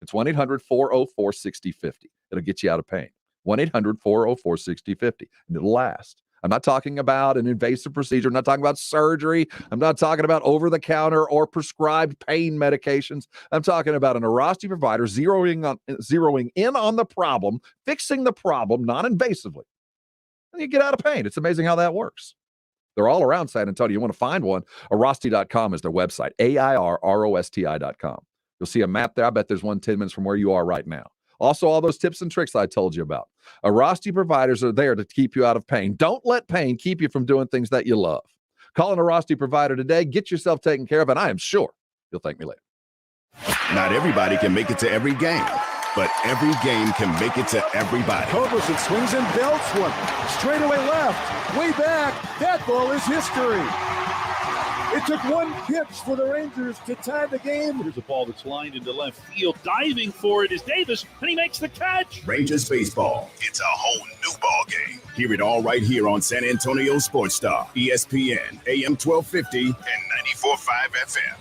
It's 1-800-404-6050. It'll get you out of pain. 1-800-404-6050, and it'll last. I'm not talking about an invasive procedure. I'm not talking about surgery. I'm not talking about over-the-counter or prescribed pain medications. I'm talking about an Arasti provider zeroing in on the problem, fixing the problem non-invasively. And you get out of pain. It's amazing how that works. They're all around San Antonio. You want to find one, Arasti.com is their website, AIRROSTI.com. You'll see a map there. I bet there's one 10 minutes from where you are right now. Also, all those tips and tricks I told you about. Arasti providers are there to keep you out of pain. Don't let pain keep you from doing things that you love. Call an Arasti provider today. Get yourself taken care of, and I am sure you'll thank me later. Not everybody can make it to every game, but every game can make it to everybody. Culberson swings and belts one. Straight away left. Way back. That ball is history. It took one pitch for the Rangers to tie the game. Here's a ball that's lined into left field. Diving for it is Davis, and he makes the catch. Rangers baseball. It's a whole new ball game. Hear it all right here on San Antonio Sports Star, ESPN, AM 1250 and 94.5 FM.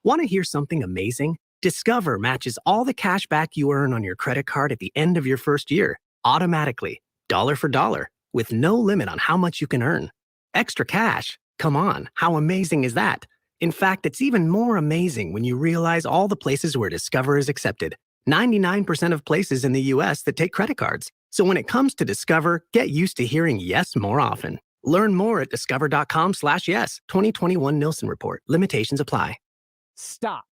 Want to hear something amazing? Discover matches all the cash back you earn on your credit card at the end of your first year, automatically, dollar for dollar, with no limit on how much you can earn. Extra cash? Come on, how amazing is that? In fact, it's even more amazing when you realize all the places where Discover is accepted. 99% of places in the U.S. that take credit cards. So when it comes to Discover, get used to hearing yes more often. Learn more at discover.com/yes. 2021 Nielsen Report. Limitations apply. Stop.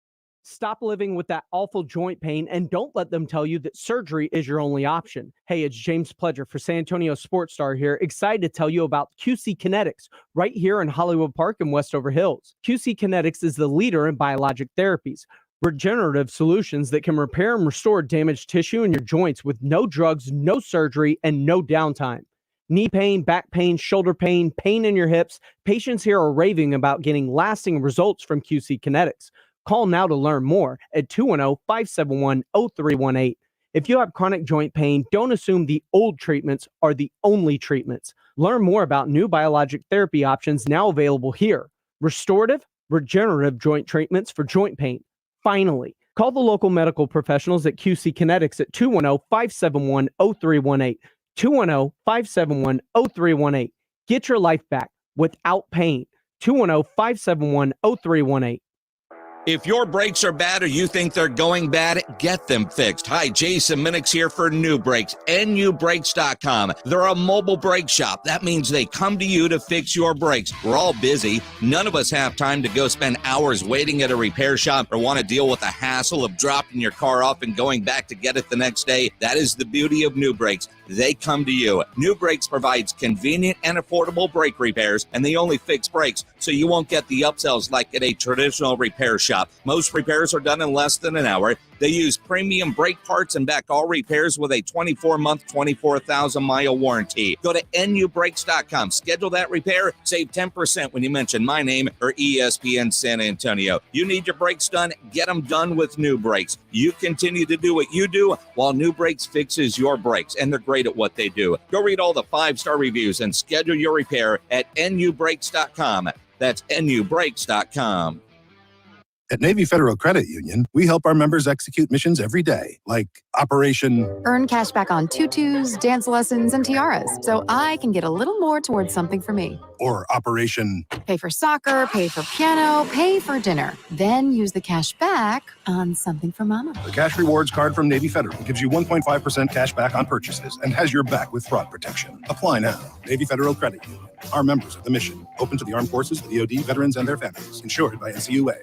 Stop living with that awful joint pain and don't let them tell you that surgery is your only option. Hey, it's James Pledger for San Antonio Sports Star here, excited to tell you about QC Kinetics right here in Hollywood Park and Westover Hills. QC Kinetics is the leader in biologic therapies, regenerative solutions that can repair and restore damaged tissue in your joints with no drugs, no surgery, and no downtime. Knee pain, back pain, shoulder pain, pain in your hips. Patients here are raving about getting lasting results from QC Kinetics. Call now to learn more at 210-571-0318. If you have chronic joint pain, don't assume the old treatments are the only treatments. Learn more about new biologic therapy options now available here. Restorative, regenerative joint treatments for joint pain. Finally, call the local medical professionals at QC Kinetics at 210-571-0318. 210-571-0318. Get your life back without pain. 210-571-0318. If your brakes are bad or you think they're going bad, get them fixed. Hi, Jason Minix here for New Brakes, nubrakes.com. They're a mobile brake shop. That means they come to you to fix your brakes. We're all busy. None of us have time to go spend hours waiting at a repair shop or want to deal with the hassle of dropping your car off and going back to get it the next day. That is the beauty of New Brakes. They come to you. New Brakes provides convenient and affordable brake repairs, and they only fix brakes, so you won't get the upsells like at a traditional repair shop. Most repairs are done in less than an hour. They use premium brake parts and back all repairs with a 24-month, 24,000-mile warranty. Go to nubrakes.com. Schedule that repair. Save 10% when you mention my name or ESPN San Antonio. You need your brakes done? Get them done with New Brakes. You continue to do what you do while New Brakes fixes your brakes, and they're great at what they do. Go read all the 5-star reviews and schedule your repair at nubrakes.com. That's nubrakes.com. At Navy Federal Credit Union, we help our members execute missions every day, like Operation Earn cash back on tutus, dance lessons, and tiaras, so I can get a little more towards something for me. or Operation Pay for soccer, pay for piano, pay for dinner. Then use the cash back on something for mama. The Cash Rewards card from Navy Federal gives you 1.5% cash back on purchases and has your back with fraud protection. Apply now. Navy Federal Credit Union. Our members of the mission. Open to the armed forces, the DoD, veterans, and their families. Insured by NCUA.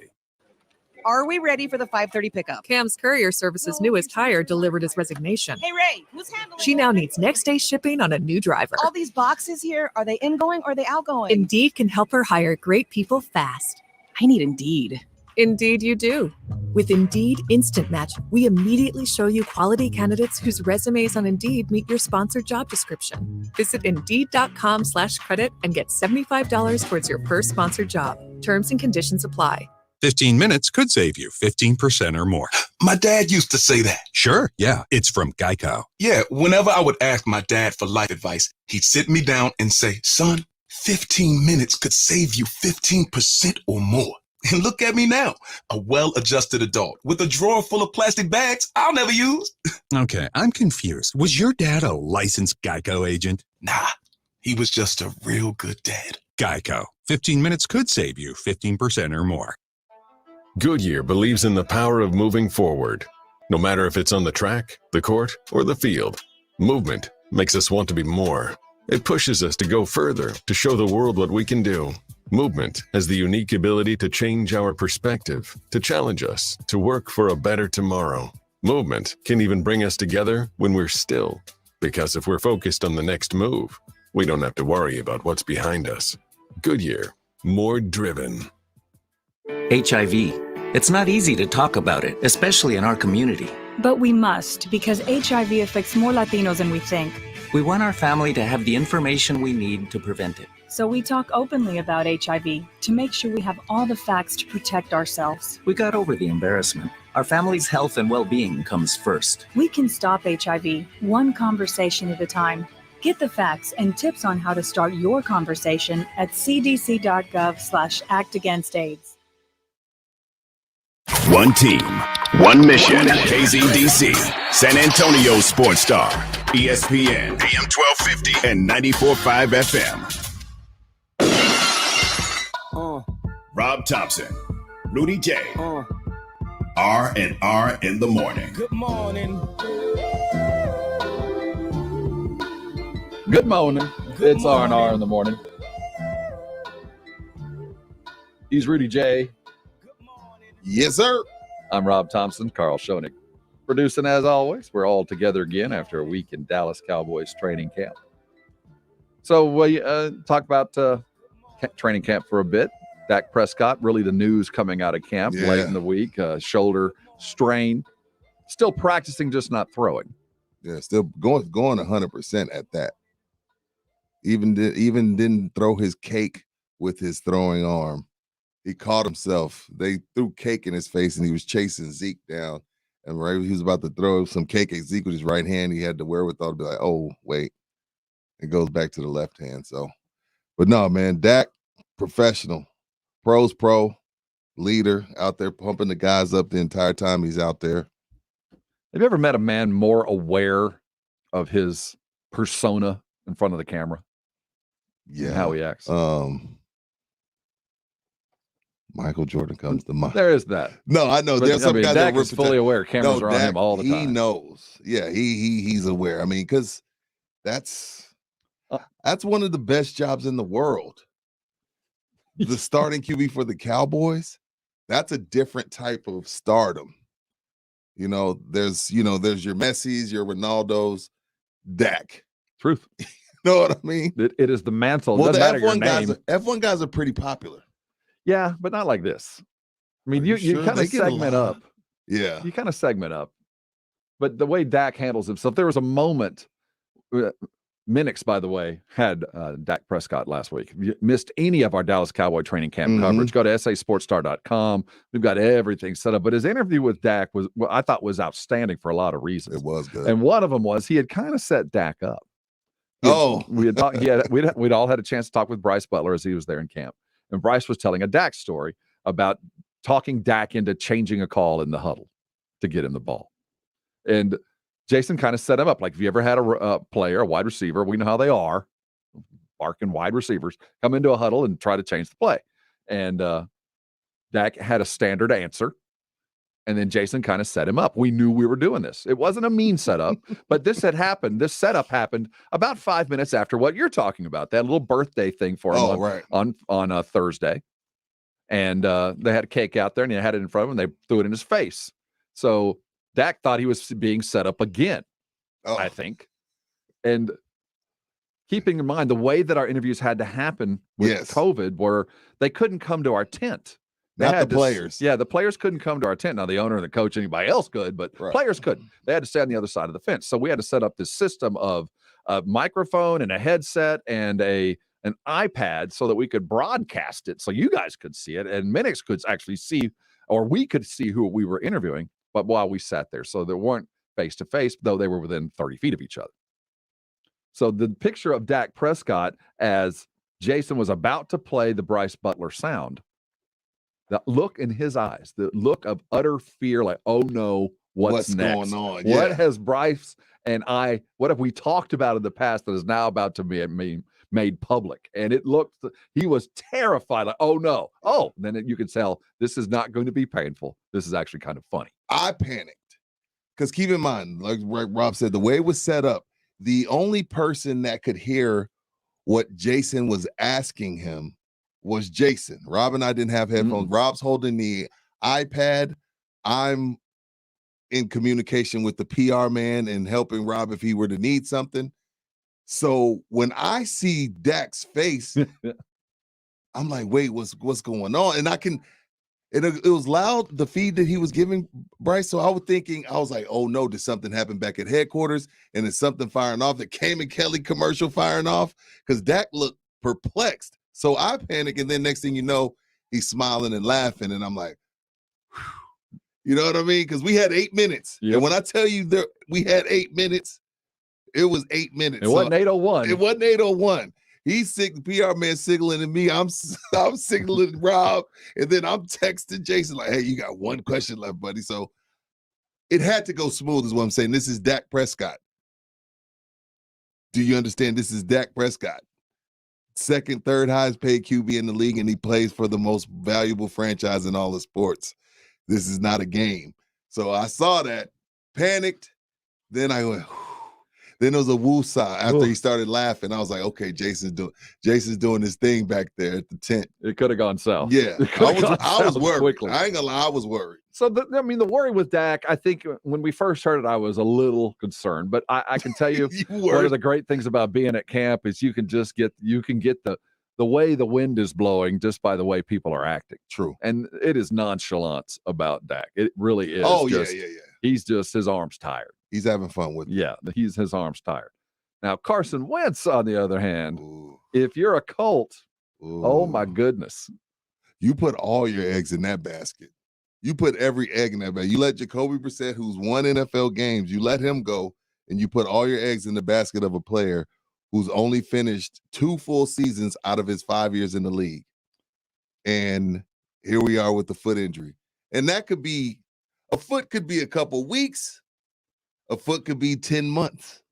Are we ready for the 5:30 pickup? Cam's Courier Service's newest hire delivered his resignation. Hey, Ray, who's handling She now needs next-day shipping on a new driver. all these boxes here? Are they ingoing or are they outgoing? Indeed can help her hire great people fast. I need Indeed. Indeed you do. With Indeed Instant Match, we immediately show you quality candidates whose resumes on Indeed meet your sponsored job description. Visit Indeed.com/credit and get $75 towards your first sponsored job. Terms and conditions apply. 15 minutes could save you 15% or more. My dad used to say that. Sure, yeah, it's from Geico. Yeah, whenever I would ask my dad for life advice, he'd sit me down and say, son, 15 minutes could save you 15% or more. And look at me now, a well-adjusted adult with a drawer full of plastic bags I'll never use. Okay, I'm confused. Was your dad a licensed Geico agent? Nah, he was just a real good dad. Geico. 15 minutes could save you 15% or more. Goodyear believes in the power of moving forward. No matter if it's on the track, the court, or the field, movement makes us want to be more. It pushes us to go further, to show the world what we can do. Movement has the unique ability to change our perspective, to challenge us, to work for a better tomorrow. Movement can even bring us together when we're still, because if we're focused on the next move, we don't have to worry about what's behind us. Goodyear, more driven. HIV. It's not easy to talk about it, especially in our community. But we must, because HIV affects more Latinos than we think. We want our family to have the information we need to prevent it. So we talk openly about HIV to make sure we have all the facts to protect ourselves. We got over the embarrassment. Our family's health and well-being comes first. We can stop HIV one conversation at a time. Get the facts and tips on how to start your conversation at cdc.gov/actagainstAIDS. One team, one mission. KZDC, San Antonio Sports Star, ESPN, AM 1250 and 94.5 FM. Rob Thompson, Rudy J. R&R in the morning. Good morning. Good morning. It's R&R in the morning. He's Rudy J. Yes, sir. I'm Rob Thompson, Carl Schoenig. Producing as always. We're all together again after a week in Dallas Cowboys training camp. So we talk about training camp for a bit. Dak Prescott, really the news coming out of camp late in the week. Shoulder strain. Still practicing, just not throwing. Yeah, still going 100% at that. Even didn't throw his cake with his throwing arm. He caught himself. They threw cake in his face, and he was chasing Zeke down. And right when he was about to throw some cake at Zeke with his right hand, he had the wherewithal to be like, oh, wait. It goes back to the left hand. So, but no, man, Dak, professional. Pro's pro, leader, out there pumping the guys up the entire time he's out there. Have you ever met a man more aware of his persona in front of the camera. Yeah. And how he acts. Michael Jordan comes to mind. There is that. No, I know. There's some guys Dak that is fully aware cameras are on him all the time. He knows. Yeah, he's aware. I mean, because that's one of the best jobs in the world. The starting QB for the Cowboys, that's a different type of stardom. There's your Messis, your Ronaldos, Dak. Truth. You know what I mean? It is the mantle. Well, the F1 guys are pretty popular. Yeah, but not like this. I mean, you sure? kind of segment up. Yeah. You kind of segment up. But the way Dak handles himself, there was a moment. Minix, by the way, had Dak Prescott last week. If you missed any of our Dallas Cowboy training camp coverage, go to sasportstar.com. We've got everything set up. But his interview with Dak I thought was outstanding for a lot of reasons. It was good. And one of them was he had kind of set Dak up. We'd all had a chance to talk with Bryce Butler as he was there in camp. And Bryce was telling a Dak story about talking Dak into changing a call in the huddle to get him the ball. And Jason kind of set him up. Like, if you ever had a player, a wide receiver, we know how they are, barking wide receivers, come into a huddle and try to change the play. And Dak had a standard answer. And then Jason kind of set him up. We knew we were doing this. It wasn't a mean setup, but this had happened. This setup happened about 5 minutes after what you're talking about, that little birthday thing for him on Thursday. And they had a cake out there, and he had it in front of him, and they threw it in his face. So Dak thought he was being set up again, I think. And keeping in mind the way that our interviews had to happen with COVID, where they couldn't come to our tent. Not the players. Yeah, the players couldn't come to our tent. Now, the owner, the coach, anybody else could, but players couldn't. They had to stay on the other side of the fence. So we had to set up this system of a microphone and a headset and an iPad so that we could broadcast it so you guys could see it. And Minix could actually see, or we could see who we were interviewing, but while we sat there. So they weren't face-to-face, though they were within 30 feet of each other. So the picture of Dak Prescott as Jason was about to play the Bryce Butler sound, the look in his eyes, the look of utter fear, like, oh no, what's next? Going on? What has Bryce and what have we talked about in the past that is now about to be made public? And he was terrified, like, oh no. Oh, then you could tell this is not going to be painful. This is actually kind of funny. I panicked because keep in mind, like Rob said, the way it was set up, the only person that could hear what Jason was asking him was Jason. Rob and I didn't have headphones. Rob's holding the iPad. I'm in communication with the PR man and helping Rob if he were to need something. So when I see Dak's face, I'm like, wait, what's going on? And it was loud, the feed that he was giving Bryce. So I was like, oh no, did something happen back at headquarters? And it's something firing off, the Cayman Kelly commercial firing off? Because Dak looked perplexed. So I panic, and then next thing you know, he's smiling and laughing, and I'm like, whew. You know what I mean? Because we had 8 minutes. Yep. And when I tell you that we had 8 minutes, it was 8 minutes. It wasn't 8:01. It wasn't 8:01. He's sick, the PR man signaling at me. I'm signaling Rob, and then I'm texting Jason like, hey, you got one question left, buddy. So it had to go smooth is what I'm saying. This is Dak Prescott. Do you understand? This is Dak Prescott. Second, third highest paid QB in the league, and he plays for the most valuable franchise in all of sports. This is not a game. So I saw that, panicked. Then I went, whew. Then there was a woo-saw after he started laughing. I was like, okay, Jason's doing his thing back there at the tent. It could have gone south. Yeah, I was worried. Quickly. I ain't gonna lie, I was worried. So, the worry with Dak, I think when we first heard it, I was a little concerned. But I can tell you, one of the great things about being at camp is you can get the way the wind is blowing just by the way people are acting. True. And it is nonchalance about Dak. It really is. Oh, yeah. He's just, his arm's tired. He's having fun with it. Yeah, his arm's tired. Now, Carson Wentz, on the other hand, if you're a Colt, oh my goodness. You put all your eggs in that basket. You put every egg in that basket. You let Jacoby Brissett, who's won NFL games, you let him go, and you put all your eggs in the basket of a player who's only finished 2 full seasons out of his 5 years in the league. And here we are with the foot injury. And that could be, a foot could be a couple weeks. A foot could be 10 months.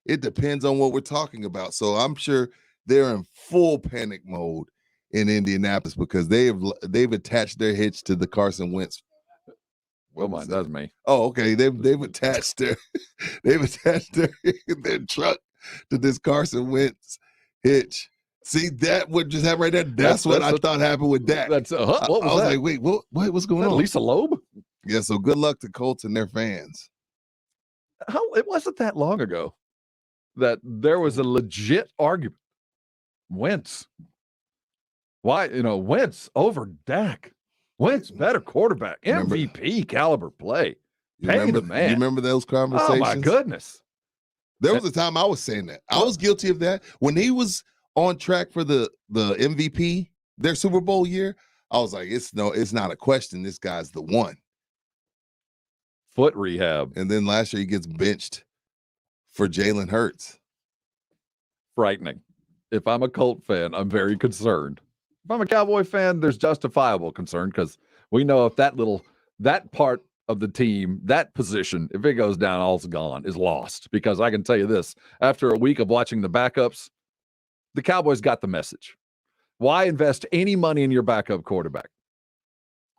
It depends on what we're talking about. So I'm sure they're in full panic mode in Indianapolis because they've attached their hitch to the Carson Wentz. Well, mine does me. Oh, okay. They've attached their their truck to this Carson Wentz hitch. See, that what just happened right there. That's what I thought happened with Dak. What was I was that? like, wait, what's going on? Lisa Loeb? Yeah. So good luck to Colts and their fans. It wasn't that long ago that there was a legit argument. Wentz. Why, Wentz over Dak. Wentz better quarterback. MVP caliber play. Pay the man. You remember those conversations? Oh my goodness. There was a time I was saying that. I was guilty of that. When he was on track for the MVP, their Super Bowl year, I was like, it's not a question. This guy's the one. Foot rehab. And then last year he gets benched for Jalen Hurts. Frightening. If I'm a Colt fan, I'm very concerned. If I'm a Cowboy fan, there's justifiable concern because we know if that part of the team, that position, if it goes down, all's gone, is lost. Because I can tell you this, after a week of watching the backups, the Cowboys got the message. Why invest any money in your backup quarterback?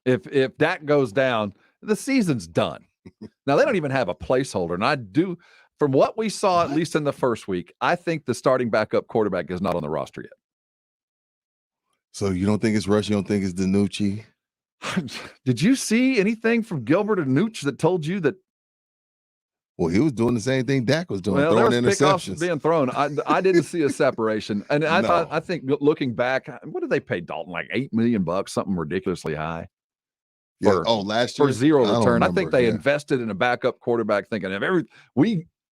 If that goes down, the season's done. Now, they don't even have a placeholder. And I do, from what we saw, at least in the first week, I think the starting backup quarterback is not on the roster yet. So you don't think it's Rush? You don't think it's DiNucci? Did you see anything from Gilbert and Nooch that told you that? Well, he was doing the same thing Dak was doing, Well, throwing there was interceptions. pickoffs being thrown. I didn't see a separation, and I think looking back, what did they pay Dalton? Like $8 million, something ridiculously high. Last year for zero return. I think they yeah. invested in a backup quarterback, thinking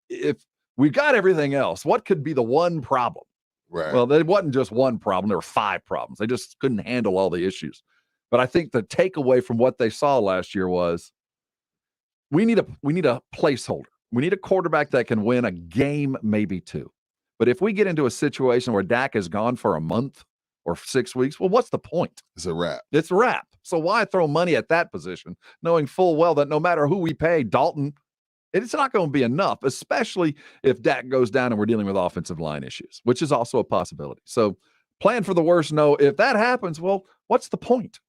if we got everything else, what could be the one problem? Right. Well, there wasn't just one problem; there were 5 problems. They just couldn't handle all the issues. But I think the takeaway from what they saw last year was we need a placeholder. We need a quarterback that can win a game, maybe 2. But if we get into a situation where Dak is gone for a month or 6 weeks, well, what's the point? It's a wrap. It's a wrap. So why throw money at that position, knowing full well that no matter who we pay, Dalton, it's not going to be enough, especially if Dak goes down and we're dealing with offensive line issues, which is also a possibility. So plan for the worst. No, if that happens, well, what's the point?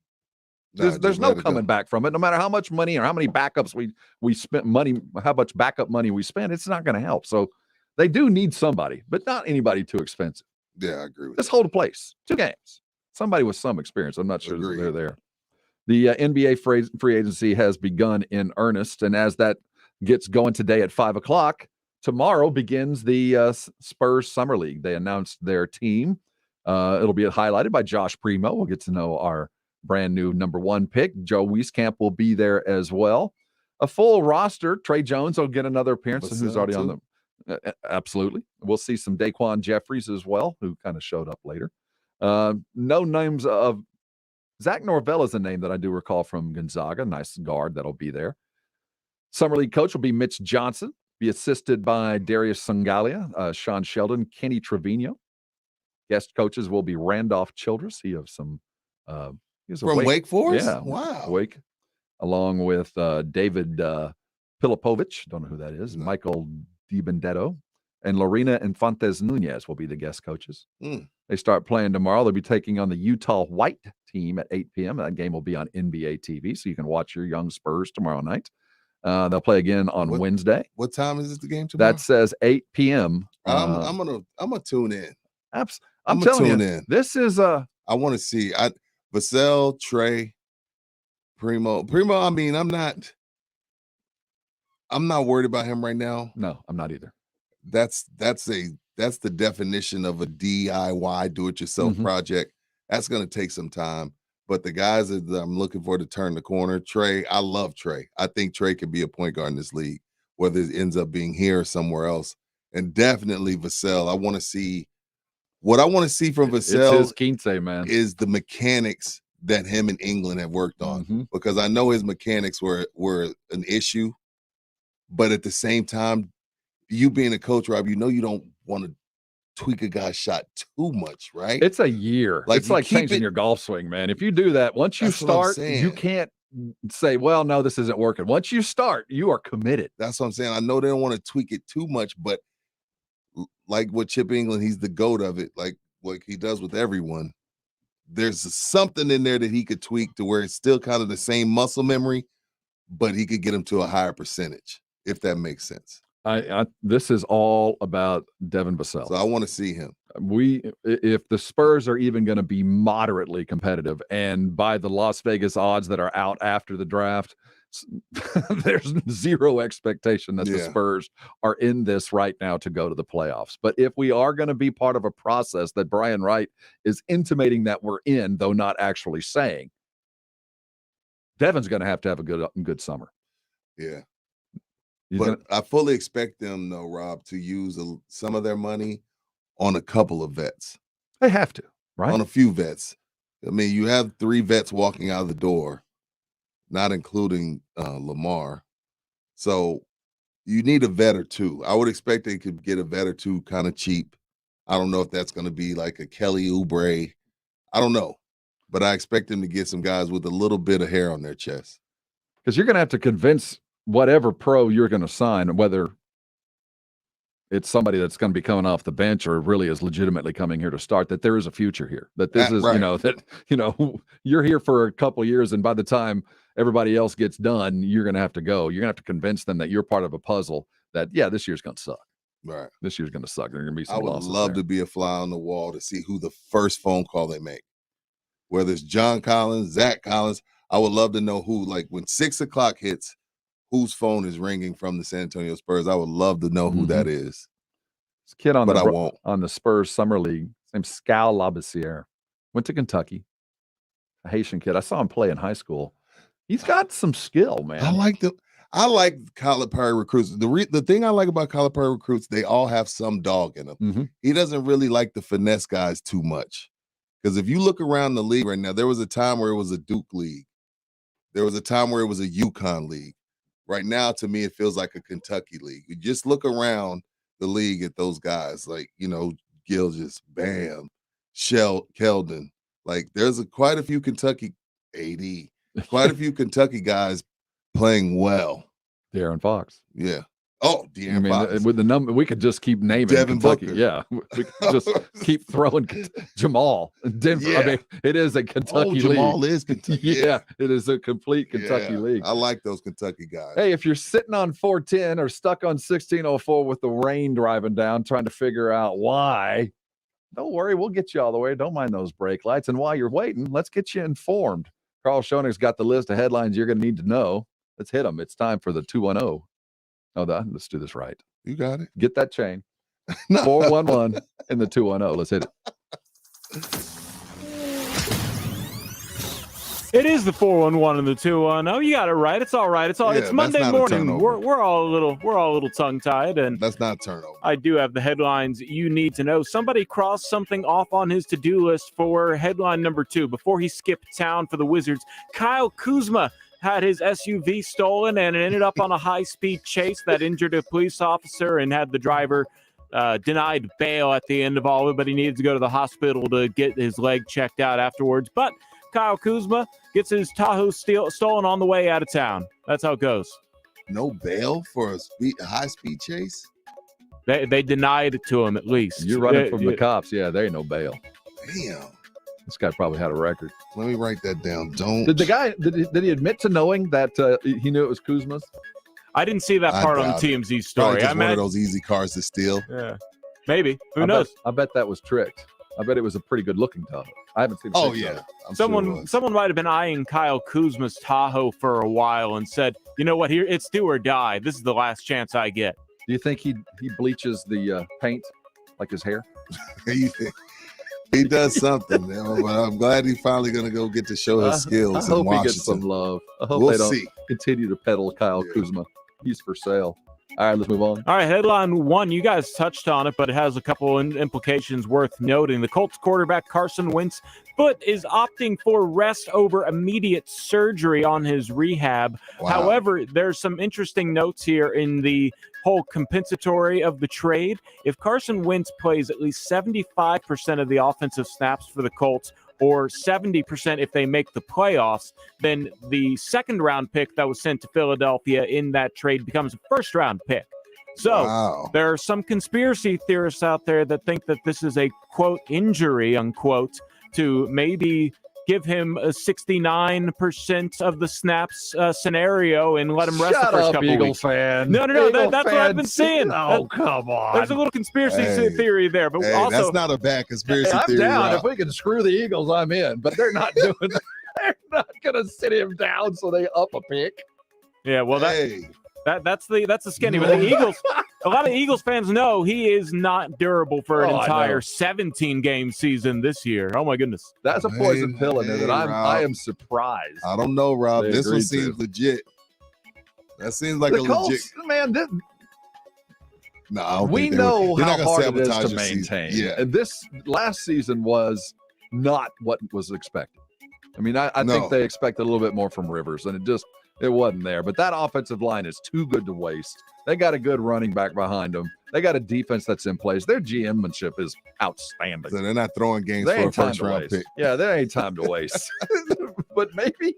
There's no coming back from it. No matter how much money or how many backups we spent money, how much backup money we spend, it's not going to help. So they do need somebody, but not anybody too expensive. Yeah, I agree with Just hold a place. 2 games. Somebody with some experience. I'm not sure they're there. The NBA free agency has begun in earnest, and as that gets going today at 5 o'clock, tomorrow begins the Spurs Summer League. They announced their team. It'll be highlighted by Josh Primo. We'll get to know our brand new number 1 pick. Joe Wieskamp will be there as well. A full roster. Trey Jones will get another appearance, who's already on the absolutely. We'll see some Daquan Jeffries as well, who kind of showed up later. No names of Zach Norvell is a name that I do recall from Gonzaga. Nice guard that'll be there. Summer League coach will be Mitch Johnson, be assisted by Darius Sangalia, Sean Sheldon, Kenny Trevino. Guest coaches will be Randolph Childress. He has some from Wake Forest? Yeah. Wow. Wake. Along with David Pilipovich. Don't know who that is. Michael DiBendetto. And Lorena Infantes Nunez will be the guest coaches. They start playing tomorrow. They'll be taking on the Utah White team at 8 p.m. That game will be on NBA TV, so you can watch your young Spurs tomorrow night. They'll play again on Wednesday. What time is the game tomorrow? That says 8 p.m. I'm gonna tune in. I'm telling you, this is I want to see. Vassell, Trey, Primo. I mean, I'm not worried about him right now. No, I'm not either. That's the definition of a DIY do-it-yourself project. That's going to take some time. But the guys that I'm looking for to turn the corner, Trey, I love Trey. I think Trey could be a point guard in this league, whether it ends up being here or somewhere else. And definitely Vassell. I want to see what I want to see from Vassell. It's his quince, man. Is the mechanics that him and England have worked on, because I know his mechanics were an issue. But at the same time, you being a coach, Rob, you don't want to tweak a guy's shot too much, right? It's a year. It's like changing your golf swing, man. If you do that, once you start, you can't say, well, no, this isn't working. Once you start, you are committed. That's what I'm saying. I know they don't want to tweak it too much, but like what Chip England, he's the GOAT of it, like what he does with everyone. There's something in there that he could tweak to where it's still kind of the same muscle memory, but he could get him to a higher percentage, if that makes sense. This is all about Devin Vassell. So I want to see him. If the Spurs are even going to be moderately competitive, and by the Las Vegas odds that are out after the draft, there's zero expectation that the Spurs are in this right now to go to the playoffs. But if we are going to be part of a process that Brian Wright is intimating that we're in, though not actually saying, Devin's going to have a good summer. Yeah. But I fully expect them, though, Rob, to use some of their money on a couple of vets. They have to, right? On a few vets. I mean, you have 3 vets walking out of the door, not including Lamar. So you need a vet or two. I would expect they could get a vet or two kind of cheap. I don't know if that's going to be like a Kelly Oubre. I don't know. But I expect them to get some guys with a little bit of hair on their chest. Because you're going to have to convince whatever pro you're going to sign, whether it's somebody that's going to be coming off the bench or really is legitimately coming here to start, that there is a future here, that this is, right. You're here for a couple of years, and by the time everybody else gets done, you're going to have to go. You're going to have to convince them that you're part of a puzzle that, this year's going to suck. Right. This year's going to suck. There are going to be some I would losses love there. to be a fly on the wall to see who the first phone call they make. Whether it's John Collins, Zach Collins, I would love to know who, like when 6 o'clock hits, whose phone is ringing from the San Antonio Spurs. I would love to know who that is. This kid on I won't. on the Spurs Summer League, his name's Scal Labissiere, went to Kentucky, a Haitian kid. I saw him play in high school. He's got some skill, man. I like Calipari recruits. The thing I like about Calipari recruits, they all have some dog in them. Mm-hmm. He doesn't really like the finesse guys too much. Because if you look around the league right now, there was a time where it was a Duke league. There was a time where it was a UConn league. Right now, to me, it feels like a Kentucky league. You just look around the league at those guys, like, Gilgeous, Bam, Keldon. Like, there's quite a few Kentucky quite a few Kentucky guys playing well. De'Aaron Fox. Yeah. Oh, De'Aaron Fox. With the number, we could just keep naming Devin Kentucky. Booker. Yeah, we could just keep throwing Jamal. Denver. Yeah. I mean, it is a Kentucky league. Jamal is Kentucky. Yeah, it is a complete Kentucky league. I like those Kentucky guys. Hey, if you're sitting on 410 or stuck on 1604 with the rain driving down, trying to figure out why, don't worry, we'll get you all the way. Don't mind those brake lights. And while you're waiting, let's get you informed. Carl Schoenig's got the list of headlines you're going to need to know. Let's hit them. It's time for the 210. Let's do this right. You got it. Get that chain. 411 and the 210. Let's hit it. It is the 411 and the 210. You got it right. It's all right. It's Monday morning. We're all a little tongue tied, and that's not turnover. I do have the headlines you need to know. Somebody crossed something off on his to-do list for headline number 2 before he skipped town for the Wizards. Kyle Kuzma had his SUV stolen, and it ended up on a high-speed chase that injured a police officer and had the driver denied bail at the end of all of it, but he needed to go to the hospital to get his leg checked out afterwards. But Kyle Kuzma gets his Tahoe stolen on the way out of town. That's how it goes. No bail for a high-speed chase? They denied it to him, at least. You're running from the cops. Yeah, there ain't no bail. Damn. This guy probably had a record. Let me write that down. Did the guy did he admit to knowing that he knew it was Kuzma's? I didn't see that part on the TMZ story. Just one of those easy cars to steal. Yeah, maybe. Who knows? I bet that was tricked. I bet it was a pretty good looking Tahoe. I haven't seen. Someone might have been eyeing Kyle Kuzma's Tahoe for a while and said, "You know what? Here, it's do or die. This is the last chance I get." Do you think he bleaches the paint like his hair? He does something, man. But I'm glad he's finally going to go get to show his skills. I hope in Washington. he gets some love. I hope we'll they don't see. Continue to peddle Kyle Kuzma. He's for sale. All right, let's move on. All right, headline 1. You guys touched on it, but it has a couple implications worth noting. The Colts quarterback Carson Wentz foot is opting for rest over immediate surgery on his rehab. Wow. However, there's some interesting notes here in the whole compensatory of the trade. If Carson Wentz plays at least 75% of the offensive snaps for the Colts, or 70% if they make the playoffs, then the second-round pick that was sent to Philadelphia in that trade becomes a first-round pick. So there are some conspiracy theorists out there that think that this is a, quote, injury, unquote, to maybe give him a 69% of the snaps scenario and let him rest the first couple Eagle weeks. fan. No, that's what I've been saying. Oh, come on. There's a little conspiracy theory there, but also that's not a bad conspiracy I'm theory. down. Rob. If we can screw the Eagles, I'm in. But they're not doing that. They're not going to sit him down so they up a pick. Yeah, well, that's the skinny. But the Eagles, a lot of Eagles fans know he is not durable for an entire 17-game season this year. Oh my goodness, that's a poison pill in there that I am surprised. I don't know, Rob. They This one agreed seems to. legit. That seems like The a Colts, legit. man. No, I don't We think they know would. They're how not gonna hard it is sabotage to your season. maintain. Yeah. And this last season was not what was expected. I mean, I No. think they expected a little bit more from Rivers, and it wasn't there. But that offensive line is too good to waste. They got a good running back behind them. They got a defense that's in place. Their GM-manship is outstanding. So they're not throwing games They for a ain't time first to round waste. pick. Yeah, there ain't time to waste. But maybe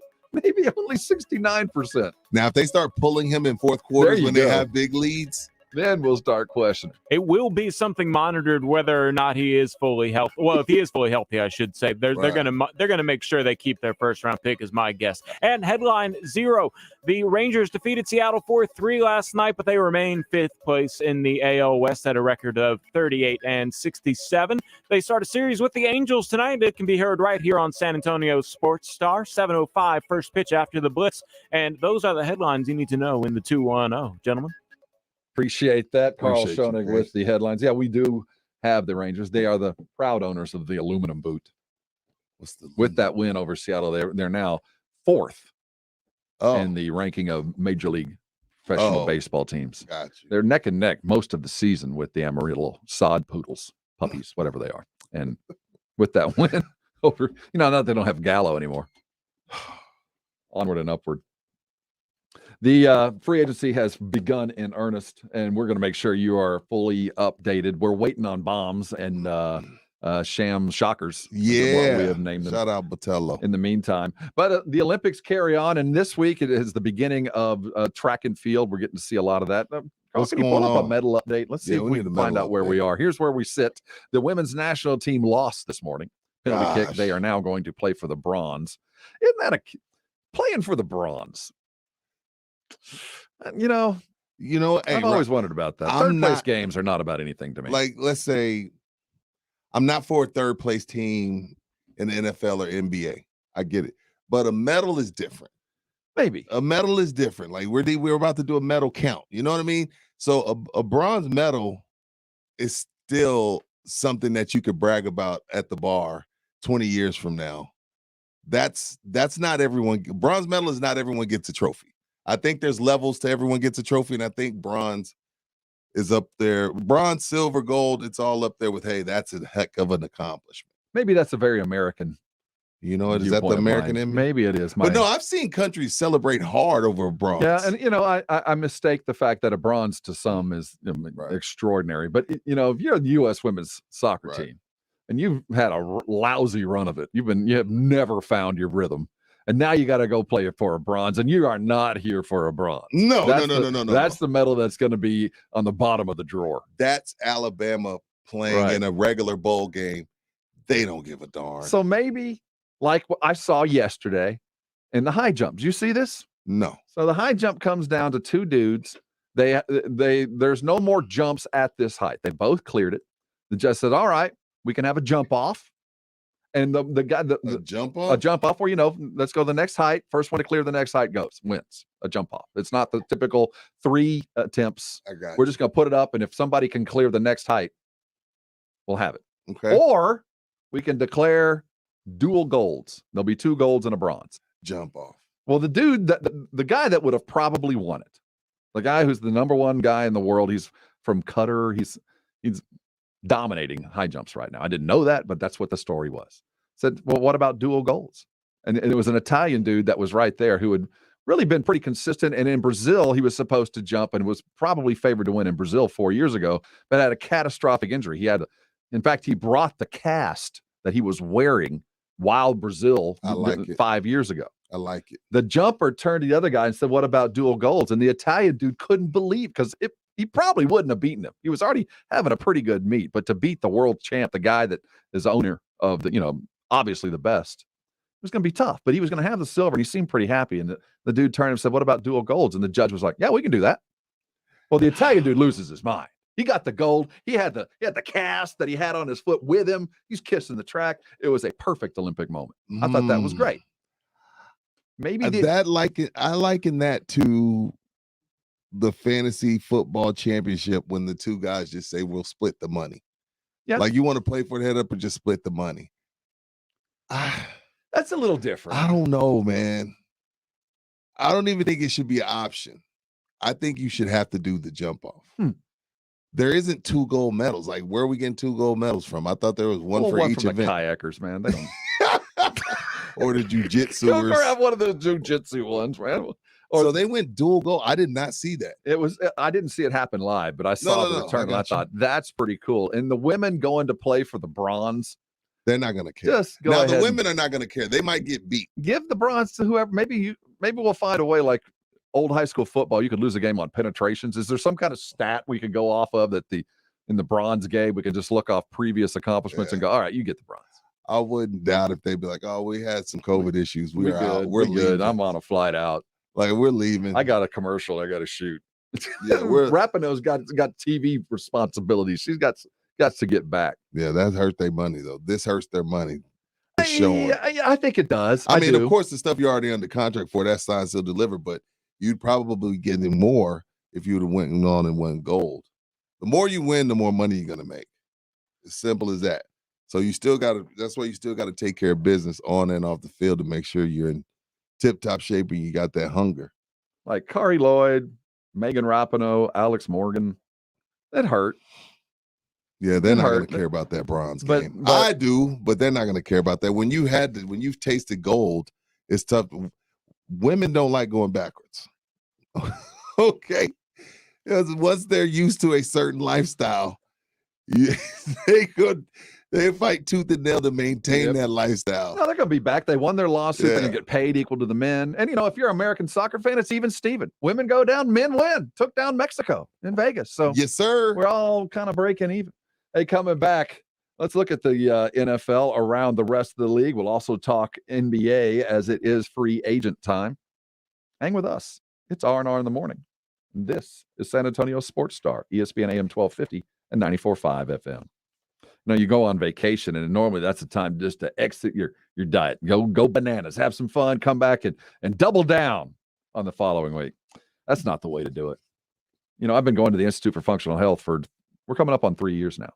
only 69%. Now, if they start pulling him in fourth quarters you when they go. have big leads, then we'll start questioning. it will be something monitored whether or not he is fully healthy. Well, if he is fully healthy, I should say. They're gonna make sure they keep their first round pick, is my guess. And headline 0: the Rangers defeated Seattle 4-3 last night, but they remain 5th place in the AL West at a record of 38-67. They start a series with the Angels tonight. It can be heard right here on San Antonio Sports Star. 7:05 first pitch after the blitz, and those are the headlines you need to know in the 2-1-0, gentlemen. Appreciate that, Carl Appreciate you, Schoenig, man. with the headlines. Yeah, we do have the Rangers. They are the proud owners of the aluminum boot. With that win over Seattle, they're now 4th in the ranking of Major League professional baseball teams. Gotcha. They're neck and neck most of the season with the Amarillo sod poodles, puppies, whatever they are. And with that win over, now that they don't have Gallo anymore. Onward and upward. The free agency has begun in earnest, and we're going to make sure you are fully updated. We're waiting on bombs and sham shockers. is what we have named them. Shout out Botello. In the meantime, but the Olympics carry on, and this week it is the beginning of track and field. We're getting to see a lot of that. What's Can you going pull up on? a medal update? Let's see if we can find out where we are. Here's where we sit. The women's national team lost this morning. Penalty kick. They are now going to play for the bronze. Isn't that playing for the bronze? I've always wondered about that. Third place games are not about anything to me. Like, let's say I'm not for a third place team in the NFL or NBA. I get it. But a medal is different. Maybe. A medal is different. Like we're about to do a medal count. You know what I mean? So a bronze medal is still something that you could brag about at the bar 20 years from now. That's not everyone. Bronze medal is not everyone gets a trophy. I think there's levels to everyone gets a trophy, and I think bronze is up there. Bronze, silver, gold, it's all up there with, hey, that's a heck of an accomplishment. Maybe that's a very American. Is that the American in me? Maybe it is. But no, I've seen countries celebrate hard over a bronze. Yeah, and I mistake the fact that a bronze to some is extraordinary. But if you're the U.S. women's soccer team and you've had a lousy run of it, you have never found your rhythm. And now you got to go play it for a bronze, and you are not here for a bronze. No. That's the medal that's going to be on the bottom of the drawer. That's Alabama playing in a regular bowl game. They don't give a darn. So maybe like what I saw yesterday in the high jumps. You see this? No. So the high jump comes down to two dudes. There's no more jumps at this height. They both cleared it. The judge said, "All right, we can have a jump off." And the guy, a jump off? A jump off where, let's go the next height. First one to clear the next height wins. A jump off. It's not the typical 3 attempts. We're just going to put it up, and if somebody can clear the next height, we'll have it. Okay. Or we can declare dual golds. There'll be 2 golds and a bronze. Jump off. Well, the dude, the guy that would have probably won it, the guy who's the number 1 guy in the world, he's from Qatar. He's dominating high jumps right now. I didn't know that, but that's what the story was. Said, well, what about dual golds? And it was an Italian dude that was right there who had really been pretty consistent. And in Brazil, he was supposed to jump and was probably favored to win in Brazil 4 years ago, but had a catastrophic injury. In fact, he brought the cast that he was wearing while Brazil 5 years ago. I like it. The jumper turned to the other guy and said, what about dual golds? And the Italian dude couldn't believe, because he probably wouldn't have beaten him. He was already having a pretty good meet, but to beat the world champ, the guy that is owner of the, obviously the best, it was going to be tough, but he was going to have the silver, and he seemed pretty happy. And the dude turned and said, "What about dual golds?" And the judge was like, "Yeah, we can do that." Well, the Italian dude loses his mind. He got the gold. He had the cast that he had on his foot with him. He's kissing the track. It was a perfect Olympic moment. I thought that was great. Maybe I liken that to the fantasy football championship when the two guys just say we'll split the money. Yeah. Like, you want to play for the head up or just split the money. That's a little different. I don't know, man. I don't even think it should be an option. I think you should have to do the jump off. There isn't 2 gold medals. Like, where are we getting 2 gold medals from? I thought there was one for each from event. The kayakers, man. They don't. Or the jujitsu. Or have one of those jujitsu ones, man. So they went dual gold. I did not see that. I didn't see it happen live, but I saw the return. And I thought that's pretty cool. And the women going to play for the bronze, they're not going to care. Just go ahead. The women are not going to care. They might get beat. Give the bronze to whoever. Maybe we'll find a way, like old high school football. You could lose a game on penetrations. Is there some kind of stat we could go off of that in the bronze game we can just look off previous accomplishments and go, all right, you get the bronze. I wouldn't doubt if they'd be like, oh, we had some COVID issues. We're out. We're good. I'm on a flight out. Like, we're leaving. I got a commercial I got to shoot. Yeah, Rapinoe's got TV responsibilities. She's got to get back. Yeah, that hurt their money, though. This hurts their money. I think it does. I mean, of course, the stuff you're already under contract for, that's signed, still delivered, but you'd probably get more if you would have went on and won gold. The more you win, the more money you're going to make. As simple as that. So that's why you still got to take care of business on and off the field to make sure you're in tip-top shape and you got that hunger. Like Kari Lloyd, Megan Rapinoe, Alex Morgan. That hurt. Yeah, they're not going to care about that bronze game. I do, but they're not going to care about that. When you've tasted gold, it's tough. Women don't like going backwards. Okay. Because once they're used to a certain lifestyle, they fight tooth and nail to maintain that lifestyle. No, they're going to be back. They won their lawsuit. They're going to get paid equal to the men. And, if you're an American soccer fan, it's even Steven. Women go down, men win. Took down Mexico in Vegas. So yes, sir. We're all kind of breaking even. Hey, coming back, let's look at the NFL around the rest of the league. We'll also talk NBA as it is free agent time. Hang with us. It's R&R in the morning. This is San Antonio Sports Star, ESPN AM 1250 and 94.5 FM. You go on vacation, and normally that's the time just to exit your diet. Go bananas, have some fun, come back and double down on the following week. That's not the way to do it. I've been going to the Institute for Functional Health we're coming up on 3 years now.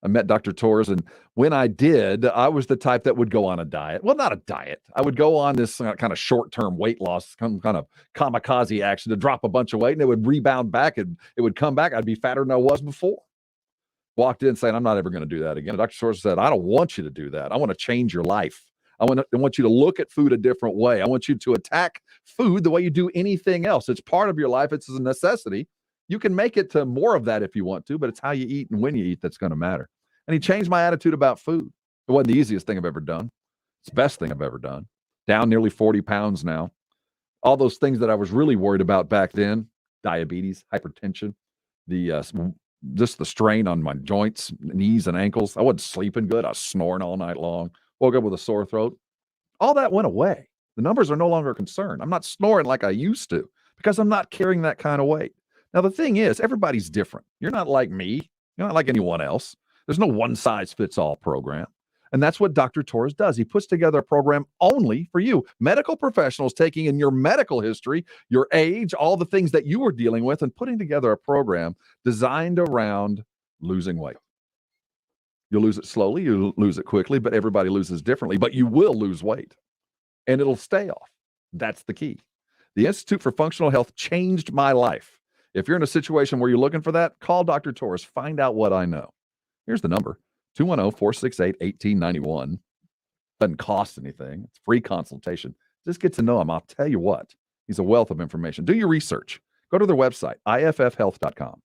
I met Dr. Torres, and when I did, I was the type that would go on a diet. Well, not a diet. I would go on this kind of short-term weight loss, kind of kamikaze action to drop a bunch of weight, and it would rebound back, and it would come back. I'd be fatter than I was before. Walked in saying, I'm not ever going to do that again. Dr. Torres said, I don't want you to do that. I want to change your life. I want you to look at food a different way. I want you to attack food the way you do anything else. It's part of your life. It's a necessity. You can make it to more of that if you want to, but it's how you eat and when you eat that's going to matter. And he changed my attitude about food. It wasn't the easiest thing I've ever done. It's the best thing I've ever done. Down nearly 40 pounds now. All those things that I was really worried about back then, diabetes, hypertension, just the strain on my joints, knees, and ankles. I wasn't sleeping good. I was snoring all night long. Woke up with a sore throat. All that went away. The numbers are no longer a concern. I'm not snoring like I used to because I'm not carrying that kind of weight. Now, the thing is, everybody's different. You're not like me. You're not like anyone else. There's no one-size-fits-all program. And that's what Dr. Torres does. He puts together a program only for you. Medical professionals taking in your medical history, your age, all the things that you were dealing with, and putting together a program designed around losing weight. You'll lose it slowly, you'll lose it quickly, but everybody loses differently. But you will lose weight, and it'll stay off. That's the key. The Institute for Functional Health changed my life. If you're in a situation where you're looking for that, call Dr. Torres. Find out what I know. Here's the number, 210-468-1891. Doesn't cost anything. It's a free consultation. Just get to know him. I'll tell you what. He's a wealth of information. Do your research. Go to their website, iffhealth.com.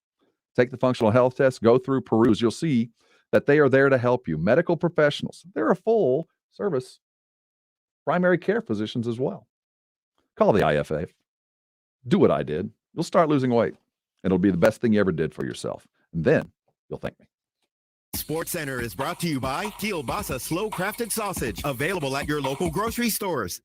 Take the functional health test. Go through, peruse. You'll see that they are there to help you. Medical professionals. They're a full service. Primary care physicians as well. Call the IFA. Do what I did. You'll start losing weight. It'll be the best thing you ever did for yourself. And then you'll thank me. Sports Center is brought to you by Kielbasa Slow Crafted Sausage, available at your local grocery stores.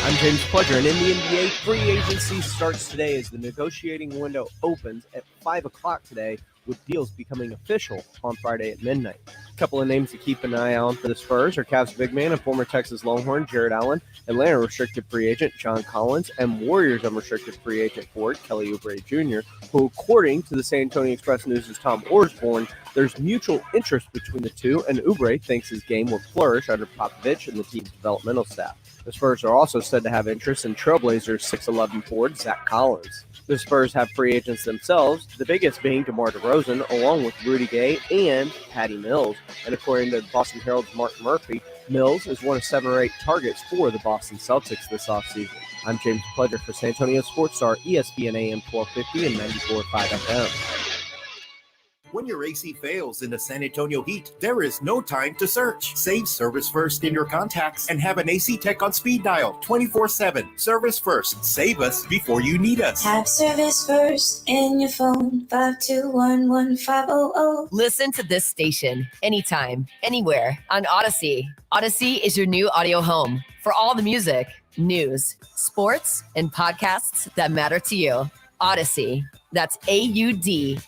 I'm James Pledger, and in the NBA, free agency starts today as the negotiating window opens at 5 o'clock today, with deals becoming official on Friday at midnight. A couple of names to keep an eye on for the Spurs are Cavs big man and former Texas Longhorn Jared Allen, Atlanta restricted free agent John Collins, and Warriors unrestricted free agent forward Kelly Oubre Jr., who, according to the San Antonio Express News' Tom Osborne, there's mutual interest between the two, and Oubre thinks his game will flourish under Popovich and the team's developmental staff. The Spurs are also said to have interest in Trailblazers 6'11 forward Zach Collins. The Spurs have free agents themselves, the biggest being DeMar DeRozan, along with Rudy Gay and Patty Mills. And according to Boston Herald's Mark Murphy, Mills is one of 7 or 8 targets for the Boston Celtics this offseason. I'm James Pledger for San Antonio Sports Star, ESPN AM 1250 and 94.5 FM. When your AC fails in the San Antonio heat, there is no time to search. Save Service First in your contacts and have an AC tech on speed dial 24/7. Service First. Save us before you need us. Have Service First in your phone. 521-1500. Listen to this station anytime, anywhere on Odyssey. Odyssey is your new audio home for all the music, news, sports, and podcasts that matter to you. Odyssey. That's AUDACY.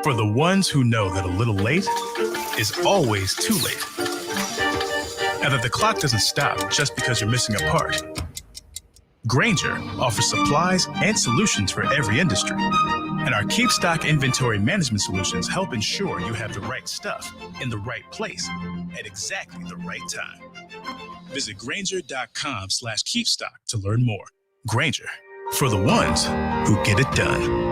For the ones who know that a little late is always too late. And that the clock doesn't stop just because you're missing a part. Grainger offers supplies and solutions for every industry. And our Keep Stock inventory management solutions help ensure you have the right stuff in the right place at exactly the right time. Visit Grainger.com/keepstock to learn more. Grainger, for the ones who get it done.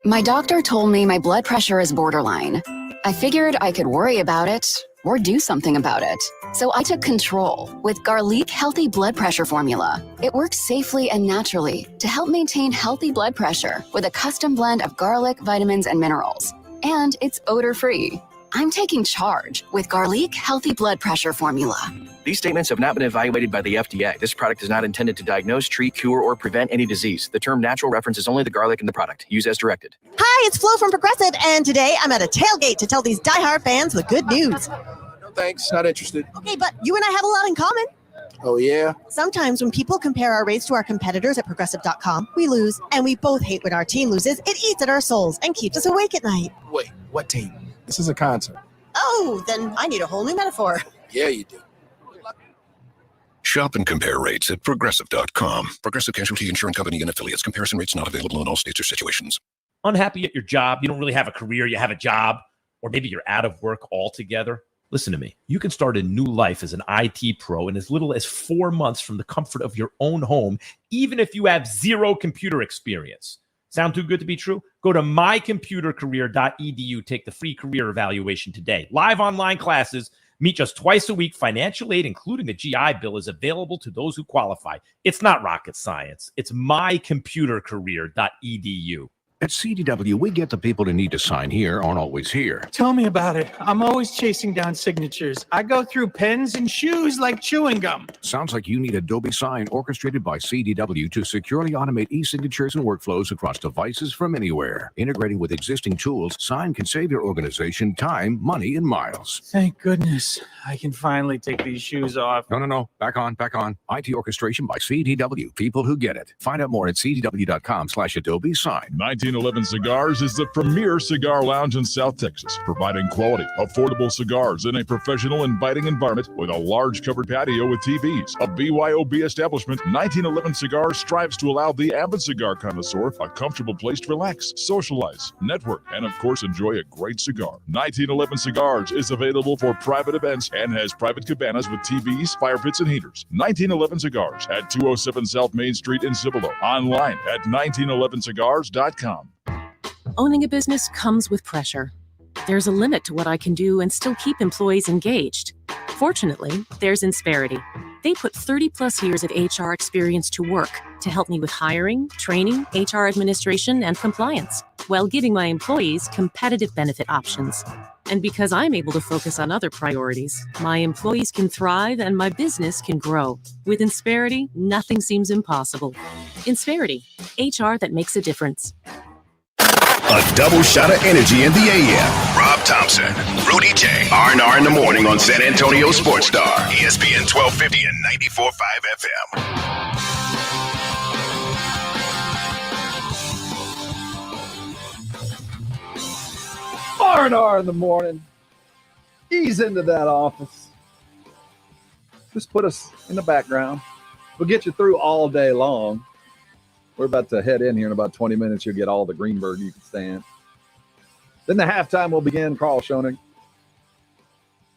My doctor told me my blood pressure is borderline. I figured I could worry about it or do something about it. So I took control with Garlic Healthy Blood Pressure Formula. It works safely and naturally to help maintain healthy blood pressure with a custom blend of garlic, vitamins, and minerals. And it's odor-free. I'm taking charge with Garlic Healthy Blood Pressure Formula. These statements have not been evaluated by the FDA. This product is not intended to diagnose, treat, cure, or prevent any disease. The term natural references only the garlic in the product. Use as directed. Hi, it's Flo from Progressive, and today I'm at a tailgate to tell these diehard fans the good news. No thanks, not interested. Okay, but you and I have a lot in common. Oh, yeah? Sometimes when people compare our rates to our competitors at Progressive.com, we lose, and we both hate when our team loses. It eats at our souls and keeps us awake at night. Wait, what team? This is a concert. Oh, then I need a whole new metaphor. Yeah, you do. Shop and compare rates at Progressive.com. Progressive Casualty Insurance Company and Affiliates. Comparison rates not available in all states or situations. Unhappy at your job? You don't really have a career. You have a job. Or maybe you're out of work altogether. Listen to me. You can start a new life as an IT pro in as little as 4 months from the comfort of your own home, even if you have zero computer experience. Sound too good to be true? Go to mycomputercareer.edu. Take the free career evaluation today. Live online classes. Meet just twice a week. Financial aid, including a GI Bill, is available to those who qualify. It's not rocket science. It's mycomputercareer.edu. At CDW, we get the people who need to sign here aren't always here. Tell me about it. I'm always chasing down signatures. I go through pens and shoes like chewing gum. Sounds like you need Adobe Sign orchestrated by CDW to securely automate e-signatures and workflows across devices from anywhere. Integrating with existing tools, Sign can save your organization time, money, and miles. Thank goodness. I can finally take these shoes off. No. Back on. IT orchestration by CDW. People who get it. Find out more at cdw.com/Adobe Sign. 1911 Cigars is the premier cigar lounge in South Texas, providing quality, affordable cigars in a professional, inviting environment with a large covered patio with TVs. A BYOB establishment, 1911 Cigars strives to allow the avid cigar connoisseur a comfortable place to relax, socialize, network, and of course enjoy a great cigar. 1911 Cigars is available for private events and has private cabanas with TVs, fire pits, and heaters. 1911 Cigars at 207 South Main Street in Cibolo. Online at 1911cigars.com. Owning a business comes with pressure. There's a limit to what I can do and still keep employees engaged. Fortunately, there's Insperity. They put 30 plus years of HR experience to work to help me with hiring, training, HR administration, and compliance, while giving my employees competitive benefit options. And because I'm able to focus on other priorities, my employees can thrive and my business can grow. With Insperity, nothing seems impossible. Insperity, HR that makes a difference. A double shot of energy in the AM. Rob Thompson, Rudy J, R&R in the morning on San Antonio Sports Star, ESPN 1250 and 94.5 FM. R&R in the morning. Ease into that office. Just put us in the background. We'll get you through all day long. We're about to head in here in about 20 minutes. You'll get all the Greenberg you can stand. Then the halftime will begin. Carl Schoening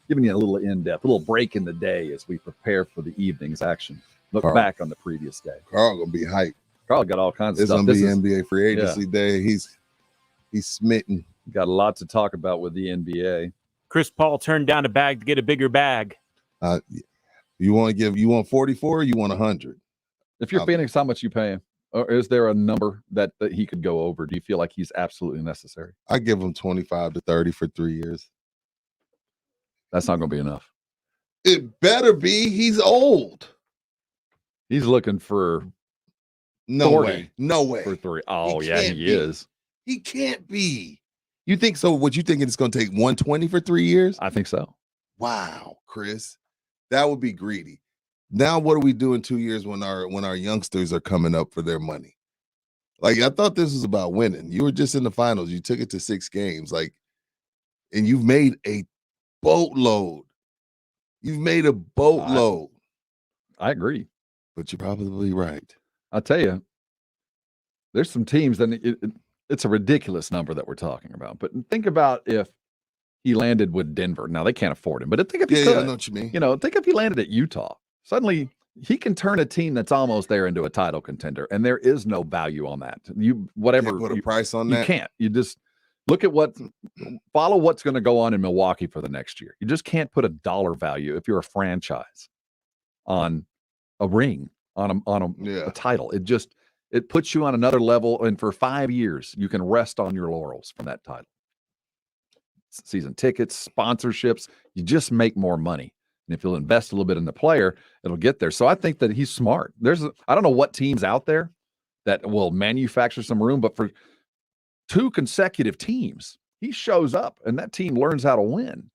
giving you a little in-depth, a little break in the day as we prepare for the evening's action. Look back on the previous day. Carl going to be hyped. Carl got all kinds of it's stuff. It's going to be NBA free agency day. He's smitten. Got a lot to talk about with the NBA. Chris Paul turned down a bag to get a bigger bag. You want 44 or you want 100? If you're Phoenix, how much you pay him? Or is there a number that he could go over? Do you feel like he's absolutely necessary? I give him 25 to 30 for 3 years. That's not going to be enough. It better be. He's old. He's looking for no way. No way. For 3. Oh, yeah, he is. He can't be. You think so? What you thinking it's going to take 120 for 3 years? I think so. Wow, Chris. That would be greedy. Now, what do we do in 2 years when our youngsters are coming up for their money? Like, I thought this was about winning. You were just in the finals. You took it to 6 games. And you've made a boatload. You've made a boatload. I agree. But you're probably right. I'll tell you, there's some teams that it's a ridiculous number that we're talking about. But think about if he landed with Denver. Now, they can't afford him. But think if he could. I know what you mean. Think if he landed at Utah. Suddenly, he can turn a team that's almost there into a title contender, and there is no value on that. You put a price on that. You can't. You just look at follow what's going to go on in Milwaukee for the next year. You just can't put a dollar value if you're a franchise on a ring, on a title. It puts you on another level, and for 5 years, you can rest on your laurels from that title. Season tickets, sponsorships, you just make more money. And if you'll invest a little bit in the player, it'll get there. So I think that he's smart. I don't know what teams out there that will manufacture some room, but for 2 consecutive teams, he shows up and that team learns how to win.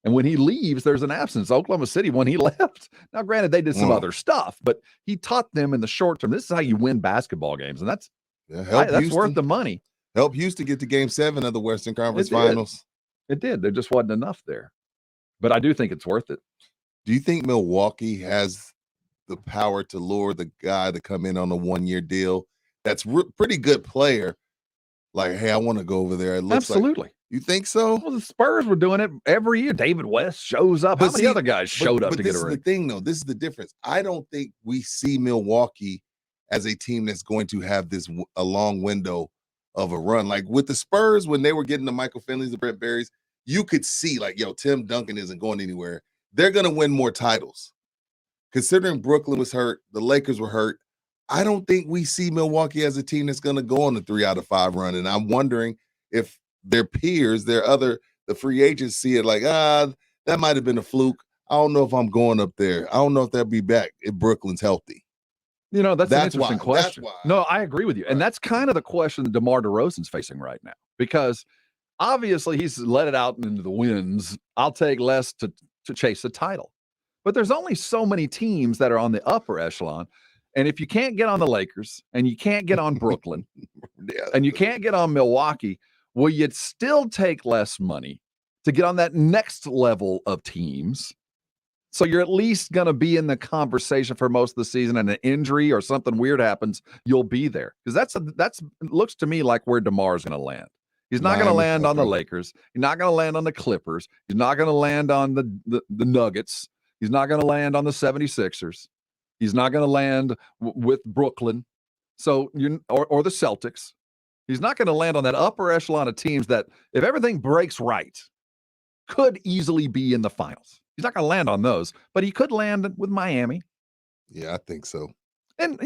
And when he leaves, there's an absence. Oklahoma City, when he left, now granted, they did some other stuff, but he taught them in the short term. This is how you win basketball games. And that's worth the money. Help Houston get to Game 7 of the Western Conference Finals. It did. There just wasn't enough there. But I do think it's worth it. Do you think Milwaukee has the power to lure the guy to come in on a 1-year deal that's pretty good player? Like, hey, I want to go over there. It looks absolutely. You think so? Well, the Spurs were doing it every year. David West shows up. How many other guys showed up to get a ring? This is the thing, though. This is the difference. I don't think we see Milwaukee as a team that's going to have a long window of a run. Like with the Spurs, when they were getting the Michael Finleys, the Brent Berries, you could see Tim Duncan isn't going anywhere. They're going to win more titles. Considering Brooklyn was hurt, the Lakers were hurt, I don't think we see Milwaukee as a team that's going to go on a 3 out of 5 run. And I'm wondering if their peers, the free agents see it like, that might have been a fluke. I don't know if I'm going up there. I don't know if they'll be back if Brooklyn's healthy. That's an interesting question. No, I agree with you. And that's kind of the question that DeMar DeRozan's facing right now. Because obviously he's let it out into the winds. I'll take less to chase a title. But there's only so many teams that are on the upper echelon. And if you can't get on the Lakers and you can't get on Brooklyn and you can't get on Milwaukee, will you still take less money to get on that next level of teams? So you're at least going to be in the conversation for most of the season, and an injury or something weird happens, you'll be there. Because that's looks to me like where DeMar's going to land. He's not going to land on the Lakers. He's not going to land on the Clippers. He's not going to land on the Nuggets. He's not going to land on the 76ers. He's not going to land with Brooklyn. So or the Celtics. He's not going to land on that upper echelon of teams that, if everything breaks right, could easily be in the finals. He's not going to land on those, but he could land with Miami. Yeah, I think so. And,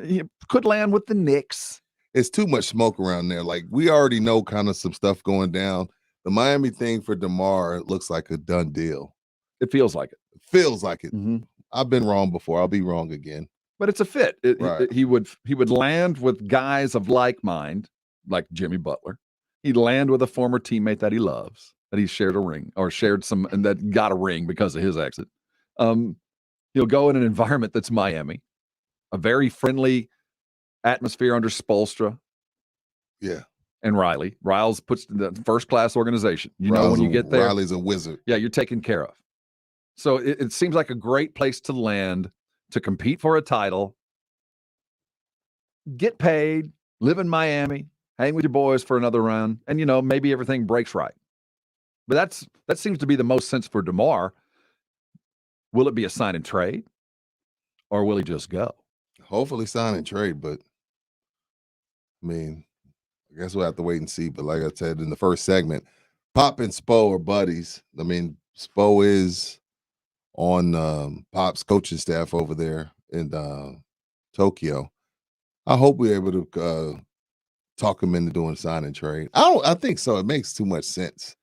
he could land with the Knicks. It's too much smoke around there. Like, we already know kind of some stuff going down. the Miami thing for DeMar looks like a done deal. It feels like it. Feels like it. Mm-hmm. I've been wrong before. I'll be wrong again. But it's a fit. Right. He would land with guys of like mind, like Jimmy Butler. He'd land with a former teammate that he loves, that he shared a ring or shared some, and that got a ring because of his exit. He'll go in an environment that's Miami, a very friendly atmosphere under Spoelstra. Yeah. And Riley. Riles puts the first-class organization. You Riles know when you get there. Riley's a wizard. Yeah, you're taken care of. So it seems like a great place to land, to compete for a title, get paid, live in Miami, hang with your boys for another run, and, maybe everything breaks right. But that seems to be the most sense for DeMar. Will it be a sign and trade, or will he just go? Hopefully sign and trade, but, I mean, I guess we'll have to wait and see. But like I said in the first segment, Pop and Spo are buddies. I mean, Spo is on Pop's coaching staff over there in Tokyo. I hope we're able to talk him into doing sign and trade. I think so. It makes too much sense.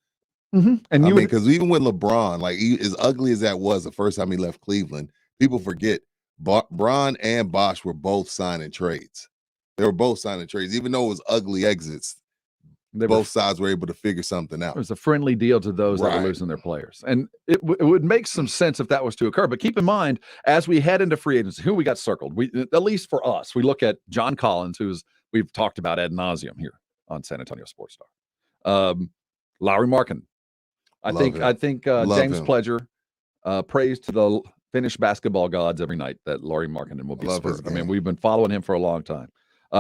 Mm-hmm. And because even with LeBron, like as ugly as that was the first time he left Cleveland, people forget Bron and Bosh were both signing trades. They were both signing trades, even though it was ugly exits. Both sides were able to figure something out. It was a friendly deal to those that were losing their players. And it would make some sense if that was to occur. But keep in mind, as we head into free agency, who we got circled, at least for us, we look at John Collins, we've talked about ad nauseum here on San Antonio Sports Star. Lauri Markkanen. I think James Pledger prays to the Finnish basketball gods every night that Lauri Markkanen will be spurred. I mean, we've been following him for a long time.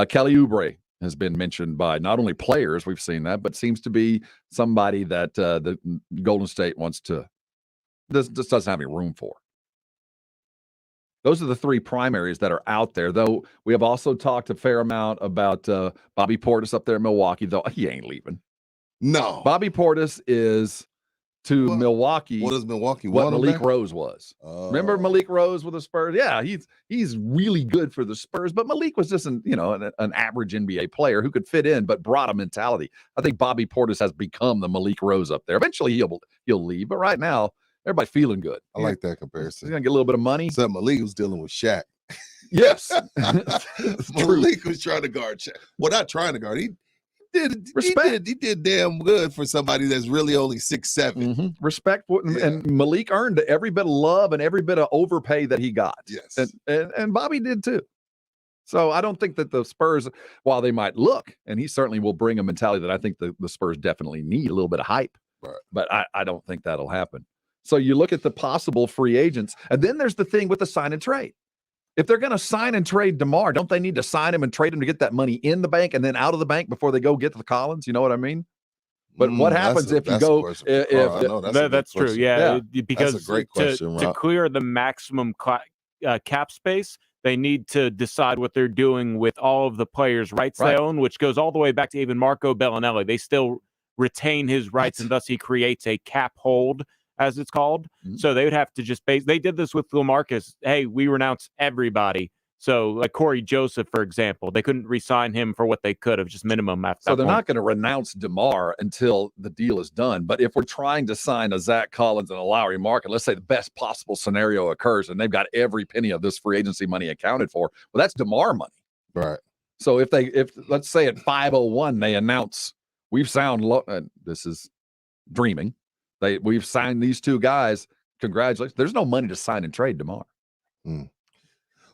Kelly Oubre has been mentioned by not only players, we've seen that, but seems to be somebody that the Golden State wants to, just doesn't have any room for. Those are the three primaries that are out there, though we have also talked a fair amount about Bobby Portis up there in Milwaukee, though he ain't leaving. No. Bobby Portis is to Milwaukee. What does Milwaukee what want? Malik Rose was. Remember Malik Rose with the Spurs? Yeah, he's really good for the Spurs, but Malik was just an average NBA player who could fit in, but brought a mentality. I think Bobby Portis has become the Malik Rose up there. Eventually he'll leave, but right now everybody feeling good. I like that comparison. He's gonna get a little bit of money. Except Malik was dealing with Shaq. Yes, Malik was trying to guard Shaq. Well, not trying to guard. He did damn good for somebody that's really only 6'7". Mm-hmm. Respect for, and Malik earned every bit of love and every bit of overpay that he got. Yes, and Bobby did too. So I don't think that the Spurs, while they might look, and he certainly will bring a mentality that I think the Spurs definitely need, a little bit of hype. Right. But I don't think that'll happen. So you look at the possible free agents, and then there's the thing with the sign and trade. If they're going to sign and trade DeMar, don't they need to sign him and trade him to get that money in the bank and then out of the bank before they go get to the Collins? You know what I mean? But what happens if you go? That's true. Yeah, because that's a great question, to clear the maximum cap space, they need to decide what they're doing with all of the players' rights they own, which goes all the way back to even Marco Bellinelli. They still retain his rights, and thus he creates a cap hold, as it's called. Mm-hmm. So they would have to just they did this with LaMarcus. Hey, we renounce everybody. So like Corey Joseph, for example, they couldn't re-sign him for what they could have, just minimum after So they're not going to renounce DeMar until the deal is done. But if we're trying to sign a Zach Collins and a Lauri Markkanen, let's say the best possible scenario occurs and they've got every penny of this free agency money accounted for, well, that's DeMar money. Right. So if let's say at 5:01 they announce we've signed, this is dreaming, we've signed these two guys. Congratulations. There's no money to sign and trade DeMar.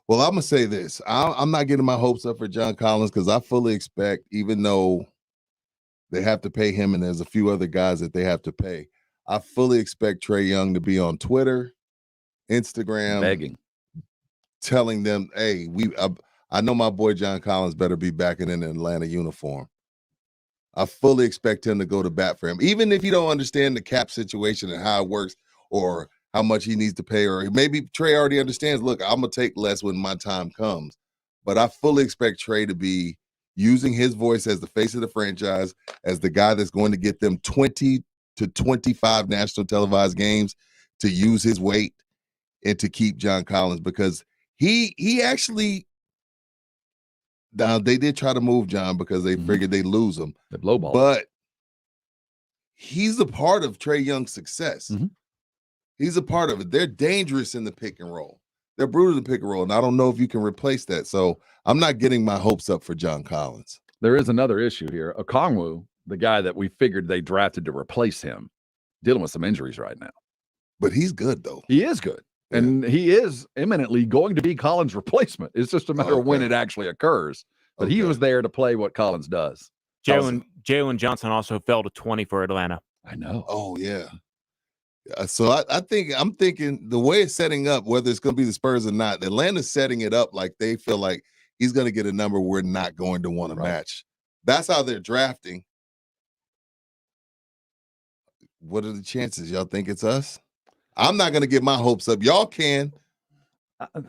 Well, I'm going to say this. I'm not getting my hopes up for John Collins because I fully expect, even though they have to pay him and there's a few other guys that they have to pay, I fully expect Trae Young to be on Twitter, Instagram, begging, telling them, hey, I know my boy John Collins better be back in an Atlanta uniform. I fully expect him to go to bat for him, even if you don't understand the cap situation and how it works or how much he needs to pay, or maybe Trae already understands, look, I'm going to take less when my time comes. But I fully expect Trae to be using his voice as the face of the franchise, as the guy that's going to get them 20 to 25 national televised games, to use his weight and to keep John Collins, because he actually, now they did try to move John because they figured they'd lose him. The blow ball. But he's a part of Trae Young's success. Mm-hmm. He's a part of it. They're dangerous in the pick and roll. They're brutal in the pick and roll, and I don't know if you can replace that. So I'm not getting my hopes up for John Collins. There is another issue here. Okongwu, the guy that we figured they drafted to replace him, dealing with some injuries right now. But he's good, though. He is good. Yeah. And he is imminently going to be Collins' replacement. It's just a matter of when it actually occurs. But he was there to play what Collins does. Jalen Johnson also fell to 20 for Atlanta. I know. Oh, yeah. So I'm thinking the way it's setting up, whether it's going to be the Spurs or not, Atlanta's setting it up like they feel like he's going to get a number we're not going to want to match. That's how they're drafting. What are the chances? Y'all think it's us? I'm not going to get my hopes up. Y'all can.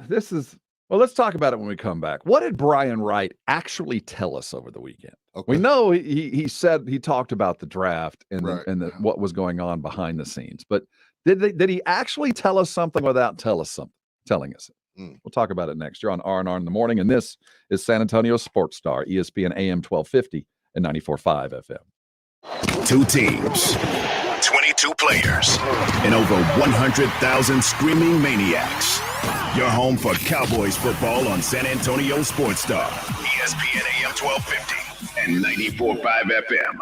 Let's talk about it when we come back. What did Brian Wright actually tell us over the weekend? Okay. We know he said he talked about the draft and what was going on behind the scenes, but did he actually tell us something without telling us? We'll talk about it next. You're on R&R in the morning, and this is San Antonio Sports Star, ESPN AM 1250 and 94.5 FM. 2 teams, 22 players, and over 100,000 screaming maniacs. Your home for Cowboys football on San Antonio Sports Star, ESPN AM 1250 and 94.5 FM.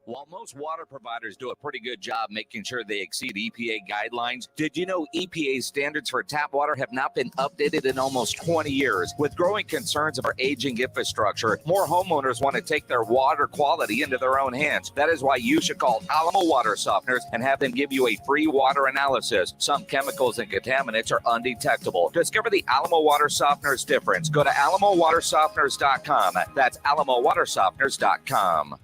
While most water providers do a pretty good job making sure they exceed EPA guidelines, did you know EPA standards for tap water have not been updated in almost 20 years? With growing concerns of our aging infrastructure, more homeowners want to take their water quality into their own hands. That is why you should call Alamo Water Softeners and have them give you a free water analysis. Some chemicals and contaminants are undetectable. Discover the Alamo Water Softeners difference. Go to alamowatersofteners.com. That's alamowatersofteners.com.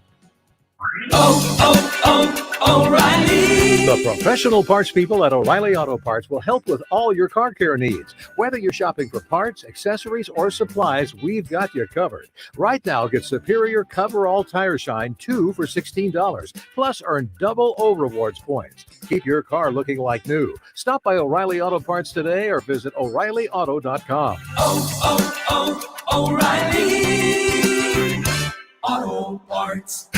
O'Reilly! The professional parts people at O'Reilly Auto Parts will help with all your car care needs. Whether you're shopping for parts, accessories, or supplies, we've got you covered. Right now, get Superior Cover-All Tire Shine 2 for $16. Plus, earn double O Rewards points. Keep your car looking like new. Stop by O'Reilly Auto Parts today or visit O'ReillyAuto.com. O'Reilly Auto Parts.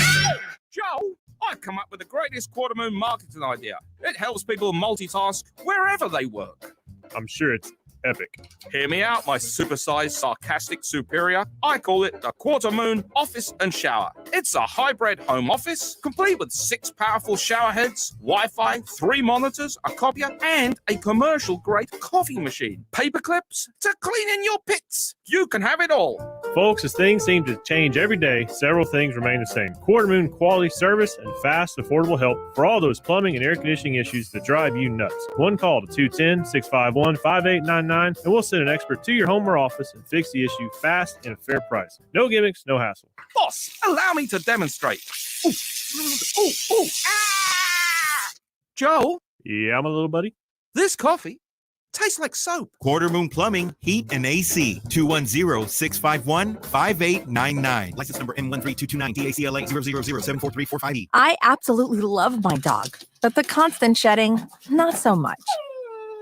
Joe, I've come up with the greatest quarter moon marketing idea. It helps people multitask wherever they work. I'm sure it's epic. Hear me out, my supersized, sarcastic superior. I call it the Quarter Moon Office and Shower. It's a hybrid home office, complete with 6 powerful shower heads, Wi-Fi, 3 monitors, a copier, and a commercial-grade coffee machine. Paper clips to clean in your pits. You can have it all. Folks, as things seem to change every day, several things remain the same. Quarter Moon quality service and fast, affordable help for all those plumbing and air conditioning issues that drive you nuts. One call to 210-651-5899. And we'll send an expert to your home or office and fix the issue fast and at a fair price. No gimmicks, no hassle. Boss, allow me to demonstrate. Ooh, ah! Joe? Yeah, I'm a little buddy. This coffee tastes like soap. Quarter Moon Plumbing, Heat, and AC. 210-651-5899. License number M13229 DACLA 000743458. I absolutely love my dog, but the constant shedding, not so much.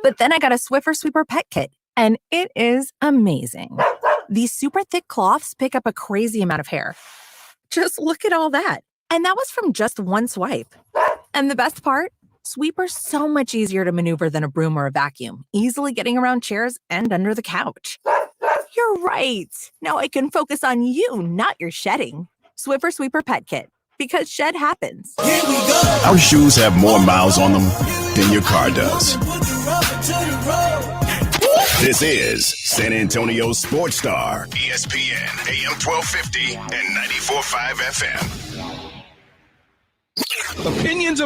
But then I got a Swiffer Sweeper Pet Kit, and it is amazing. These super thick cloths pick up a crazy amount of hair. Just look at all that. And that was from just one swipe. And the best part? Sweeper's so much easier to maneuver than a broom or a vacuum, easily getting around chairs and under the couch. You're right. Now I can focus on you, not your shedding. Swiffer Sweeper Pet Kit, because shed happens. Here we go. Our shoes have more miles on them than your car does. This is San Antonio Sports Star, ESPN AM 1250 and 94.5 FM. Opinions.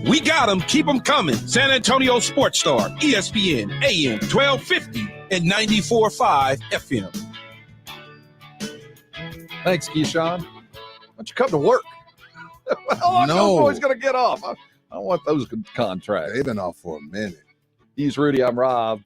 We got them. Keep them coming. San Antonio Sports Star, ESPN, AM 1250 and 94.5 FM. Thanks, Keyshawn. Why don't you come to work? How long Cowboys going to get off? I don't want those contracts. They've been off for a minute. He's Rudy. I'm Rob.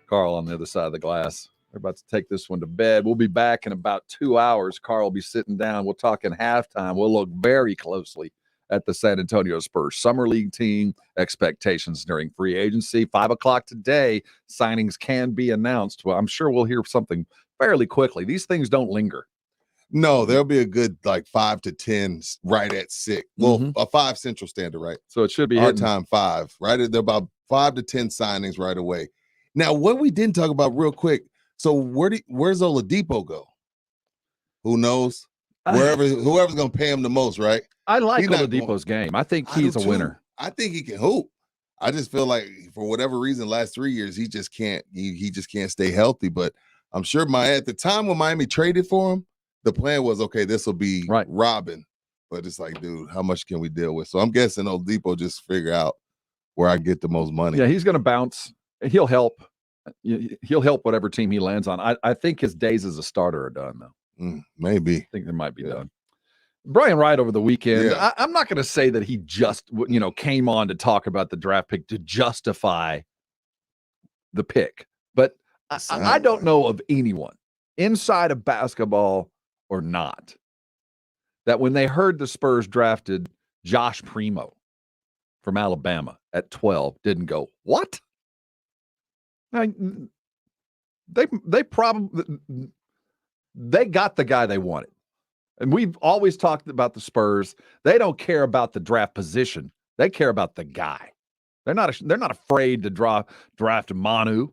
Carl on the other side of the glass. We're about to take this one to bed. We'll be back in about 2 hours. Carl will be sitting down. We'll talk in halftime. We'll look very closely at the San Antonio Spurs Summer League team, expectations during free agency. 5 o'clock today, signings can be announced. Well, I'm sure we'll hear something fairly quickly. These things don't linger. No, there'll be a good like 5 to 10 right at 6. Well, a 5 Central Standard, right? So it should be our hitting. time 5, right? They're about 5 to 10 signings right away. Now, what we didn't talk about real quick. So where's Oladipo go? Who knows? Whoever's gonna pay him the most, right? I like Oladipo's game. I think he's a winner. I think he can hoop. I just feel like for whatever reason, last 3 years he just can't. He just can't stay healthy. But I'm sure at the time when Miami traded for him, the plan was okay. This will be Robin, but it's like, dude, how much can we deal with? So I'm guessing Oladipo just figure out where I get the most money. Yeah, he's going to bounce. He'll help. He'll help whatever team he lands on. I think his days as a starter are done though. Maybe. I think they might be done. Brian Wright over the weekend. Yeah. I'm not going to say that he just came on to talk about the draft pick to justify the pick, but I don't know of anyone inside of basketball or not that when they heard the Spurs drafted Josh Primo from Alabama at 12 didn't go, what? They probably got the guy they wanted. And we've always talked about the Spurs. They don't care about the draft position. They care about the guy. They're not afraid to draft Manu.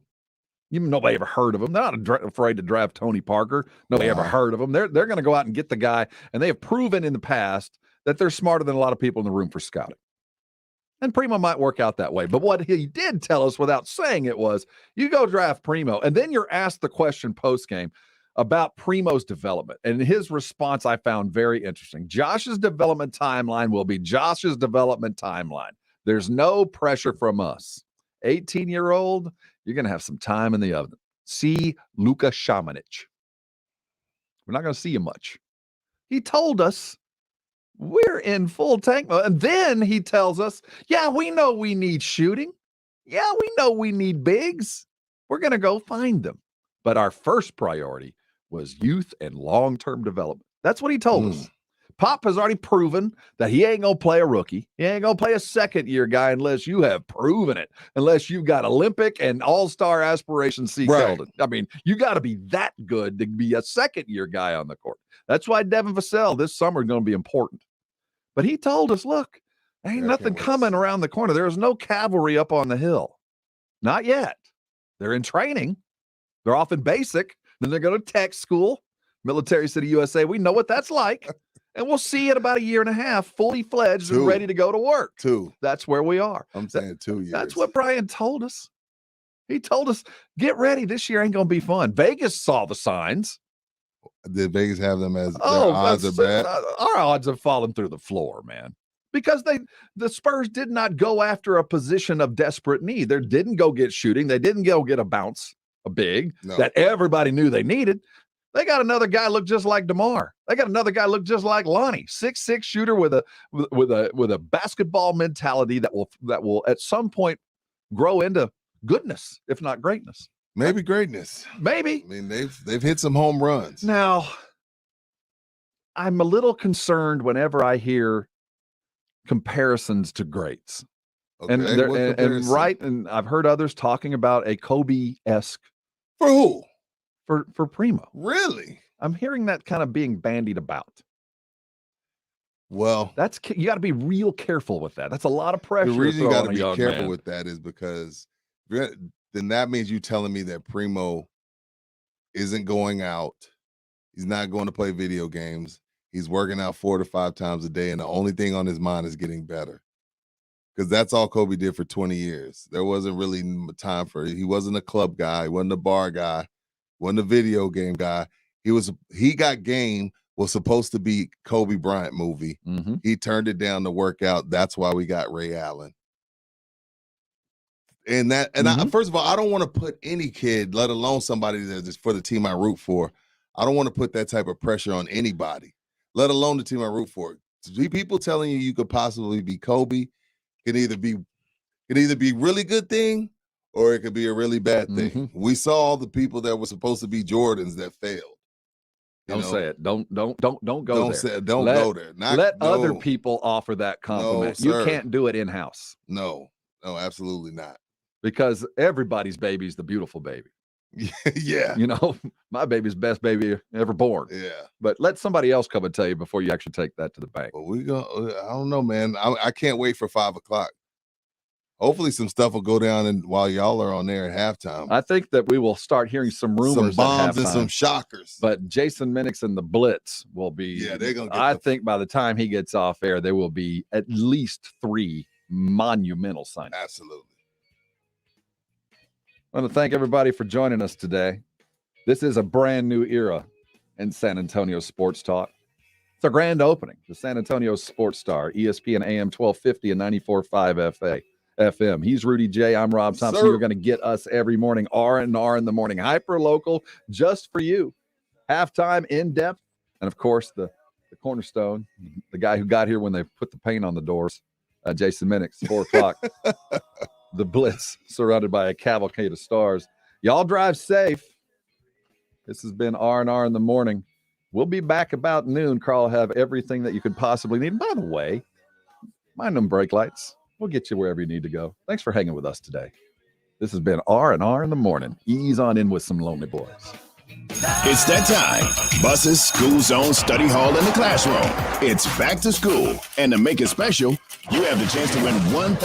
Nobody ever heard of him. They're not afraid to draft Tony Parker. Nobody ever heard of him. They're going to go out and get the guy, and they have proven in the past that they're smarter than a lot of people in the room for scouting. And Primo might work out that way. But what he did tell us without saying it was, you go draft Primo, and then you're asked the question post-game about Primo's development. And his response I found very interesting. Josh's development timeline will be Josh's development timeline. There's no pressure from us. 18-year-old, you're going to have some time in the oven. See Luka Šamanić. We're not going to see you much. He told us we're in full tank mode. And then he tells us, yeah, we know we need shooting. Yeah, we know we need bigs. We're going to go find them. But our first priority was youth and long-term development. That's what he told us. Pop has already proven that he ain't going to play a rookie. He ain't going to play a second-year guy unless you have proven it, unless you've got Olympic and all-star aspirations. Keldon. I mean, you got to be that good to be a second-year guy on the court. That's why Devin Vassell this summer is going to be important. But he told us, look, ain't nothing coming around the corner. There is no cavalry up on the hill. Not yet. They're in training. They're off in basic. Then they're going to tech school, Military City, USA. We know what that's like. And we'll see in about a year and a half, fully fledged and ready to go to work. That's where we are. I'm saying 2 years. That's what Brian told us. He told us, get ready. This year ain't going to be fun. Vegas saw the signs. Did Vegas have them as their odds are bad? Our odds have fallen through the floor, man. Because the Spurs did not go after a position of desperate need. They didn't go get shooting. They didn't go get a big that everybody knew they needed. They got another guy look just like DeMar. They got another guy look just like Lonnie, 6'6" shooter with a basketball mentality that will at some point grow into goodness, if not greatness. Maybe greatness. Maybe. I mean, they've hit some home runs. Now, I'm a little concerned whenever I hear comparisons to greats. Okay, and I've heard others talking about a Kobe-esque. For who? For Primo. Really? I'm hearing that kind of being bandied about. Well, you got to be real careful with that. That's a lot of pressure. The reason you got to be careful with that is because then that means you telling me that Primo isn't going out. He's not going to play video games. He's working out 4 to 5 times a day, and the only thing on his mind is getting better. Because that's all Kobe did for 20 years. There wasn't really time for it. He wasn't a club guy. He wasn't a bar guy. Wasn't a video game guy. He Got Game was supposed to be Kobe Bryant movie. Mm-hmm. He turned it down to work out. That's why we got Ray Allen. And first of all, I don't want to put any kid, let alone somebody that's for the team I root for. I don't want to put that type of pressure on anybody, let alone the team I root for. People telling you could possibly be Kobe can either be really good thing or it could be a really bad thing. Mm-hmm. We saw all the people that were supposed to be Jordans that failed. Don't say it. Don't go there. Don't go there. Let other people offer that compliment. No, you can't do it in-house. No, absolutely not. Because everybody's baby is the beautiful baby. Yeah. You know, my baby's best baby ever born. Yeah. But let somebody else come and tell you before you actually take that to the bank. Well, I don't know, man. I can't wait for 5 o'clock. Hopefully some stuff will go down and while y'all are on there at halftime. I think that we will start hearing some rumors, some bombs at and some halftime. shockers. But Jason Minix and the Blitz will be. Yeah, they're gonna. I think by the time he gets off air, there will be at least 3 monumental signings. Absolutely. I want to thank everybody for joining us today. This is a brand new era in San Antonio Sports Talk. It's our grand opening, the San Antonio Sports Star, ESPN AM 1250 and 94.5 FM. He's Rudy J. I'm Rob Thompson. You're going to get us every morning, R&R in the morning, hyper local, just for you. Halftime, in depth, and of course the cornerstone, the guy who got here when they put the paint on the doors, Jason Minix, 4 o'clock. The Blitz, surrounded by a cavalcade of stars. Y'all drive safe. This has been R&R in the morning. We'll be back about noon. Carl will have everything that you could possibly need. And by the way, mind them brake lights. We'll get you wherever you need to go. Thanks for hanging with us today. This has been R&R in the morning. Ease on in with some lonely boys. It's that time. Buses, school zone, study hall, and the classroom. It's back to school. And to make it special, you have the chance to win $1,000